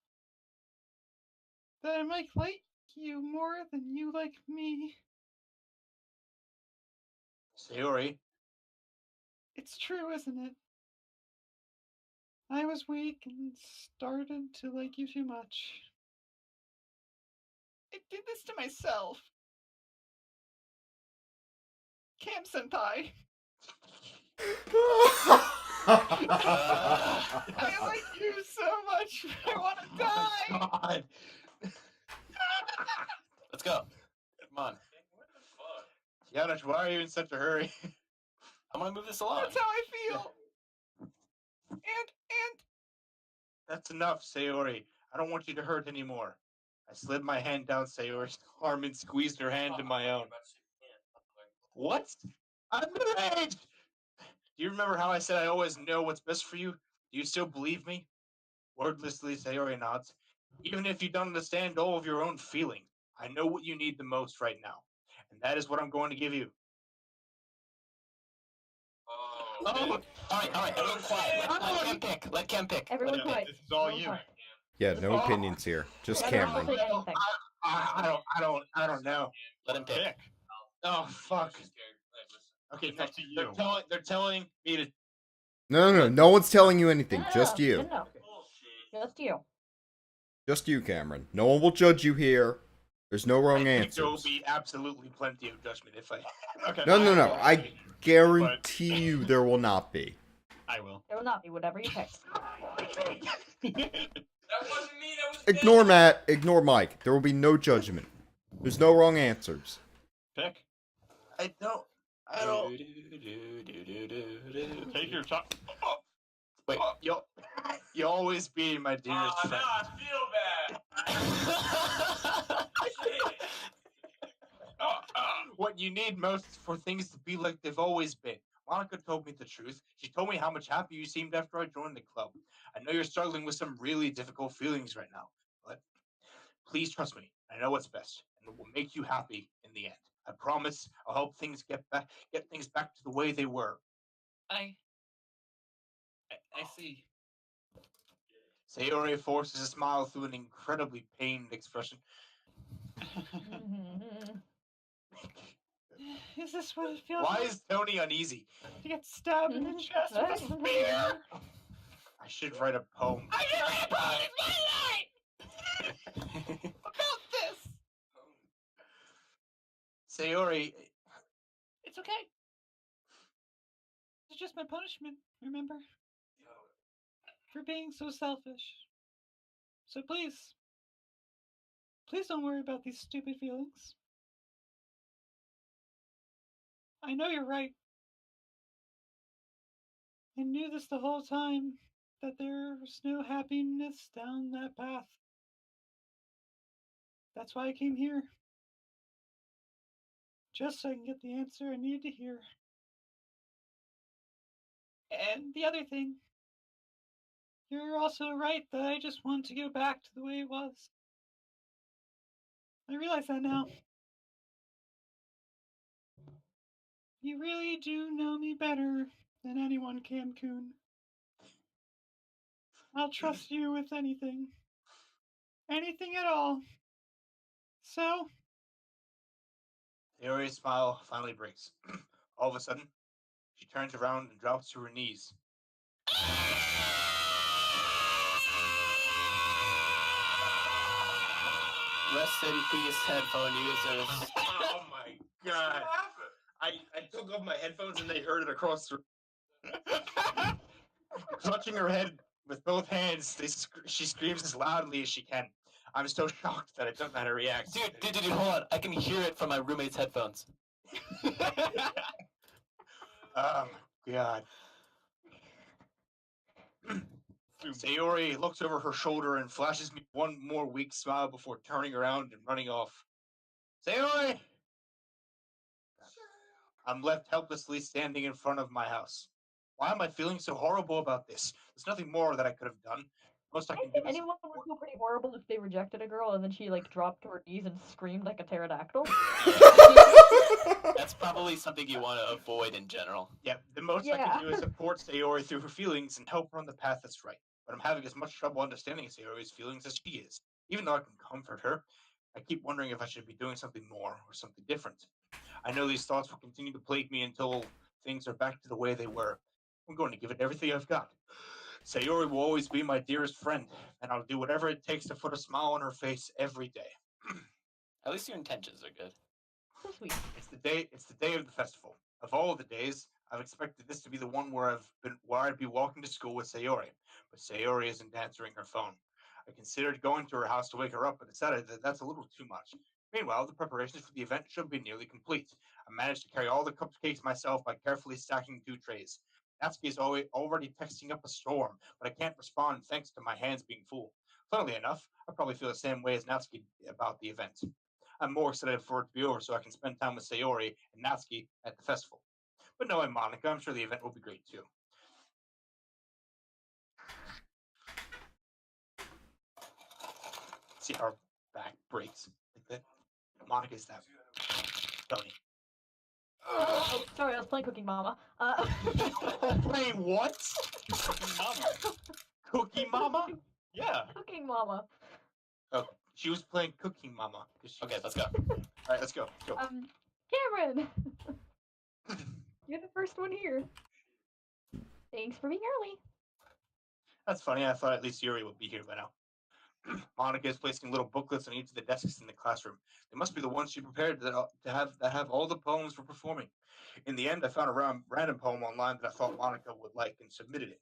Speaker 3: I might like you more than you like me.
Speaker 2: Sayori,
Speaker 3: It's true, isn't it? I was weak and started to like you too much. I did this to myself. Cam Senpai. I like you so much. I want to die.
Speaker 2: God.
Speaker 7: Let's go. Come on.
Speaker 2: Yanush, why are you in such a hurry?
Speaker 7: I'm gonna move this along.
Speaker 3: That's how I feel. And
Speaker 2: That's enough, Sayori. I don't want you to hurt anymore. I slid my hand down Sayori's arm and squeezed her hand in my own. What? I'm middle-aged! Do you remember how I said I always know what's best for you? Do you still believe me? Wordlessly, Sayori nods. Even if you don't understand all of your own feeling, I know what you need the most right now. And that is what I'm going to give you.
Speaker 7: Oh, all right, everyone quiet. Let Cam pick. Let Cam pick.
Speaker 1: Everyone
Speaker 3: Yeah,
Speaker 1: quiet.
Speaker 3: this is all
Speaker 1: Everyone
Speaker 3: you.
Speaker 1: quiet.
Speaker 6: Yeah, no opinions here. Just
Speaker 1: Let
Speaker 6: Cameron.
Speaker 1: Russell say anything.
Speaker 2: I don't know.
Speaker 7: Let him pick.
Speaker 3: Pick.
Speaker 2: Oh, fuck. Okay,
Speaker 3: It's up to
Speaker 2: they're
Speaker 3: you.
Speaker 2: they're telling me to.
Speaker 6: No one's telling you anything. Just you.
Speaker 1: No. Just you.
Speaker 6: Just you, Cameron. No one will judge you here. There's no wrong
Speaker 2: I think there will
Speaker 6: answers.
Speaker 2: be absolutely plenty of judgment if I.
Speaker 3: Okay.
Speaker 6: No. I guarantee you there will not be.
Speaker 3: I will.
Speaker 1: There will not be whatever you pick.
Speaker 10: That wasn't me, that was
Speaker 6: Ignore
Speaker 10: Ben.
Speaker 6: Matt. Ignore Mike. There will be no judgment. There's no wrong answers.
Speaker 3: Pick.
Speaker 2: I don't.
Speaker 3: Take your time.
Speaker 2: Wait, you'll always be my dearest
Speaker 10: Now
Speaker 2: friend.
Speaker 10: I feel bad. Shit.
Speaker 2: What you need most is for things to be like they've always been. Monica told me the truth. She told me how much happier you seemed after I joined the club. I know you're struggling with some really difficult feelings right now, but please trust me. I know what's best, and it will make you happy in the end. I promise. I'll help things get things back to the way they were.
Speaker 3: I see.
Speaker 2: Sayori forces a smile through an incredibly pained expression.
Speaker 3: Is this what it feels
Speaker 2: Why
Speaker 3: like
Speaker 2: is Tony uneasy?
Speaker 3: to get stabbed in the chest with a spear?
Speaker 2: I should write a poem.
Speaker 3: I can write a poem. It's my night. About this.
Speaker 2: Sayori,
Speaker 3: It's okay. It's just my punishment. Remember?
Speaker 11: for being so selfish. So please don't worry about these stupid feelings. I know you're right. I knew this the whole time, that there's no happiness down that path. That's why I came here. Just so I can get the answer I needed to hear. And the other thing, you're also right that I just want to go back to the way it was. I realize that now. You really do know me better than anyone, Cam-kun. I'll trust you with anything. Anything at all. So?
Speaker 2: Sayori's smile finally breaks. All of a sudden, she turns around and drops to her knees.
Speaker 7: Rest in peace, headphone users.
Speaker 2: Oh my god. I took off my headphones and they heard it across the room. Clutching her head with both hands, she screams as loudly as she can. I'm so shocked that I don't know how to react.
Speaker 7: Dude, hold on. I can hear it from my roommate's headphones.
Speaker 2: Oh my god. Sayori looks over her shoulder and flashes me one more weak smile before turning around and running off. Sayori! I'm left helplessly standing in front of my house. Why am I feeling so horrible about this? There's nothing more that I could have done. Most I
Speaker 1: I
Speaker 2: can do
Speaker 1: think
Speaker 2: is
Speaker 1: anyone would feel pretty horrible if they rejected a girl and then she like dropped to her knees and screamed like a pterodactyl.
Speaker 7: That's probably something you want to avoid in general.
Speaker 2: Yeah, the most I can do is support Sayori through her feelings and help her on the path that's right. But I'm having as much trouble understanding Sayori's feelings as she is. Even though I can comfort her, I keep wondering if I should be doing something more or something different. I know these thoughts will continue to plague me until things are back to the way they were. I'm going to give it everything I've got. Sayori will always be my dearest friend, and I'll do whatever it takes to put a smile on her face every day.
Speaker 7: At least your intentions are good.
Speaker 1: So sweet.
Speaker 2: It's the day of the festival. Of all the days, I've expected this to be the one where I'd be walking to school with Sayori, but Sayori isn't answering her phone. I considered going to her house to wake her up, but decided that that's a little too much. Meanwhile, the preparations for the event should be nearly complete. I managed to carry all the cupcakes myself by carefully stacking 2 trays. Natsuki is already texting up a storm, but I can't respond thanks to my hands being full. Funnily enough, I probably feel the same way as Natsuki about the event. I'm more excited for it to be over so I can spend time with Sayori and Natsuki at the festival. But knowing Monica, I'm sure the event will be great too. See how her back breaks like that? Monica's that. Tony.
Speaker 1: Oh, sorry, I was playing Cooking Mama.
Speaker 2: Playing what?
Speaker 3: Cooking Mama.
Speaker 2: Cookie Mama?
Speaker 3: Yeah.
Speaker 1: Cooking Mama.
Speaker 2: Oh, she was playing Cooking Mama.
Speaker 7: Okay, let's go.
Speaker 2: Alright, let's go.
Speaker 1: Cameron! You're the first one here. Thanks for being early.
Speaker 2: That's funny. I thought at least Yuri would be here by now. Monica is placing little booklets on each of the desks in the classroom. They must be the ones she prepared that have all the poems we're performing. In the end, I found a random poem online that I thought Monica would like and submitted it.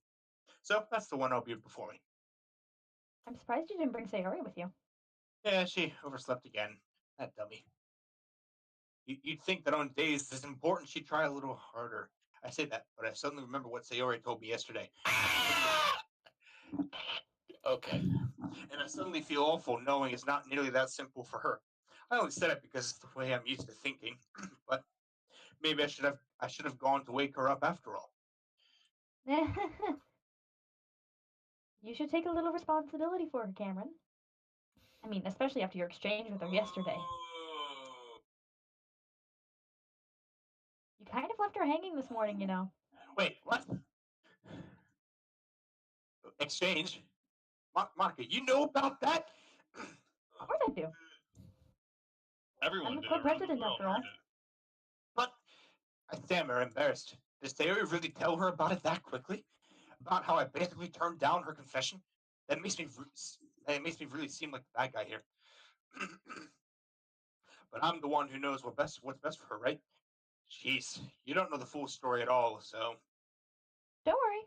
Speaker 2: So that's the one I'll be performing.
Speaker 1: I'm surprised you didn't bring Sayori with you.
Speaker 2: Yeah, she overslept again. That dummy. You'd think that on days this important she'd try a little harder. I say that, but I suddenly remember what Sayori told me yesterday.
Speaker 7: Okay.
Speaker 2: And I suddenly feel awful knowing it's not nearly that simple for her. I only said it because it's the way I'm used to thinking, but maybe I should have gone to wake her up after all.
Speaker 1: You should take a little responsibility for her, Cameron. I mean, especially after your exchange with her yesterday. You kind of left her hanging this morning, you know.
Speaker 2: Wait, what? Exchange? Monica, you know about that?
Speaker 1: Of course I do.
Speaker 3: Everyone
Speaker 1: I'm the
Speaker 3: did
Speaker 1: club
Speaker 3: around the
Speaker 1: president
Speaker 3: world
Speaker 1: after all.
Speaker 3: heard it.
Speaker 2: But I stammer, embarrassed. Did Sayori really tell her about it that quickly? About how I basically turned down her confession? That makes me really seem like the bad guy here. But I'm the one who knows what's best for her, right? Jeez, you don't know the full story at all, so.
Speaker 1: Don't worry.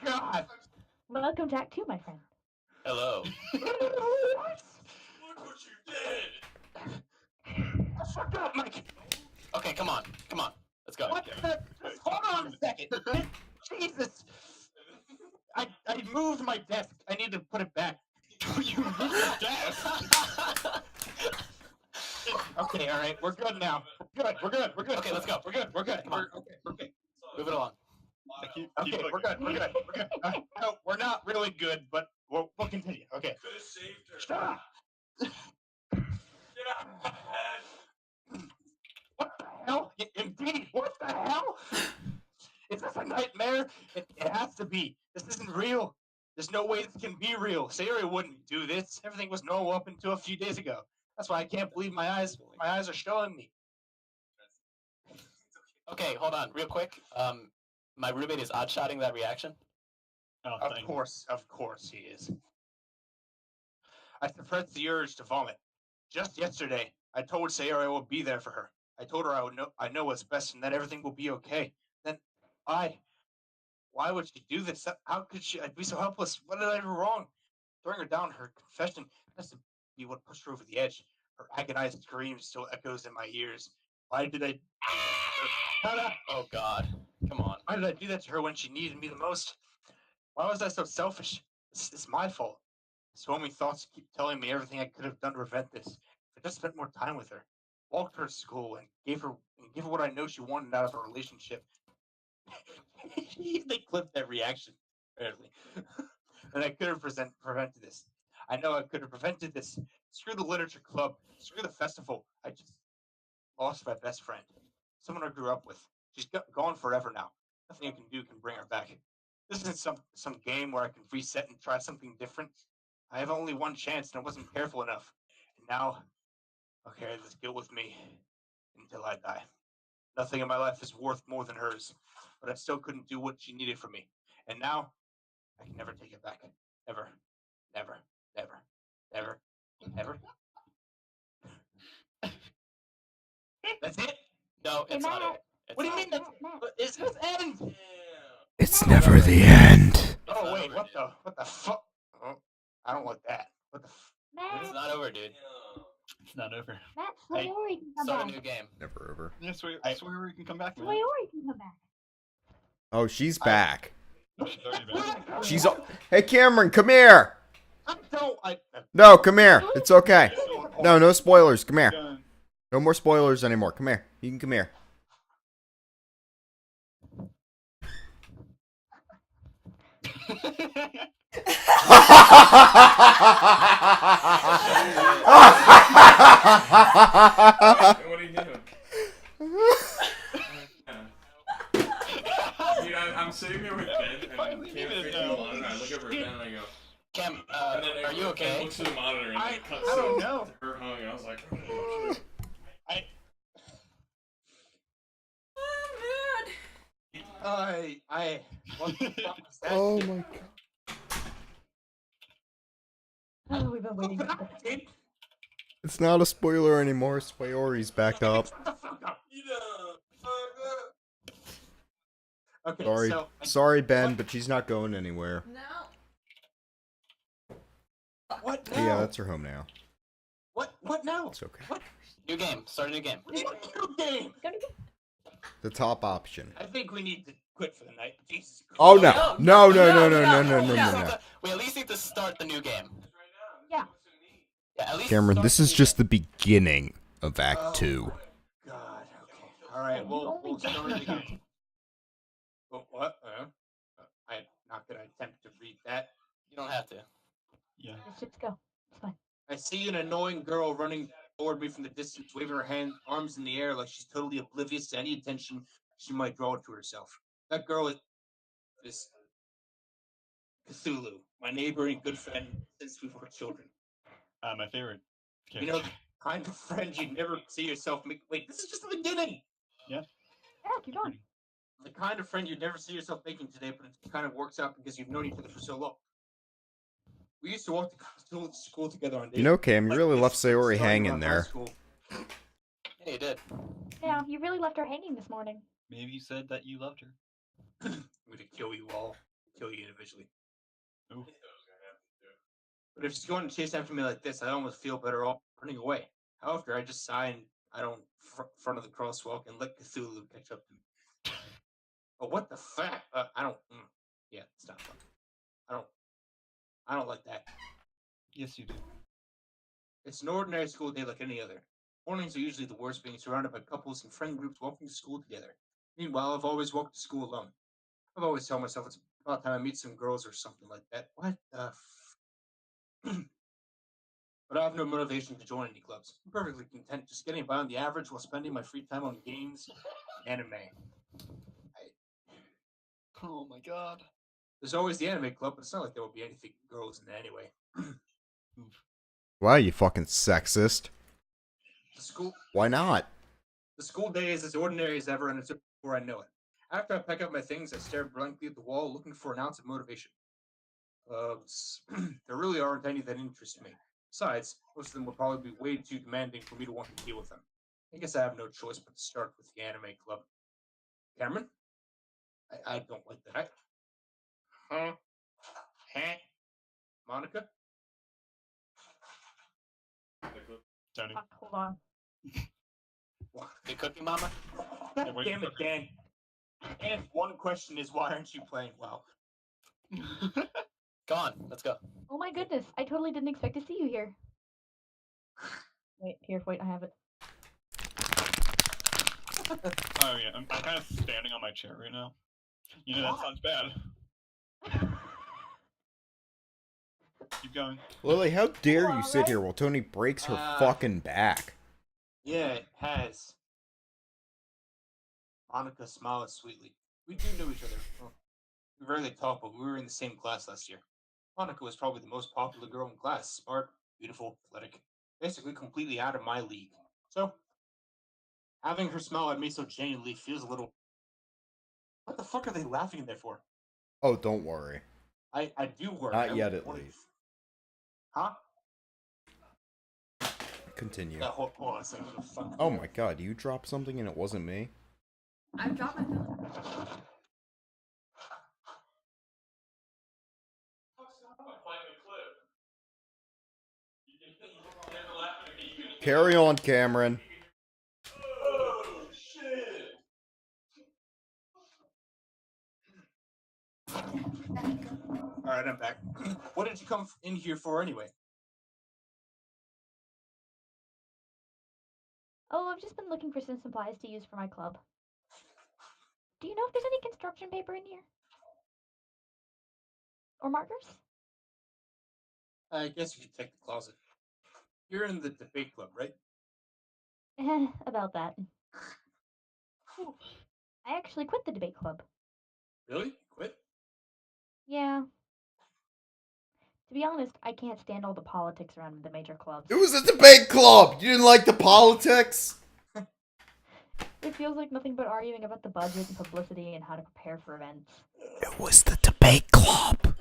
Speaker 2: my desk. I need to put it back.
Speaker 3: You moved the desk.
Speaker 2: Okay, all right, we're good now. We're good.
Speaker 7: Okay, let's go.
Speaker 2: We're good.
Speaker 7: Come on.
Speaker 2: Okay.
Speaker 7: Move it along.
Speaker 3: Keep
Speaker 2: Okay, we're good. We're good. No, we're not really good, but we'll continue. Okay.
Speaker 10: Could have saved her.
Speaker 2: Shut up.
Speaker 10: Get out of my head.
Speaker 2: What the hell? Indeed, what the hell? Is this a nightmare? It has to be. This isn't real. There's no way this can be real. Sayori wouldn't do this. Everything was normal up until a few days ago. That's why I can't believe my eyes. My eyes are showing me.
Speaker 7: Okay, hold on, real quick. My roommate is odd-shotting that reaction.
Speaker 3: Oh,
Speaker 2: Of course he is. I suppressed the urge to vomit. Just yesterday, I told Sayori I would be there for her. I told her I know what's best and that everything will be okay. Then why would she do this? How could she? I'd be so helpless. What did I do wrong? Throwing her down, her confession has to be what pushed her over the edge. Her agonized scream still echoes in my ears. Why did I?
Speaker 7: Oh God, come on.
Speaker 2: Why did I do that to her when she needed me the most? Why was I so selfish? It's my fault. So many thoughts keep telling me everything I could have done to prevent this. If I just spent more time with her, walked her to school, and gave her what I know she wanted out of a relationship. They clipped that reaction, apparently. And I could have prevented this. I know I could have prevented this. Screw the literature club. Screw the festival. I just lost my best friend. Someone I grew up with. She's gone forever now. Nothing I can do can bring her back. This isn't some game where I can reset and try something different. I have only one chance, and I wasn't careful enough. And now, I'll carry this guilt with me until I die. Nothing in my life is worth more than hers, but I still couldn't do what she needed from me. And now, I can never take it back. Never. Never. Never. Never. Never. That's it?
Speaker 7: No, it's not
Speaker 1: Matt.
Speaker 7: it. It's
Speaker 2: What do you
Speaker 7: not.
Speaker 2: mean? It's this end.
Speaker 8: It's never the end.
Speaker 7: It's
Speaker 2: Oh
Speaker 7: not
Speaker 2: wait,
Speaker 7: over,
Speaker 2: what
Speaker 7: dude.
Speaker 2: the fuck? Oh, I don't like that. What the?
Speaker 7: It's
Speaker 1: Matt,
Speaker 7: not over, dude.
Speaker 3: It's not over.
Speaker 1: Matt,
Speaker 7: Hey,
Speaker 1: Sayori can come
Speaker 7: Start a
Speaker 1: back.
Speaker 7: new game.
Speaker 6: Never over.
Speaker 3: Yeah, swear we can come back. Man.
Speaker 1: Sayori can come back.
Speaker 6: Oh, she's back.
Speaker 3: No, she's already back.
Speaker 6: She's. Hey, Cameron, come here.
Speaker 2: I don't.
Speaker 6: No, come here. It's okay. No spoilers. Come here. No more spoilers anymore. Come here. You can come here.
Speaker 10: What are you doing? Dude, I'm sitting there with Ben and can't face the monitor. I look over at Ben and I go,
Speaker 7: Cam,
Speaker 10: and then
Speaker 7: are you okay?
Speaker 10: Ben looks at the monitor and
Speaker 2: I
Speaker 10: it cuts
Speaker 2: don't
Speaker 10: to
Speaker 2: know.
Speaker 10: her humming. And I was like, oh, shit.
Speaker 2: What the fuck was that?
Speaker 8: Oh
Speaker 2: shit?
Speaker 8: my god.
Speaker 1: Oh, we've been waiting. for this.
Speaker 6: It's not a spoiler anymore. Sayori's back up.
Speaker 2: Shut the fuck up. Okay,
Speaker 6: Sorry.
Speaker 2: so
Speaker 6: Sorry, Ben, but she's not going anywhere.
Speaker 9: No.
Speaker 2: what now?
Speaker 6: Yeah, that's her home now.
Speaker 2: What now?
Speaker 6: It's okay.
Speaker 2: What?
Speaker 7: New game. Start a new game.
Speaker 2: What game?
Speaker 1: Go to bed.
Speaker 6: The top option.
Speaker 2: I think we need to quit for the night. Jesus Christ.
Speaker 6: Oh no. No.
Speaker 7: We at least need to start the new game.
Speaker 1: Yeah.
Speaker 7: Yeah, at least
Speaker 6: Cameron,
Speaker 7: start
Speaker 6: this
Speaker 7: the
Speaker 6: is
Speaker 7: new
Speaker 6: just
Speaker 7: game.
Speaker 6: the beginning of Act 2.
Speaker 2: God. Okay. All right. We'll start it again. What? I'm not gonna attempt to read that.
Speaker 7: You don't have to.
Speaker 3: Yeah.
Speaker 1: Let's just go. It's fine.
Speaker 2: I see an annoying girl running toward me from the distance, waving her arms in the air like she's totally oblivious to any attention she might draw to herself. That girl is Cthulhu, my neighbor and good friend since we were children.
Speaker 3: My favorite
Speaker 2: You
Speaker 3: character.
Speaker 2: know, the kind of friend you'd never see yourself make. Wait, this is just the beginning.
Speaker 1: Yeah, keep going.
Speaker 2: The kind of friend you'd never see yourself making today, but it kind of works out because you've known each other for so long. We used to walk to school together on days.
Speaker 6: You know, Cam, you
Speaker 2: like
Speaker 6: really
Speaker 2: this,
Speaker 6: left Sayori
Speaker 2: starting
Speaker 6: hanging
Speaker 2: around high
Speaker 6: there.
Speaker 2: school.
Speaker 7: Yeah, you did.
Speaker 1: Yeah, you really left her hanging this morning.
Speaker 3: Maybe you said that you loved her.
Speaker 2: I'm gonna kill you all. Kill you individually.
Speaker 3: Ooh.
Speaker 2: But if she's going to chase after me like this, I almost feel better off running away. However, I just sigh and I don't front of the crosswalk and let Cthulhu catch up to me. But what the fuck? I don't. Yeah, it's not fun. I don't. I don't like that.
Speaker 3: Yes, you do.
Speaker 2: It's an ordinary school day like any other. Mornings are usually the worst, being surrounded by couples and friend groups walking to school together. Meanwhile, I've always walked to school alone. I've always told myself it's about time I meet some girls or something like that. What the But I have no motivation to join any clubs. I'm perfectly content just getting by on the average while spending my free time on games and anime.
Speaker 3: Oh my god.
Speaker 2: There's always the anime club, but it's not like there will be anything girls in it anyway.
Speaker 6: Why, you fucking sexist?
Speaker 2: The school
Speaker 6: Why not?
Speaker 2: The school day is as ordinary as ever, and it's before I know it. After I pack up my things, I stare blankly at the wall, looking for an ounce of motivation. There really aren't any that interest me. Besides, most of them would probably be way too demanding for me to want to deal with them. I guess I have no choice but to start with the anime club. Cameron? I don't like that. Huh? Monica?
Speaker 3: Tony.
Speaker 1: Hold on.
Speaker 7: The Cookie Mama?
Speaker 2: God damn it, Dan. And one question is, why aren't you playing well?
Speaker 7: Go on, let's go.
Speaker 1: Oh my goodness, I totally didn't expect to see you here. Wait, I have it.
Speaker 3: Oh yeah, I'm kind of standing on my chair right now. You know, that sounds bad. Keep going.
Speaker 6: Lily, how dare you sit here while Tony breaks her fucking back?
Speaker 2: Yeah, it has. Monica smiled sweetly. We do know each other. Well, we rarely talk, but we were in the same class last year. Monica was probably the most popular girl in class. Smart, beautiful, athletic. Basically completely out of my league. So, having her smile at me so genuinely feels a little... What the fuck are they laughing there for?
Speaker 6: Oh, don't worry.
Speaker 2: I do worry.
Speaker 6: Not yet, at least.
Speaker 2: Huh?
Speaker 6: Continue.
Speaker 2: Hold on a second.
Speaker 6: Oh my god, you dropped something and it wasn't me?
Speaker 9: I dropped my phone.
Speaker 6: Carry on, Cameron.
Speaker 2: Oh, shit! Alright, I'm back. What did you come in here for anyway?
Speaker 1: Oh, I've just been looking for some supplies to use for my club. Do you know if there's any construction paper in here? Or markers?
Speaker 2: I guess you could check the closet. You're in the debate club, right?
Speaker 1: About that. I actually quit the debate club.
Speaker 2: Really? Quit?
Speaker 1: Yeah. To be honest, I can't stand all the politics around the major clubs.
Speaker 6: It was a debate club! You didn't like the politics?
Speaker 1: It feels like nothing but arguing about the budget and publicity and how to prepare for events.
Speaker 6: It was the debate club.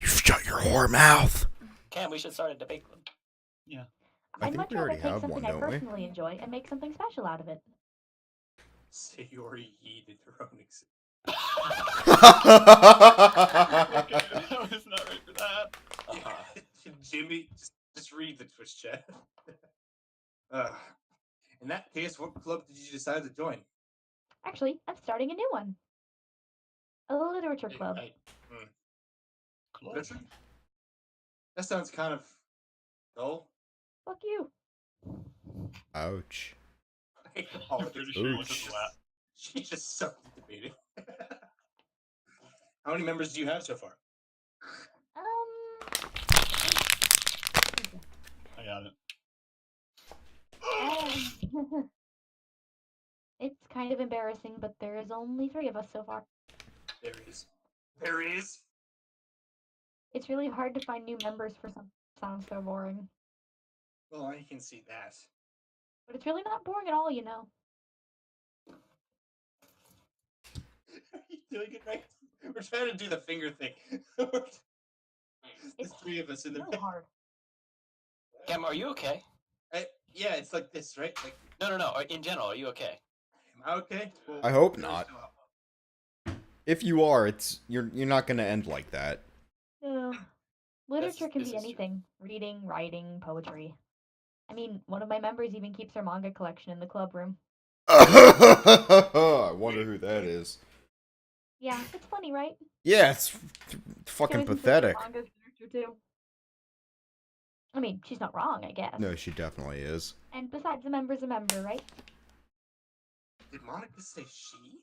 Speaker 6: You shut your whore mouth.
Speaker 7: Cam, we should start a debate club.
Speaker 3: Yeah.
Speaker 1: I'd much rather take something
Speaker 6: one,
Speaker 1: I
Speaker 6: don't we?
Speaker 1: personally enjoy and make something special out of it.
Speaker 2: Sayori yeeted her own existence.
Speaker 3: Okay, I was not ready for that.
Speaker 2: Jimmy, just read the Twitch chat. In that case, what club did you decide to join?
Speaker 1: Actually, I'm starting a new one. A literature club.
Speaker 2: Literature? That sounds kind of dull.
Speaker 1: Fuck you.
Speaker 6: Ouch.
Speaker 3: I'm pretty sure it was just laugh.
Speaker 2: She just sucked at debating. How many members do you have so far?
Speaker 3: I got it.
Speaker 1: It's kind of embarrassing, but there is only 3 of us so far.
Speaker 2: There is. There is?
Speaker 1: It's really hard to find new members for something that sounds so boring.
Speaker 2: Well, I can see that.
Speaker 1: But it's really not boring at all, you know.
Speaker 2: Are you doing it right? We're trying to do the finger thing. There's
Speaker 1: It's
Speaker 2: 3 of us in the
Speaker 1: really hard.
Speaker 7: Cam, are you okay?
Speaker 2: Yeah, it's like this, right? Like,
Speaker 7: No. In general, are you okay?
Speaker 2: am I okay? Well,
Speaker 6: I hope not. If you are, you're not gonna end like that.
Speaker 1: No. Literature can
Speaker 2: this
Speaker 1: be
Speaker 2: is true.
Speaker 1: anything. Reading, writing, poetry. I mean, one of my members even keeps her manga collection in the club room.
Speaker 6: I wonder who that is.
Speaker 1: Yeah, it's funny, right?
Speaker 6: Yeah, it's
Speaker 1: She
Speaker 6: fucking
Speaker 1: always insists
Speaker 6: pathetic.
Speaker 1: her manga's literature too. I mean, she's not wrong, I guess.
Speaker 6: No, she definitely is.
Speaker 1: And besides, a member's a member, right?
Speaker 2: Did Monica say she?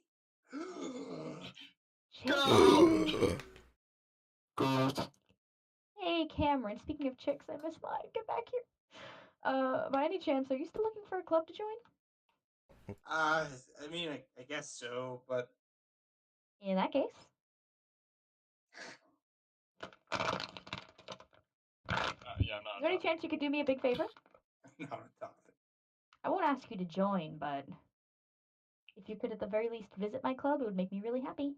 Speaker 1: Hey, Cameron. Speaking of chicks, I miss mine. Get back here. By any chance, are you still looking for a club to join?
Speaker 2: I mean, I guess so, but
Speaker 1: In that case.
Speaker 3: Yeah, I'm not.
Speaker 1: Is there any chance you could do me a big favor?
Speaker 2: not on top of it.
Speaker 1: I won't ask you to join, but if you could at the very least visit my club, it would make me really happy.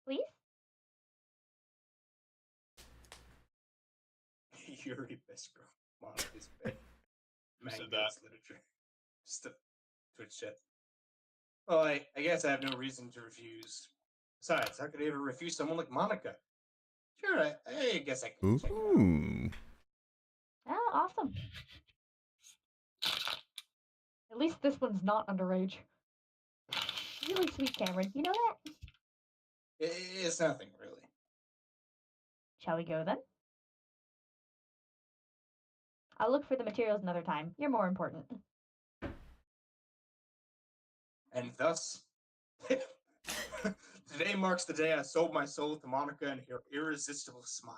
Speaker 1: Please?
Speaker 2: Yuri best girl. Monica's bed.
Speaker 3: Who said
Speaker 2: Mango's literature. Just a Twitch chat. Well, I guess I have no reason to refuse. Besides, how could I ever refuse someone like Monica? Sure, I guess I could check it out.
Speaker 6: Ooh.
Speaker 1: Ah, awesome. At least this one's not underage. Really sweet, Cameron. You know that?
Speaker 2: It's nothing, really.
Speaker 1: Shall we go then? I'll look for the materials another time. You're more important.
Speaker 2: And thus, today marks the day I sold my soul to Monica and her irresistible smile.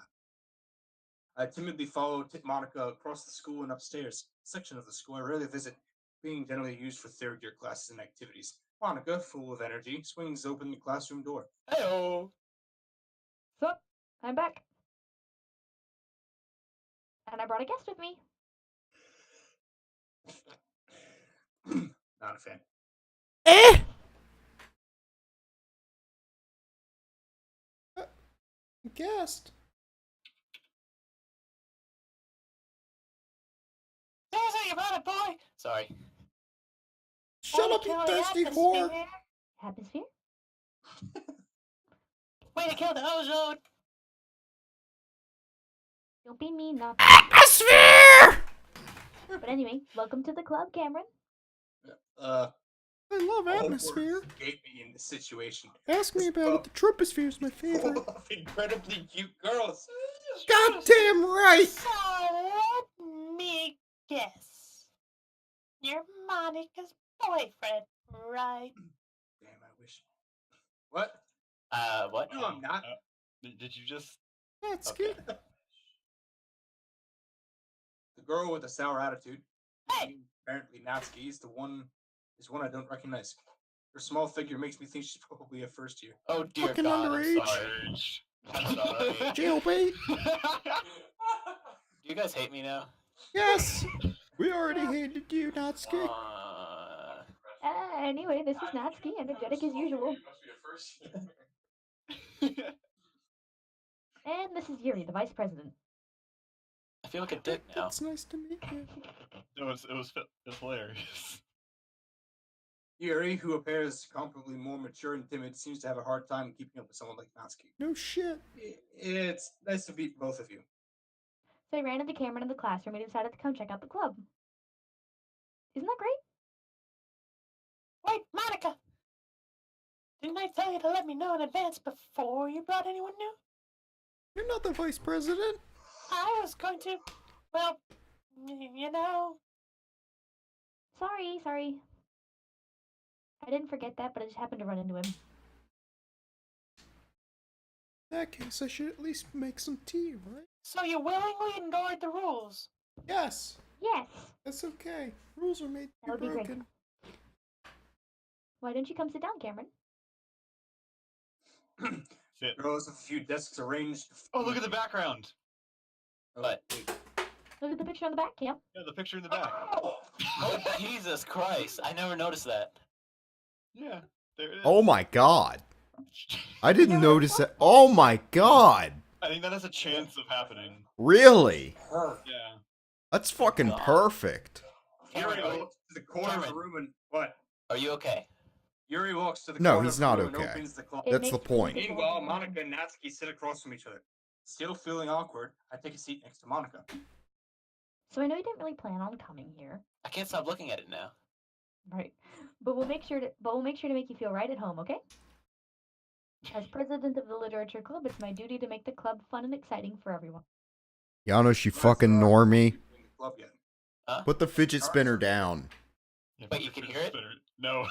Speaker 2: I timidly followed Monica across the school and upstairs, a section of the school I rarely visit, being generally used for third-year classes and activities. Monica, full of energy, swings open the classroom door.
Speaker 7: Hey-oh!
Speaker 1: Sup? I'm back. And I brought a guest with me.
Speaker 2: Not a fan.
Speaker 8: Guest.
Speaker 5: There's how you brought it, boy.
Speaker 7: Sorry.
Speaker 8: Shut up, you thirsty whore.
Speaker 1: Atmosphere?
Speaker 5: Way to kill the ozone.
Speaker 1: Don't be mean, not.
Speaker 6: Atmosphere!
Speaker 1: But anyway, welcome to the club, Cameron.
Speaker 8: I love atmosphere.
Speaker 2: Gave me in this situation.
Speaker 8: Ask me about it. The troposphere is my favorite.
Speaker 2: Full of incredibly cute girls.
Speaker 6: Goddamn right!
Speaker 5: So let me guess. You're Monica's boyfriend, right?
Speaker 2: Damn, I wish. What?
Speaker 7: What?
Speaker 2: No, I'm not.
Speaker 3: Did you just?
Speaker 8: That's
Speaker 7: Okay.
Speaker 8: good.
Speaker 2: The girl with the sour attitude,
Speaker 5: Hey!
Speaker 2: apparently Natsuki, is one I don't recognize. Her small figure makes me think she's probably a first year.
Speaker 7: Oh dear
Speaker 8: Fucking
Speaker 7: God,
Speaker 8: underage.
Speaker 7: I'm sorry. I'm sorry.
Speaker 8: Jailbait.
Speaker 7: Do you guys hate me now?
Speaker 8: Yes. We already hated you, Natsuki.
Speaker 1: Anyway, this is Natsuki, energetic as usual. And this is Yuri, the vice president.
Speaker 7: I feel like a dick now.
Speaker 8: It's nice to meet you.
Speaker 3: It was hilarious.
Speaker 2: Yuri, who appears comparably more mature and timid, seems to have a hard time keeping up with someone like Natsuki.
Speaker 8: No shit.
Speaker 2: It's nice to meet both of you.
Speaker 1: So I ran into Cameron in the classroom and he decided to come check out the club. Isn't that great?
Speaker 5: Wait, Monica! Didn't I tell you to let me know in advance before you brought anyone new?
Speaker 8: You're not the vice president.
Speaker 5: I was going to, well, you know.
Speaker 1: Sorry. I didn't forget that, but I just happened to run into him.
Speaker 8: In that case, I should at least make some tea, right?
Speaker 5: So you willingly ignored the rules?
Speaker 8: Yes.
Speaker 1: Yes!
Speaker 8: That's okay. Rules are made to
Speaker 1: That would
Speaker 8: be
Speaker 1: be great.
Speaker 8: broken.
Speaker 1: Why don't you come sit down, Cameron?
Speaker 3: Sit.
Speaker 2: Rows of a few desks arranged.
Speaker 3: Oh, look at the background.
Speaker 7: What?
Speaker 1: Look at the picture on the back, Cam.
Speaker 3: Yeah, the picture in the back.
Speaker 7: Oh Jesus Christ! I never noticed that.
Speaker 3: Yeah, there it is.
Speaker 6: Oh my god. I didn't notice that. Oh my god.
Speaker 3: I think that has a chance of happening.
Speaker 6: Really?
Speaker 3: Yeah.
Speaker 6: That's fucking
Speaker 7: God.
Speaker 6: perfect.
Speaker 2: Yuri
Speaker 7: Cameron,
Speaker 2: walks to the corner of the room and what?
Speaker 7: are you okay?
Speaker 2: Yuri walks to the
Speaker 6: No,
Speaker 2: corner
Speaker 6: he's
Speaker 2: of the
Speaker 6: not
Speaker 2: room and
Speaker 6: okay.
Speaker 2: opens the closet.
Speaker 1: It
Speaker 6: That's the
Speaker 1: makes me
Speaker 6: point.
Speaker 1: think of
Speaker 2: Meanwhile,
Speaker 1: all-
Speaker 2: Monica and Natsuki sit across from each other. Still feeling awkward, I take a seat next to Monica.
Speaker 1: So I know you didn't really plan on coming here,
Speaker 7: I can't stop looking at it now.
Speaker 1: right? But we'll make sure to make you feel right at home, okay? As president of the literature club, it's my duty to make the club fun and exciting for everyone.
Speaker 6: Janos, you fucking normie.
Speaker 2: Club yet.
Speaker 7: Huh?
Speaker 6: Put the fidget spinner down.
Speaker 7: Wait, you can hear it?
Speaker 3: No.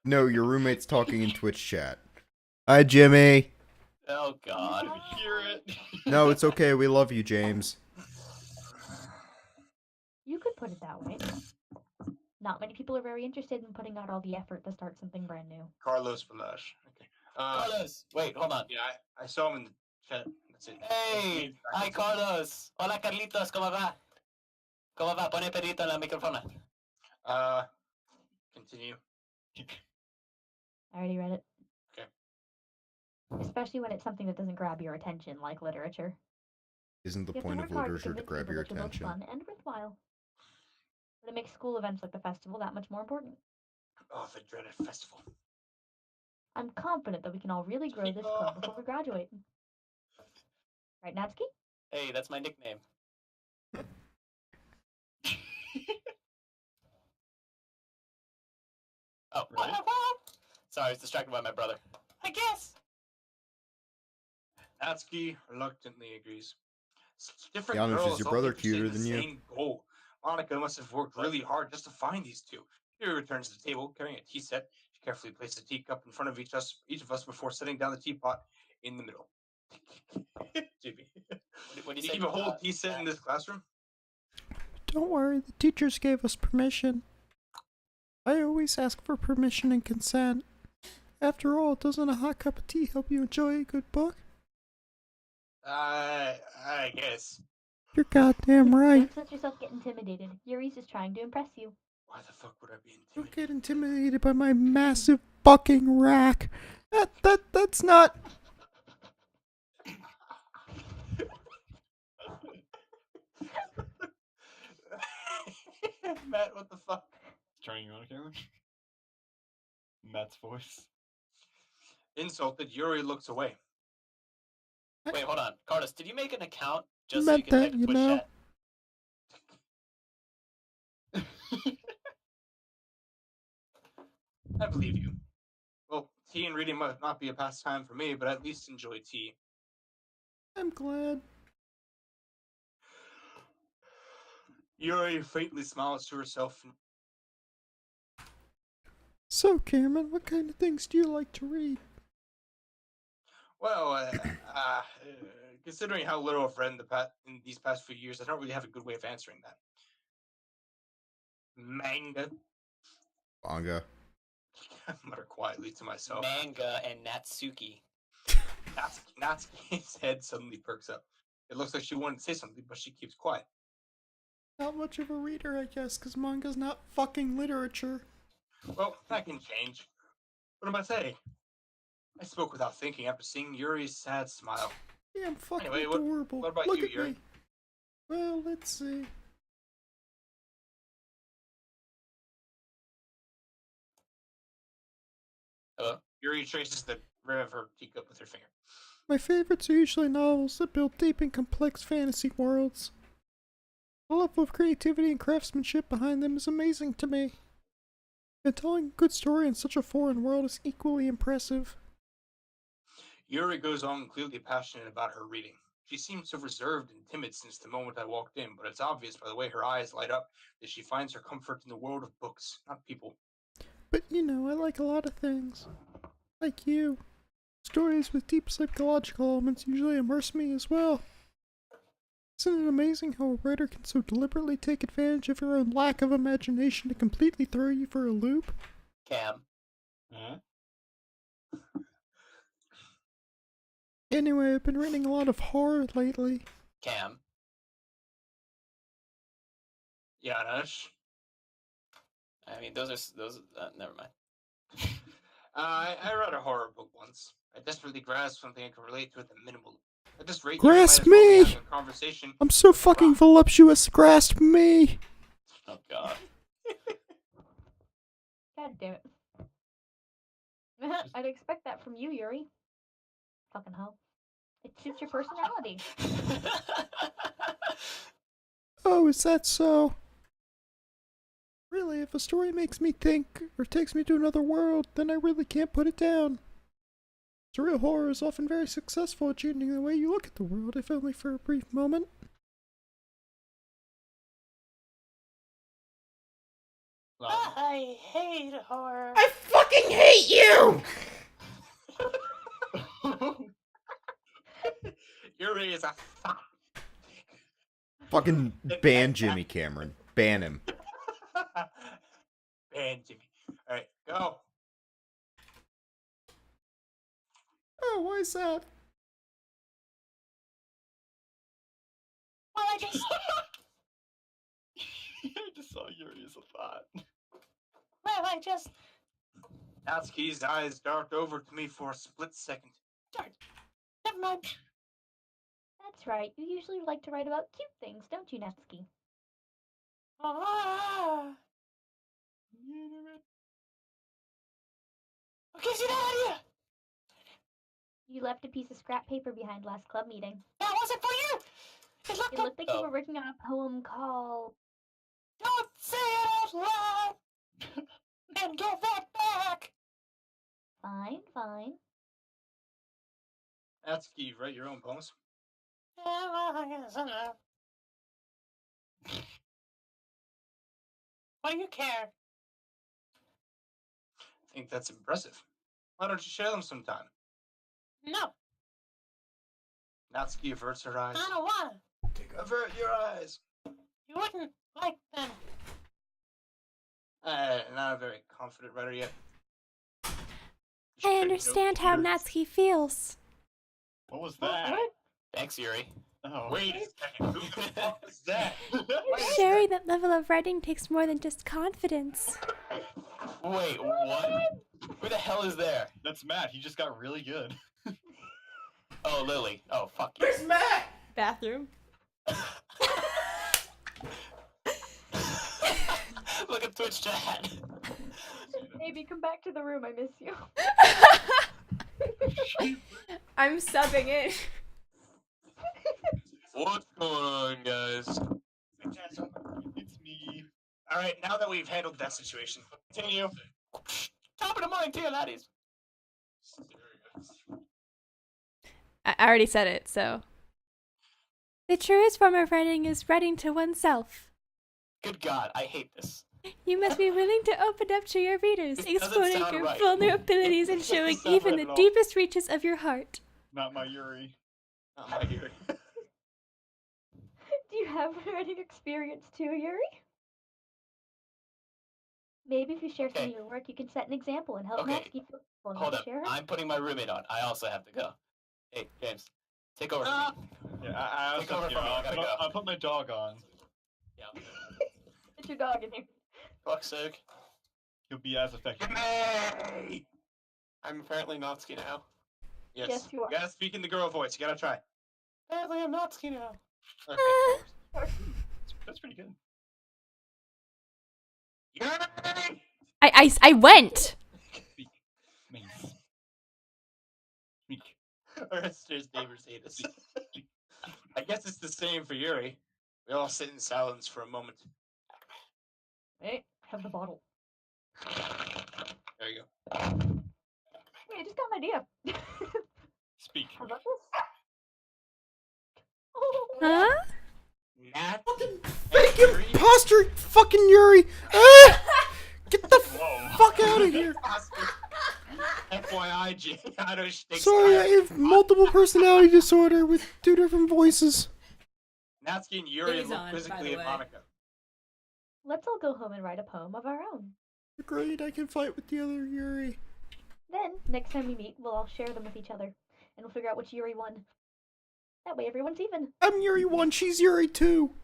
Speaker 6: No, your roommate's talking in Twitch chat. Hi, Jimmy.
Speaker 7: Oh God.
Speaker 3: Hear it.
Speaker 6: No, it's okay. We love you, James.
Speaker 1: You could put it that way. Not many people are very interested in putting out all the effort to start something brand new.
Speaker 2: Carlos Velage. Okay.
Speaker 7: Carlos, wait, hold on.
Speaker 2: Yeah, I saw him in the chat. That's it.
Speaker 7: Hey, hi Carlos. Hola Carlitos, ¿cómo va? ¿Cómo va? Pone pedito en la micrófono.
Speaker 2: Continue.
Speaker 1: I already read it.
Speaker 2: Okay.
Speaker 1: Especially when it's something that doesn't grab your attention, like literature.
Speaker 6: Isn't the
Speaker 1: You have to
Speaker 6: point
Speaker 1: work
Speaker 6: of
Speaker 1: hard to
Speaker 6: literature to
Speaker 1: convince
Speaker 6: grab
Speaker 1: people
Speaker 6: your
Speaker 1: that you're both
Speaker 6: attention?
Speaker 1: fun and worthwhile. But it makes school events like the festival that much more important.
Speaker 2: Oh, the dreaded festival.
Speaker 1: I'm confident that we can all really grow this club before we graduate. Right, Natsuki?
Speaker 7: Hey, that's my nickname. Oh,
Speaker 3: Right?
Speaker 7: Sorry, I was distracted by my brother. I guess.
Speaker 2: Natsuki reluctantly agrees. Such different
Speaker 6: Janos,
Speaker 2: girls
Speaker 6: is your
Speaker 2: all
Speaker 6: brother
Speaker 2: interested in
Speaker 6: cuter
Speaker 2: the
Speaker 6: than you?
Speaker 2: same goal. Monica must have worked really hard just to find these two. Yuri returns to the table carrying a tea set. She carefully places a teacup in front of each of us before setting down the teapot in the middle. Jimmy.
Speaker 7: What do
Speaker 2: You
Speaker 7: you say?
Speaker 2: keep a whole tea set in this classroom?
Speaker 8: Don't worry, the teachers gave us permission. I always ask for permission and consent. After all, doesn't a hot cup of tea help you enjoy a good book?
Speaker 2: I guess.
Speaker 8: You're goddamn right.
Speaker 1: Don't let yourself get intimidated. Yuri's just trying to impress you.
Speaker 2: Why the fuck would I be intimidated?
Speaker 8: Don't get intimidated by my massive fucking rack. That's not...
Speaker 2: Matt, what the fuck?
Speaker 3: Turning you on camera? Matt's voice.
Speaker 2: Insulted, Yuri looks away.
Speaker 7: Wait, hold on. Carlos, did you make an account just
Speaker 8: Meant
Speaker 7: so you can
Speaker 8: that,
Speaker 7: type a
Speaker 8: you
Speaker 7: Twitch
Speaker 8: know.
Speaker 7: chat?
Speaker 2: I believe you. Well, tea and reading might not be a pastime for me, but at least enjoy tea.
Speaker 8: I'm glad.
Speaker 2: Yuri faintly smiles to herself.
Speaker 8: So, Cameron, what kind of things do you like to read?
Speaker 2: Well, considering how little I've read in these past few years, I don't really have a good way of answering that. Manga.
Speaker 6: Manga.
Speaker 2: I mutter quietly to myself.
Speaker 7: Manga and Natsuki.
Speaker 2: Natsuki's head suddenly perks up. It looks like she wanted to say something, but she keeps quiet.
Speaker 8: Not much of a reader, I guess, because manga's not fucking literature.
Speaker 2: Well, that can change. What am I saying? I spoke without thinking after seeing Yuri's sad smile.
Speaker 8: Yeah, I'm fucking
Speaker 2: Anyway,
Speaker 8: adorable.
Speaker 2: what about
Speaker 8: Look
Speaker 2: you,
Speaker 8: at
Speaker 2: Yuri?
Speaker 8: me. Well, let's see.
Speaker 7: Hello?
Speaker 2: Yuri traces the rim of her teacup with her finger.
Speaker 8: My favorites are usually novels that build deep and complex fantasy worlds. The level of creativity and craftsmanship behind them is amazing to me. And telling a good story in such a foreign world is equally impressive.
Speaker 2: Yuri goes on clearly passionate about her reading. She seems so reserved and timid since the moment I walked in, but it's obvious by the way her eyes light up that she finds her comfort in the world of books, not people.
Speaker 8: But you know, I like a lot of things. Like you. Stories with deep psychological elements usually immerse me as well. Isn't it amazing how a writer can so deliberately take advantage of her own lack of imagination to completely throw you for a loop?
Speaker 7: Cam.
Speaker 3: Huh?
Speaker 8: Anyway, I've been reading a lot of horror lately.
Speaker 7: Cam.
Speaker 2: Janosch.
Speaker 7: I mean, those. Never mind.
Speaker 2: I read a horror book once. I desperately grasped something I could relate to at the minimal. At this rate,
Speaker 8: Grasp
Speaker 2: you might as well be
Speaker 8: me!
Speaker 2: having a conversation.
Speaker 8: I'm so fucking voluptuous, grasp me!
Speaker 7: Oh god.
Speaker 1: God damn it. I'd expect that from you, Yuri. Fucking hell. It suits your personality.
Speaker 8: Oh, is that so? Really, if a story makes me think, or takes me to another world, then I really can't put it down. The real horror is often very successful at changing the way you look at the world, if only for a brief moment.
Speaker 5: I hate horror.
Speaker 6: I fucking hate you!
Speaker 2: Yuri is a fuck.
Speaker 6: Fucking ban Jimmy Cameron. Ban him.
Speaker 2: Ban Jimmy. Alright, go.
Speaker 8: Oh, why is that?
Speaker 5: Well, I just
Speaker 3: I just saw Yuri as a thought.
Speaker 2: Natsuki's eyes darted over to me for a split second.
Speaker 5: Never mind.
Speaker 1: That's right. You usually like to write about cute things, don't you, Natsuki?
Speaker 5: Ah. Okay, see that idea?
Speaker 1: You left a piece of scrap paper behind last club meeting.
Speaker 5: That wasn't for you.
Speaker 1: It looked like you were working on a poem called...
Speaker 5: Don't say it out loud. And give that back.
Speaker 1: Fine, fine.
Speaker 2: Natsuki, you write your own poems?
Speaker 5: What do you care?
Speaker 2: I think that's impressive. Why don't you share them sometime?
Speaker 5: No,
Speaker 2: Natsuki averts her eyes.
Speaker 5: I don't wanna.
Speaker 2: Avert your eyes.
Speaker 5: You wouldn't like them.
Speaker 2: Not a very confident writer yet.
Speaker 12: I understand how Natsuki feels.
Speaker 3: What was that?
Speaker 7: Thanks, Yuri.
Speaker 3: Oh.
Speaker 2: Wait a second. Who the fuck was that?
Speaker 12: Sharing that level of writing takes more than just confidence.
Speaker 7: Wait, what? Who the hell is there?
Speaker 3: That's Matt. He just got really good.
Speaker 7: Oh, Lily. Oh, fuck you.
Speaker 6: Where's Matt?
Speaker 9: Bathroom.
Speaker 7: Look at Twitch chat.
Speaker 1: Baby, come back to the room. I miss you.
Speaker 9: I'm subbing in.
Speaker 10: What's going on, guys?
Speaker 3: It's me.
Speaker 2: Alright, now that we've handled that situation, continue.
Speaker 7: Top of the morning to you, laddies.
Speaker 12: I already said it, so. The truest form of writing is writing to oneself.
Speaker 7: Good God, I hate this.
Speaker 12: You must be willing to open up to your readers,
Speaker 7: This doesn't
Speaker 12: exploring
Speaker 7: sound
Speaker 12: your
Speaker 7: right.
Speaker 12: vulnerabilities and
Speaker 3: Doesn't
Speaker 12: showing
Speaker 3: sound
Speaker 12: even
Speaker 3: right at
Speaker 12: the
Speaker 3: all.
Speaker 12: deepest reaches of your heart.
Speaker 3: Not my Yuri.
Speaker 2: Not my Yuri.
Speaker 1: Do you have writing experience too, Yuri? Maybe if you share some
Speaker 7: Okay.
Speaker 1: of your work, you can set an example and help
Speaker 7: Okay.
Speaker 1: Natsuki feel comfortable enough
Speaker 7: Hold
Speaker 1: to
Speaker 7: up.
Speaker 1: share her.
Speaker 7: I'm putting my roommate on. I also have to go. Hey, James. Take over
Speaker 2: Ah.
Speaker 7: from me.
Speaker 3: Yeah, I
Speaker 7: Take
Speaker 3: also,
Speaker 7: over
Speaker 3: you
Speaker 7: from
Speaker 3: know,
Speaker 7: me, I gotta go.
Speaker 3: I'll put my dog on.
Speaker 7: Yeah.
Speaker 1: Get your dog in here.
Speaker 7: Fuck's sake.
Speaker 3: He'll be as effective.
Speaker 2: Hey!
Speaker 7: I'm apparently Natsuki now.
Speaker 1: Yes, you are.
Speaker 2: You gotta speak in the girl voice. You gotta try.
Speaker 5: Apparently I'm Natsuki now.
Speaker 2: Okay.
Speaker 3: That's pretty good.
Speaker 2: Yuri!
Speaker 12: I went!
Speaker 3: Speak. Mace. Speak.
Speaker 2: Our upstairs neighbors hate us. I guess it's the same for Yuri. We all sit in silence for a moment.
Speaker 1: Hey, have the bottle.
Speaker 2: There you go.
Speaker 1: Wait, I just got an idea.
Speaker 3: Speak.
Speaker 1: How about this? Oh,
Speaker 12: Huh?
Speaker 2: Nat?
Speaker 8: Fake imposter fucking Yuri! Ah! Get the fuck out of here!
Speaker 2: FYI, Jay, I don't think
Speaker 8: Sorry, I have multiple personality disorder with 2 different voices.
Speaker 2: Natsuki and Yuri
Speaker 9: He's
Speaker 2: look
Speaker 9: on, by
Speaker 2: quizzically
Speaker 9: the
Speaker 2: at
Speaker 9: way.
Speaker 2: Monica.
Speaker 1: let's all go home and write a poem of our own.
Speaker 8: Great, I can fight with the other Yuri.
Speaker 1: Then, next time we meet, we'll all share them with each other, and we'll figure out which Yuri won. That way everyone's even.
Speaker 8: I'm Yuri 1, she's Yuri 2.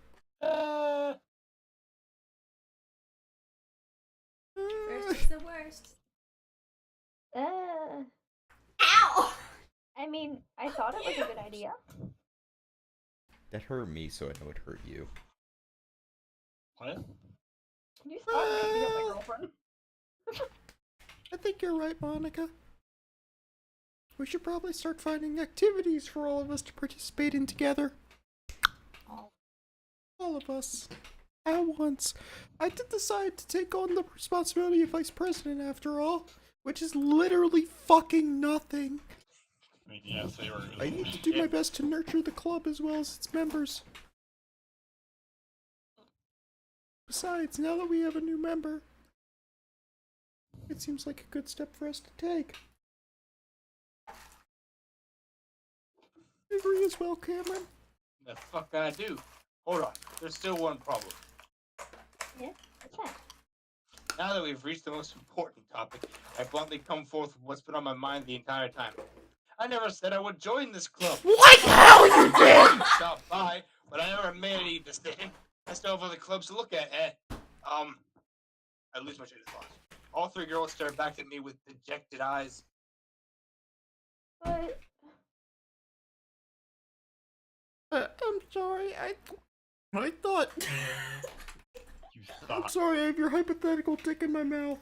Speaker 9: First is the worst.
Speaker 1: Ow! I mean, I thought it was a good idea.
Speaker 6: That hurt me, so I know it hurt you.
Speaker 3: What?
Speaker 1: Can you stop beating up my girlfriend?
Speaker 8: I think you're right, Monica. We should probably start finding activities for all of us to participate in together. All of us. At once. I did decide to take on the responsibility of vice president after all, which is literally fucking nothing.
Speaker 3: I mean, yeah, so you were.
Speaker 8: I need to do my best to nurture the club as well as its members. Besides, now that we have a new member, it seems like a good step for us to take. You agree as well, Cameron?
Speaker 2: The fuck I do? Hold on, there's still one problem.
Speaker 1: Yeah, what's that?
Speaker 2: Now that we've reached the most important topic, I bluntly come forth with what's been on my mind the entire time. I never said I would join this club.
Speaker 6: What the hell you did?
Speaker 2: Stop by, but I never made any decision. I still have other clubs to look at. I lose my train of thought. All three girls stare back at me with dejected eyes.
Speaker 1: But
Speaker 8: I'm sorry, I thought...
Speaker 3: You
Speaker 8: I'm
Speaker 3: thought.
Speaker 8: sorry, I have your hypothetical dick in my mouth.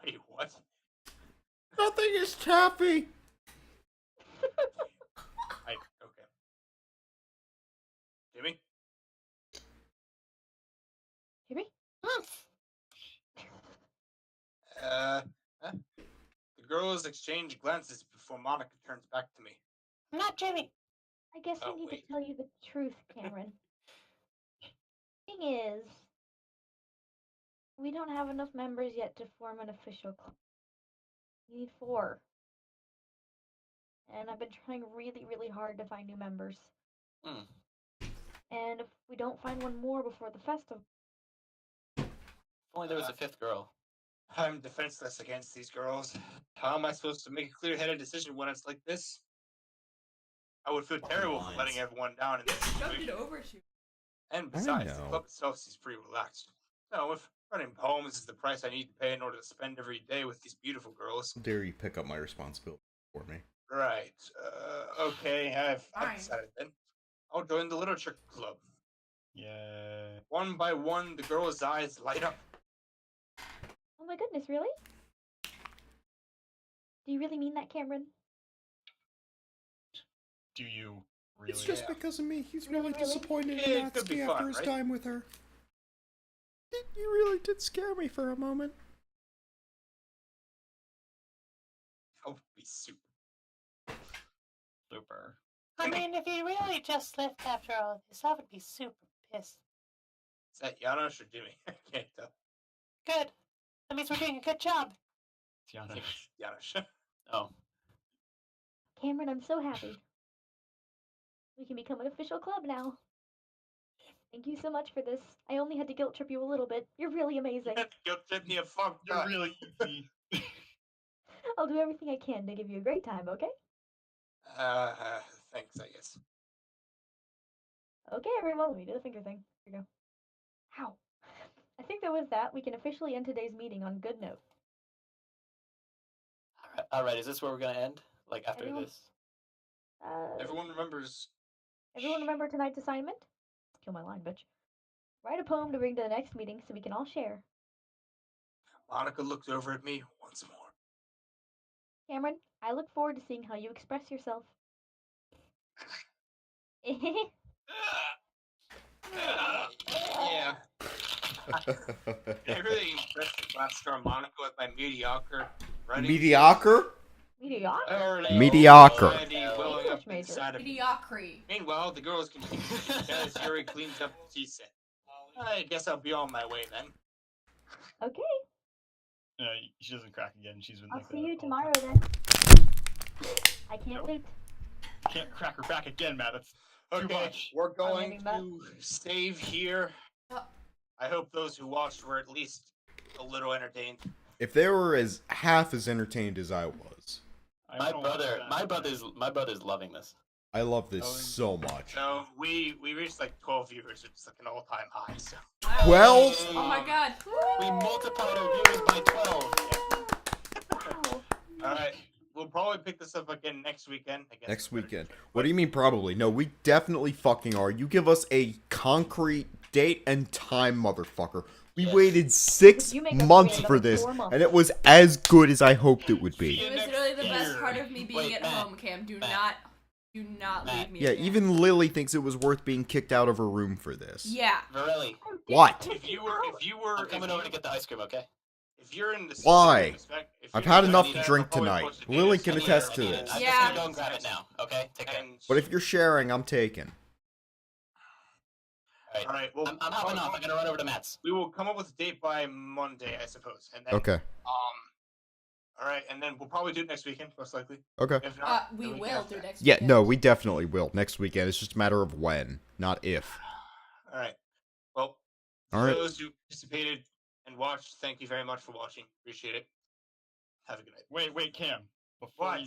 Speaker 2: Wait, what?
Speaker 8: Nothing is taffy.
Speaker 2: Okay. Jimmy?
Speaker 1: Jimmy?
Speaker 2: The girls exchange glances before Monica turns back to me.
Speaker 5: Not Jimmy.
Speaker 1: I guess I
Speaker 2: Oh,
Speaker 1: need
Speaker 2: wait.
Speaker 1: to tell you the truth, Cameron. Thing is, we don't have enough members yet to form an official club. We need 4. And I've been trying really, really hard to find new members.
Speaker 7: Hmm.
Speaker 1: And if we don't find one more before the festival,
Speaker 7: If only there was a 5th girl.
Speaker 2: I'm defenseless against these girls. How am I supposed to make a clear-headed decision when it's like this? I would feel terrible for letting everyone down in this situation. And besides, the
Speaker 6: know.
Speaker 2: club itself seems pretty relaxed. So if running homes is the price I need to pay in order to spend every day with these beautiful girls.
Speaker 6: How dare you pick up my responsibility for me?
Speaker 2: Right. Okay, I've decided then. I'll join the literature club.
Speaker 3: Yeah.
Speaker 2: One by one, the girls' eyes light up.
Speaker 1: oh my goodness, really? Do you really mean that, Cameron?
Speaker 3: Do you really?
Speaker 8: It's just
Speaker 2: Yeah.
Speaker 8: because of me. He's
Speaker 1: Really,
Speaker 8: really
Speaker 1: really?
Speaker 8: disappointed
Speaker 2: Yeah,
Speaker 8: in
Speaker 2: it could be
Speaker 8: Natsuki
Speaker 2: fun,
Speaker 8: after his
Speaker 2: right?
Speaker 8: time with her. You really did scare me for a moment.
Speaker 2: That would be super.
Speaker 3: Super.
Speaker 5: I mean, if you really just left after all this, I would be super pissed.
Speaker 2: Is that Janos or Jimmy? I can't tell.
Speaker 5: Good. That means we're doing a good job.
Speaker 2: I think it's Janos.
Speaker 7: Oh.
Speaker 1: Cameron, I'm so happy. We can become an official club now. Thank you so much for this. I only had to guilt trip you a little bit. You're really amazing.
Speaker 2: Guilt trip me a fuck
Speaker 3: You're
Speaker 2: ton.
Speaker 3: really easy.
Speaker 1: I'll do everything I can to give you a great time, okay?
Speaker 2: Thanks, I guess.
Speaker 1: Okay, everyone, let me do the finger thing. Here we go. Ow. I think that with that, we can officially end today's meeting on a good note.
Speaker 7: Alright, is this where we're gonna end? Like after
Speaker 1: Everyone-
Speaker 7: this?
Speaker 2: Everyone remembers.
Speaker 1: Everyone remember tonight's assignment? Kill my line, bitch. Write a poem to bring to the next meeting so we can all share.
Speaker 2: Monica looked over at me once more.
Speaker 1: Cameron, I look forward to seeing how you express yourself.
Speaker 2: Yeah. I really impressed the class star Monica with my mediocre writing.
Speaker 6: Mediocre?
Speaker 1: Mediocre?
Speaker 6: Mediocre.
Speaker 2: Already welling up
Speaker 1: English major.
Speaker 2: inside of me.
Speaker 9: Mediocrity.
Speaker 2: Meanwhile, the girls continue as Yuri cleans up the tea set. I guess I'll be on my way then.
Speaker 1: Okay,
Speaker 3: She doesn't crack again. She's been
Speaker 1: I'll
Speaker 3: like
Speaker 1: see
Speaker 3: that
Speaker 1: you
Speaker 3: all the
Speaker 1: tomorrow
Speaker 3: time.
Speaker 1: then. I can't wait.
Speaker 3: Can't crack her back again, Matt. That's too
Speaker 2: Okay,
Speaker 3: much.
Speaker 2: we're going
Speaker 1: ending that.
Speaker 2: to save here. I hope those who watched were at least a little entertained.
Speaker 6: If they were as half as entertained as I was,
Speaker 7: My brother's loving this.
Speaker 6: I love this so much.
Speaker 2: So we reached like 12 viewers, which is like an all-time high. So
Speaker 6: 12?
Speaker 9: Oh my god.
Speaker 7: We multiplied our viewers by 12.
Speaker 1: Wow.
Speaker 2: all right, we'll probably pick this up again next weekend. I guess
Speaker 6: Next weekend. What do you mean probably? No, we definitely fucking are. You give us a concrete date and time, motherfucker. We waited 6
Speaker 1: You make us
Speaker 6: months
Speaker 1: wait
Speaker 6: for
Speaker 1: another
Speaker 6: this,
Speaker 1: 4 months.
Speaker 6: and it was as good as I hoped it would be.
Speaker 9: It was literally the best
Speaker 3: year.
Speaker 9: part of me being
Speaker 7: Wait,
Speaker 9: at
Speaker 7: Matt.
Speaker 9: home, Cam. Do
Speaker 7: Matt.
Speaker 9: not leave me.
Speaker 6: Yeah,
Speaker 9: again.
Speaker 6: even Lily thinks it was worth being kicked out of her room for this.
Speaker 9: Yeah.
Speaker 7: Really?
Speaker 6: What?
Speaker 2: If you were
Speaker 7: I'm coming over to get the ice cream, okay?
Speaker 2: If you're in the
Speaker 6: Why?
Speaker 2: if
Speaker 6: I've
Speaker 2: you're
Speaker 6: had
Speaker 2: in the
Speaker 6: enough
Speaker 2: spec,
Speaker 6: to
Speaker 2: I'll
Speaker 6: drink
Speaker 2: probably
Speaker 6: tonight.
Speaker 2: post a
Speaker 6: Lily
Speaker 2: data
Speaker 6: can
Speaker 2: sheet
Speaker 6: attest to
Speaker 2: later.
Speaker 6: this.
Speaker 7: I'm
Speaker 9: Yeah.
Speaker 7: just gonna go and grab it now. Okay, take care.
Speaker 6: But if you're sharing, I'm taking.
Speaker 2: All right. Well,
Speaker 7: I'm hopping off. I'm gonna run over to Matt's.
Speaker 2: We will come up with a date by Monday, I suppose, and then
Speaker 6: Okay.
Speaker 2: All right, and then we'll probably do it next weekend, most likely.
Speaker 6: Okay.
Speaker 2: If not,
Speaker 9: We
Speaker 2: the week
Speaker 9: will
Speaker 2: after.
Speaker 9: do next
Speaker 6: Yeah,
Speaker 9: weekend.
Speaker 6: no, we definitely will next weekend. It's just a matter of when, not if.
Speaker 2: All right. Well,
Speaker 6: All right.
Speaker 2: those who participated and watched, thank you very much for watching. Appreciate it. Have a good night.
Speaker 3: Wait, Cam. Before
Speaker 2: What?
Speaker 3: you